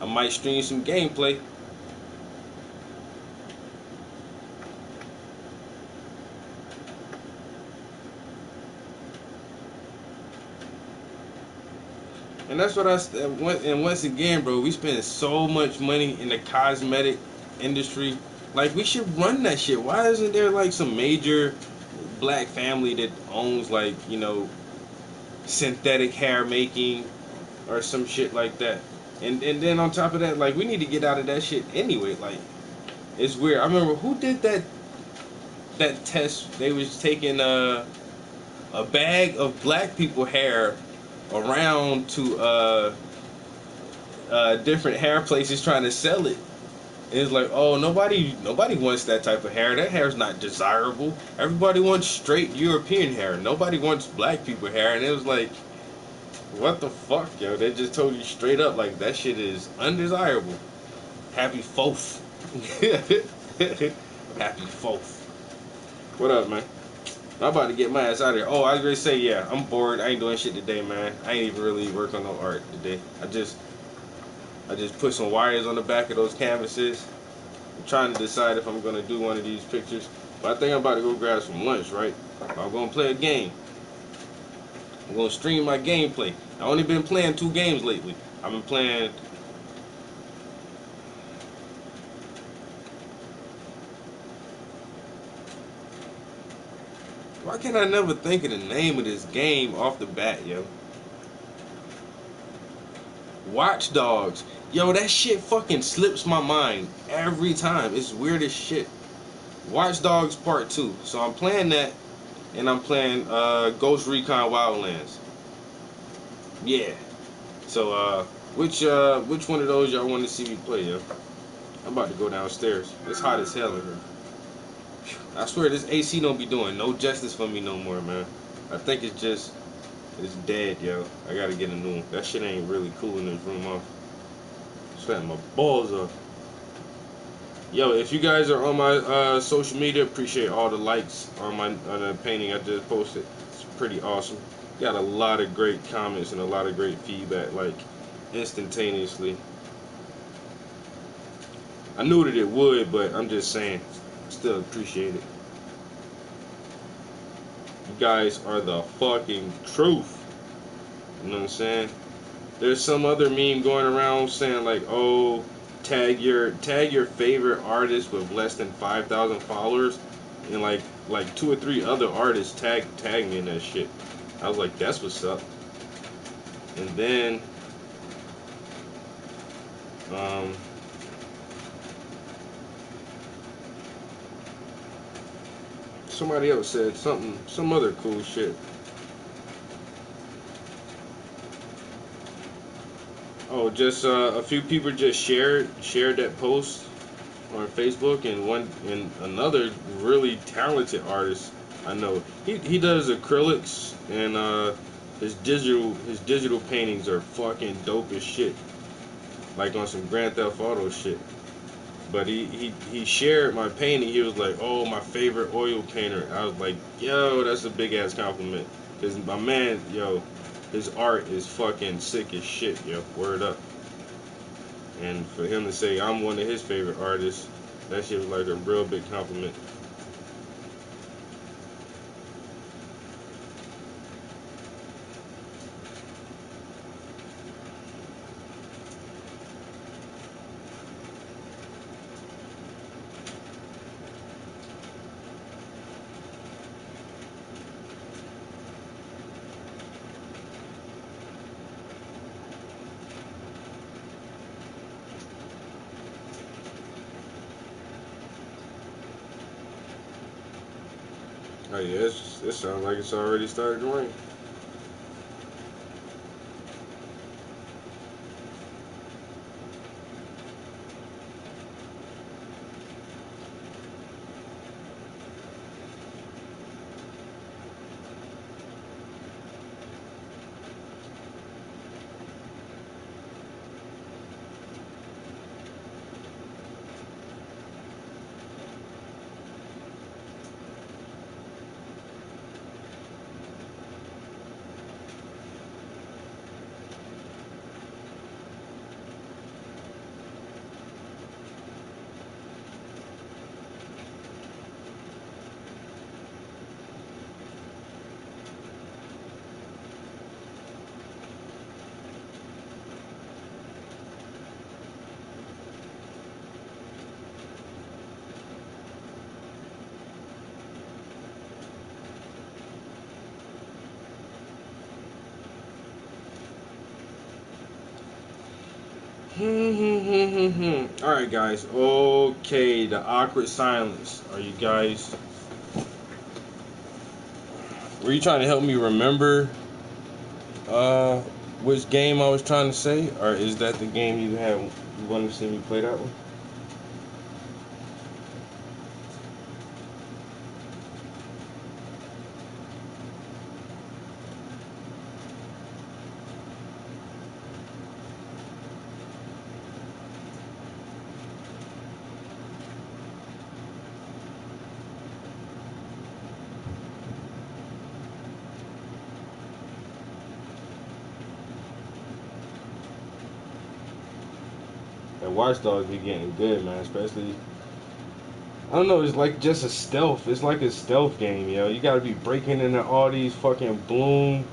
S1: I might stream some gameplay. And that's what and once again, bro, we spend so much money in the cosmetic industry. Like, we should run that shit. Why isn't there like some major black family that owns like, synthetic hair making or some shit like that? And then on top of that, like, we need to get out of that shit anyway. Like, it's weird. I remember who did that test. They was taking a bag of black people hair around to different hair places trying to sell it. And it's like, oh, nobody wants that type of hair. That hair's not desirable. Everybody wants straight European hair. Nobody wants black people hair. And it was like, what the fuck, yo? They just told you straight up, like, that shit is undesirable. Happy 4th. Happy 4th. What up, man? I'm about to get my ass out of here. Oh, I was gonna say, yeah, I'm bored. I ain't doing shit today, man. I ain't even really work on no art today. I just put some wires on the back of those canvases. I'm trying to decide if I'm gonna do one of these pictures. But I think I'm about to go grab some lunch, right? I'm gonna play a game. I'm gonna stream my gameplay. I only been playing 2 games lately. I've been playing. Why can't I never think of the name of this game off the bat, yo? Watch Dogs. Yo, that shit fucking slips my mind every time. It's weird as shit. Watch Dogs Part 2. So I'm playing that, and I'm playing Ghost Recon Wildlands. Yeah. So which one of those y'all want to see me play, yo? I'm about to go downstairs. It's hot as hell in here. I swear this AC don't be doing no justice for me no more, man. I think it's dead, yo. I gotta get a new one. That shit ain't really cooling this room off. Sweating my balls off. Yo, if you guys are on my social media, appreciate all the likes on the painting I just posted. It's pretty awesome. Got a lot of great comments and a lot of great feedback, like instantaneously. I knew that it would, but I'm just saying, still appreciate it. You guys are the fucking truth. You know what I'm saying? There's some other meme going around saying like, oh, tag your favorite artist with less than 5,000 followers, and like 2 or 3 other artists tag me in that shit. I was like, that's what's up. And then somebody else said some other cool shit. Oh, just a few people just shared that post on Facebook, and another really talented artist I know. He does acrylics, and his digital paintings are fucking dope as shit, like on some Grand Theft Auto shit. But he shared my painting. He was like, "Oh, my favorite oil painter." I was like, "Yo, that's a big ass compliment." Cause my man, yo, his art is fucking sick as shit, yo. Word up. And for him to say I'm one of his favorite artists, that shit was like a real big compliment. Oh yeah, it sounds like it's already started to rain. All right, guys. Okay, the awkward silence. Are you guys? Were you trying to help me remember which game I was trying to say, or is that the game you wanted to see me play that one? And Watch Dogs be getting good, man. Especially, I don't know. It's like just a stealth. It's like a stealth game, yo. You gotta be breaking into all these fucking Bloom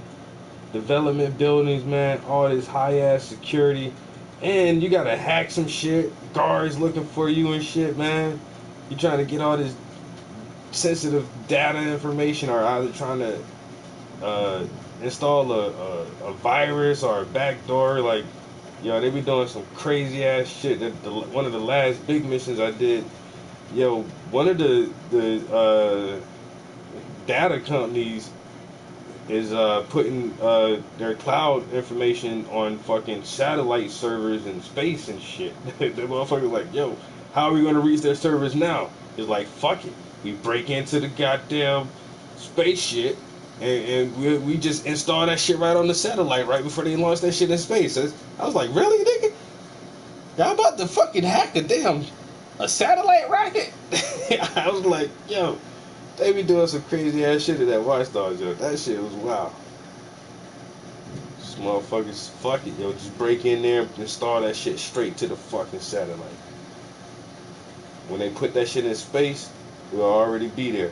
S1: development buildings, man. All this high ass security, and you gotta hack some shit. Guards looking for you and shit, man. You trying to get all this sensitive data information, or either trying to install a virus or a backdoor. Like, yo, they be doing some crazy ass shit. One of the last big missions I did, yo, one of the data companies is putting their cloud information on fucking satellite servers in space and shit. The motherfuckers like, yo, how are we gonna reach their servers now? It's like, fuck it, we break into the goddamn space shit, and we just install that shit right on the satellite right before they launch that shit in space. I was like, really, nigga? Y'all about to fucking hack a satellite rocket? I was like, yo, they be doing some crazy ass shit at that Watch Dogs, yo. That shit was wild. These motherfuckers, fuck it, yo. Just break in there and install that shit straight to the fucking satellite. When they put that shit in space, we'll already be there.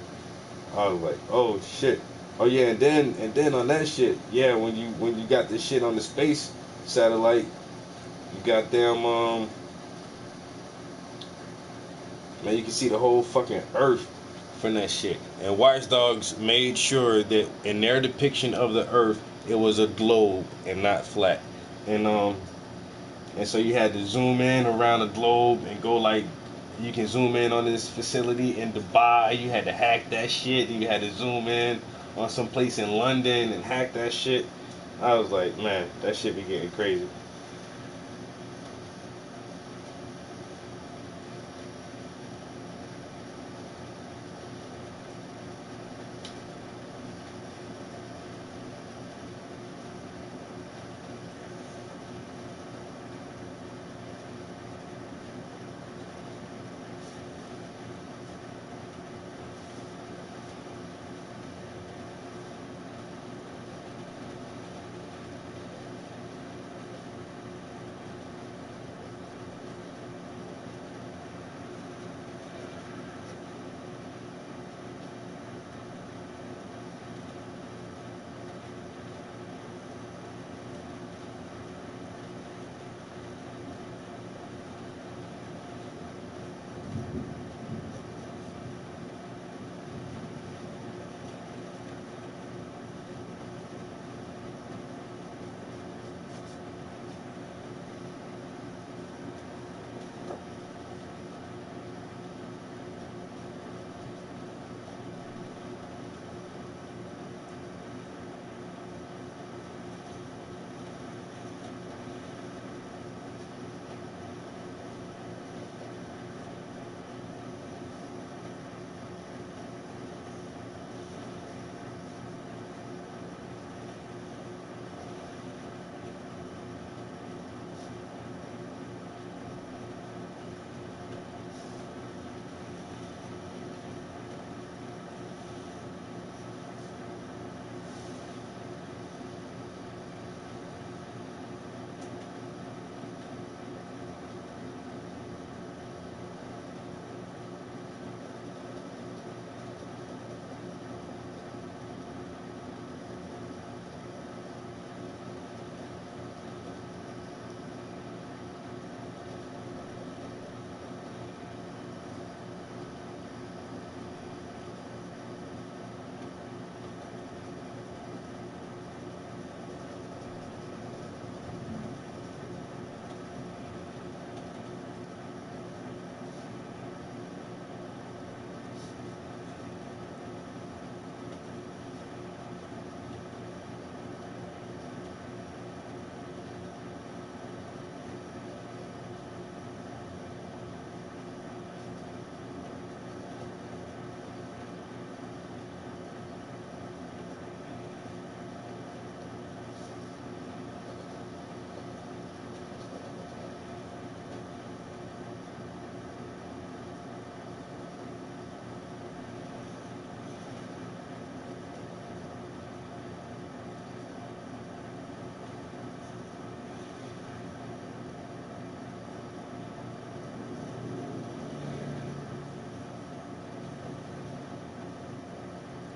S1: I was like, oh shit. Oh yeah, and then on that shit, yeah, when you got this shit on the space satellite, you got them man, you can see the whole fucking earth from that shit. And Watch Dogs made sure that in their depiction of the earth, it was a globe and not flat. And so you had to zoom in around the globe and go like, you can zoom in on this facility in Dubai. You had to hack that shit. And you had to zoom in on some place in London and hack that shit. I was like, man, that shit be getting crazy.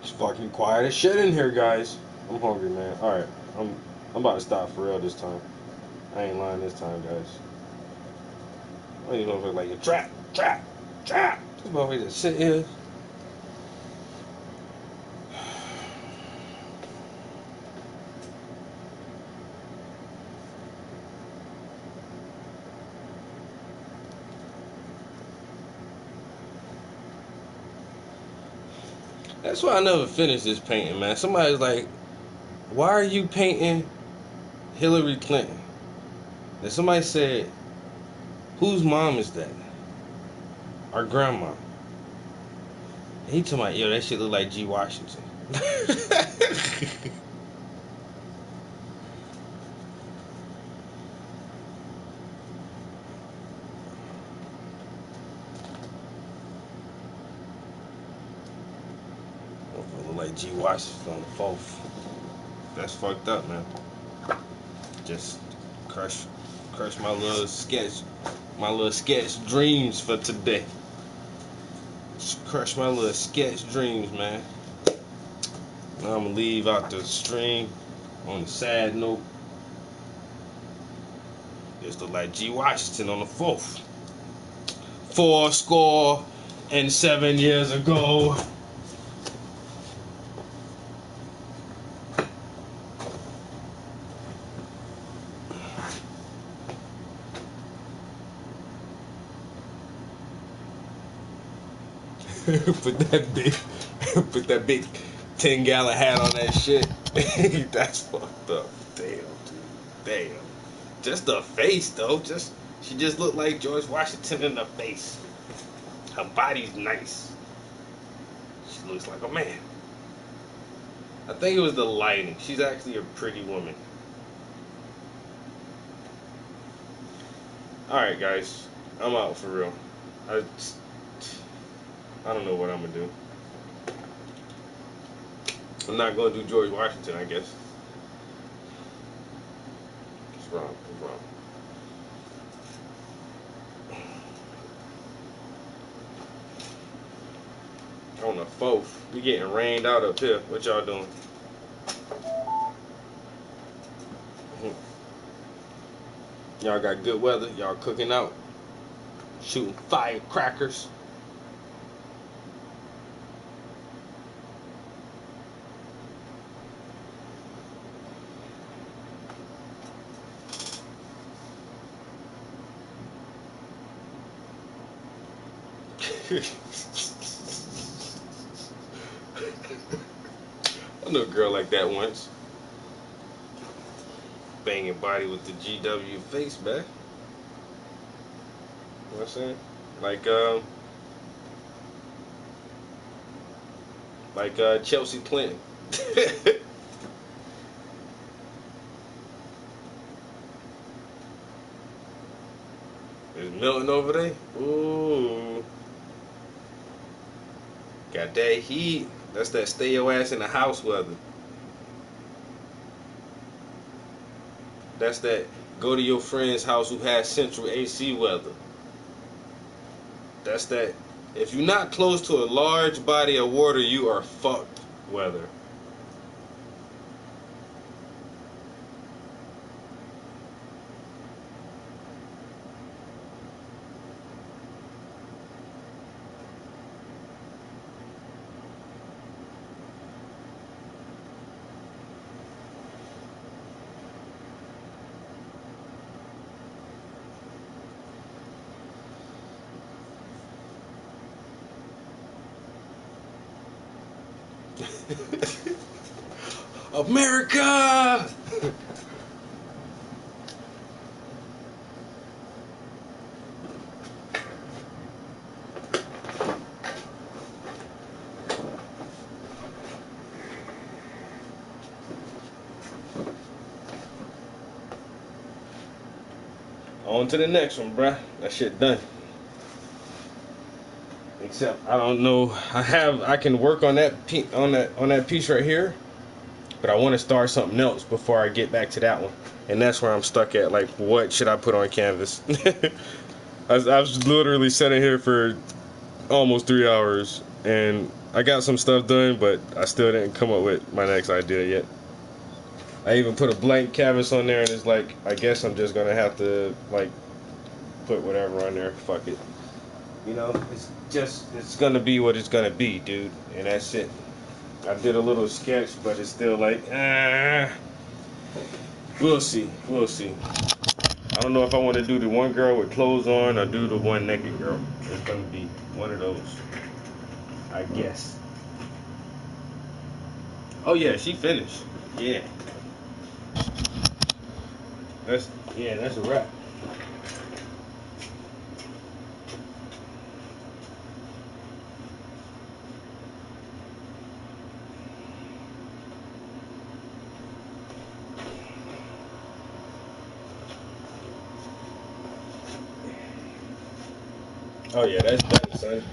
S1: It's fucking quiet as shit in here, guys. I'm hungry, man. All right, I'm about to stop for real this time. I ain't lying this time, guys. I don't even know if it's like a trap. This motherfucker just sit here. That's why I never finished this painting, man. Somebody's like, why are you painting Hillary Clinton? And somebody said, whose mom is that? Our grandma. And he told me, yo, that shit look like G. Washington. Look like G. Washington on the 4th. That's fucked up, man. Just crush my little sketch dreams for today. Just crush my little sketch dreams, man. Now I'm gonna leave out the stream on a sad note. Just look like G. Washington on the 4th. 4 years ago. put that big 10-gallon hat on that shit. That's fucked up. Damn, dude. Damn. Just the face though. She just looked like George Washington in the face. Her body's nice. She looks like a man. I think it was the lighting. She's actually a pretty woman. Alright guys, I'm out for real. I don't know what I'm gonna do. I'm not gonna do George Washington, I guess. It's wrong. It's wrong. On the 4th, we getting rained out up here. What y'all doing? Y'all got good weather. Y'all cooking out, shooting firecrackers. I knew a girl like that once. Banging body with the GW face, man. You know what I'm saying? Like Chelsea Clinton. It's melting over there. Ooh. Got that heat. That's that stay your ass in the house weather. That's that go to your friend's house who has central AC weather. That's that if you're not close to a large body of water, you are fucked weather. America! On to the next one, bruh. That shit done. Except I don't know. I can work on that piece right here, but I want to start something else before I get back to that one. And that's where I'm stuck at. Like, what should I put on canvas? I was literally sitting here for almost 3 hours, and I got some stuff done, but I still didn't come up with my next idea yet. I even put a blank canvas on there, and it's like, I guess I'm just gonna have to like put whatever on there. Fuck it. You know, it's gonna be what it's gonna be, dude, and that's it. I did a little sketch, but it's still like, we'll see. I don't know if I want to do the one girl with clothes on or do the one naked girl. It's gonna be one of those, I guess. Oh yeah, she finished. Yeah. That's that's a wrap. Oh yeah, that's done, son.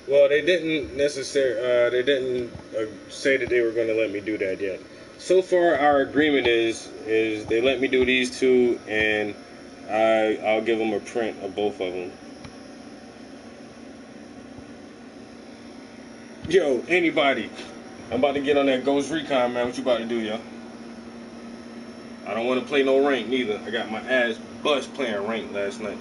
S1: Well, they didn't necessarily. They didn't say that they were going to let me do that yet. So far, our agreement is they let me do these two, and I'll give them a print of both of them. Yo, anybody? I'm about to get on that Ghost Recon, man. What you about to do, yo? I don't want to play no rank neither. I got my ass bust playing rank last night.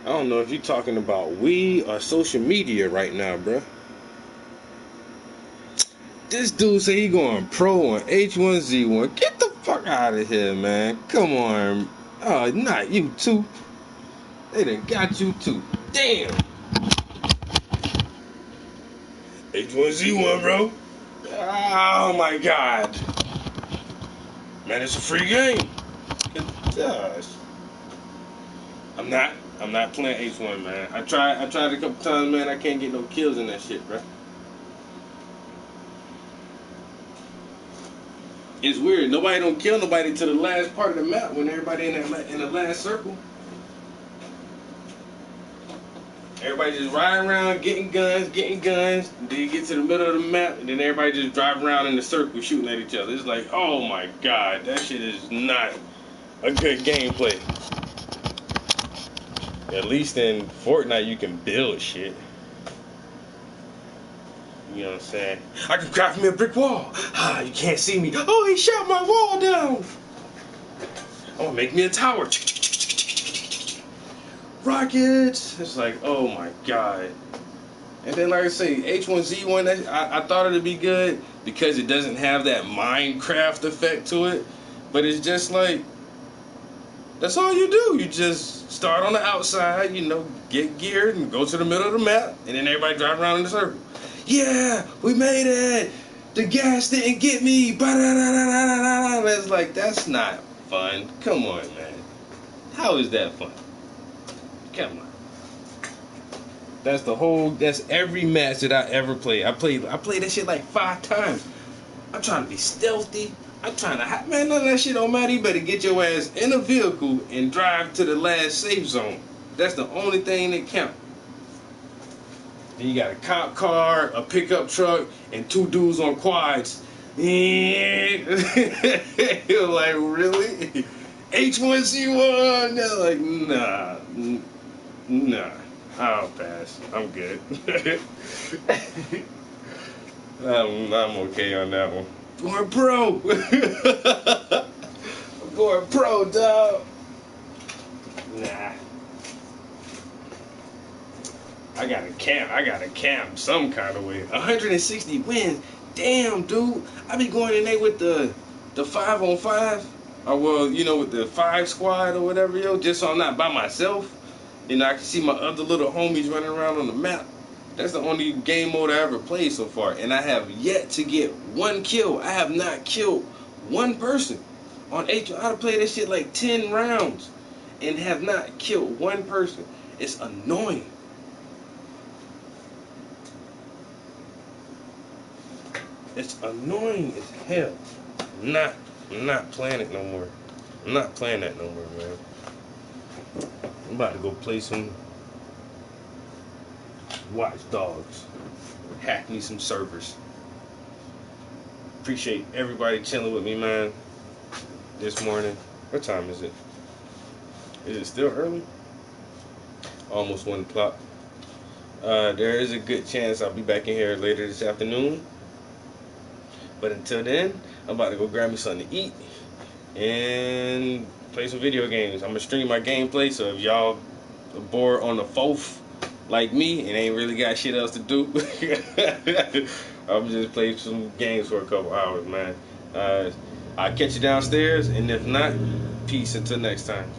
S1: I don't know if you're talking about we or social media right now, bruh. This dude say he going pro on H1Z1. Get the fuck out of here, man. Come on. Oh, not you too. They done got you too. Damn. H1Z1, bro. Oh my god. Man, it's a free game. Gosh. I'm not playing H1, man. I tried a couple times, man. I can't get no kills in that shit, bro. It's weird. Nobody don't kill nobody to the last part of the map when everybody in the last circle. Everybody just riding around getting guns. Then you get to the middle of the map, and then everybody just drive around in the circle shooting at each other. It's like, oh my god, that shit is not a good gameplay. At least in Fortnite, you can build shit. You know what I'm saying? I can craft me a brick wall. Ah, you can't see me. Oh, he shot my wall down. Oh, make me a tower. Rockets. It's like, oh my god. And then, like I say, H1Z1, I thought it'd be good because it doesn't have that Minecraft effect to it. But it's just like, that's all you do. You just start on the outside, you know, get geared and go to the middle of the map, and then everybody drive around in a circle. Yeah, we made it. The gas didn't get me. It's like, that's not fun. Come on, man. How is that fun? Come on. That's every match that I ever played. I played that shit like 5 times. I'm trying to be stealthy. I'm trying to, man, none of that shit don't matter. You better get your ass in a vehicle and drive to the last safe zone. That's the only thing that counts. Then you got a cop car, a pickup truck, and 2 dudes on quads. You're like, really? H1Z1? They're like, nah. I'll pass. I'm good. I'm okay on that one. Going pro. I'm going pro, dog. Nah. I gotta camp some kind of way. 160 wins. Damn, dude. I be going in there with the 5-on-5. Or, well, you know, with the 5 squad or whatever, yo. Just so I'm not by myself. You know, I can see my other little homies running around on the map. That's the only game mode I ever played so far. And I have yet to get 1 kill. I have not killed 1 person. On H, I played that shit like 10 rounds. And have not killed 1 person. It's annoying. It's annoying as hell. I'm not playing it no more. I'm not playing that no more, man. I'm about to go play some Watch Dogs. Hack me some servers. Appreciate everybody chilling with me, man. This morning. What time is it? Is it still early? Almost 1 o'clock. There is a good chance I'll be back in here later this afternoon. But until then, I'm about to go grab me something to eat and play some video games. I'm gonna stream my gameplay, so if y'all are bored on the 4th like me and ain't really got shit else to do, I'm just play some games for a couple hours, man. I'll catch you downstairs, and if not, peace until next time.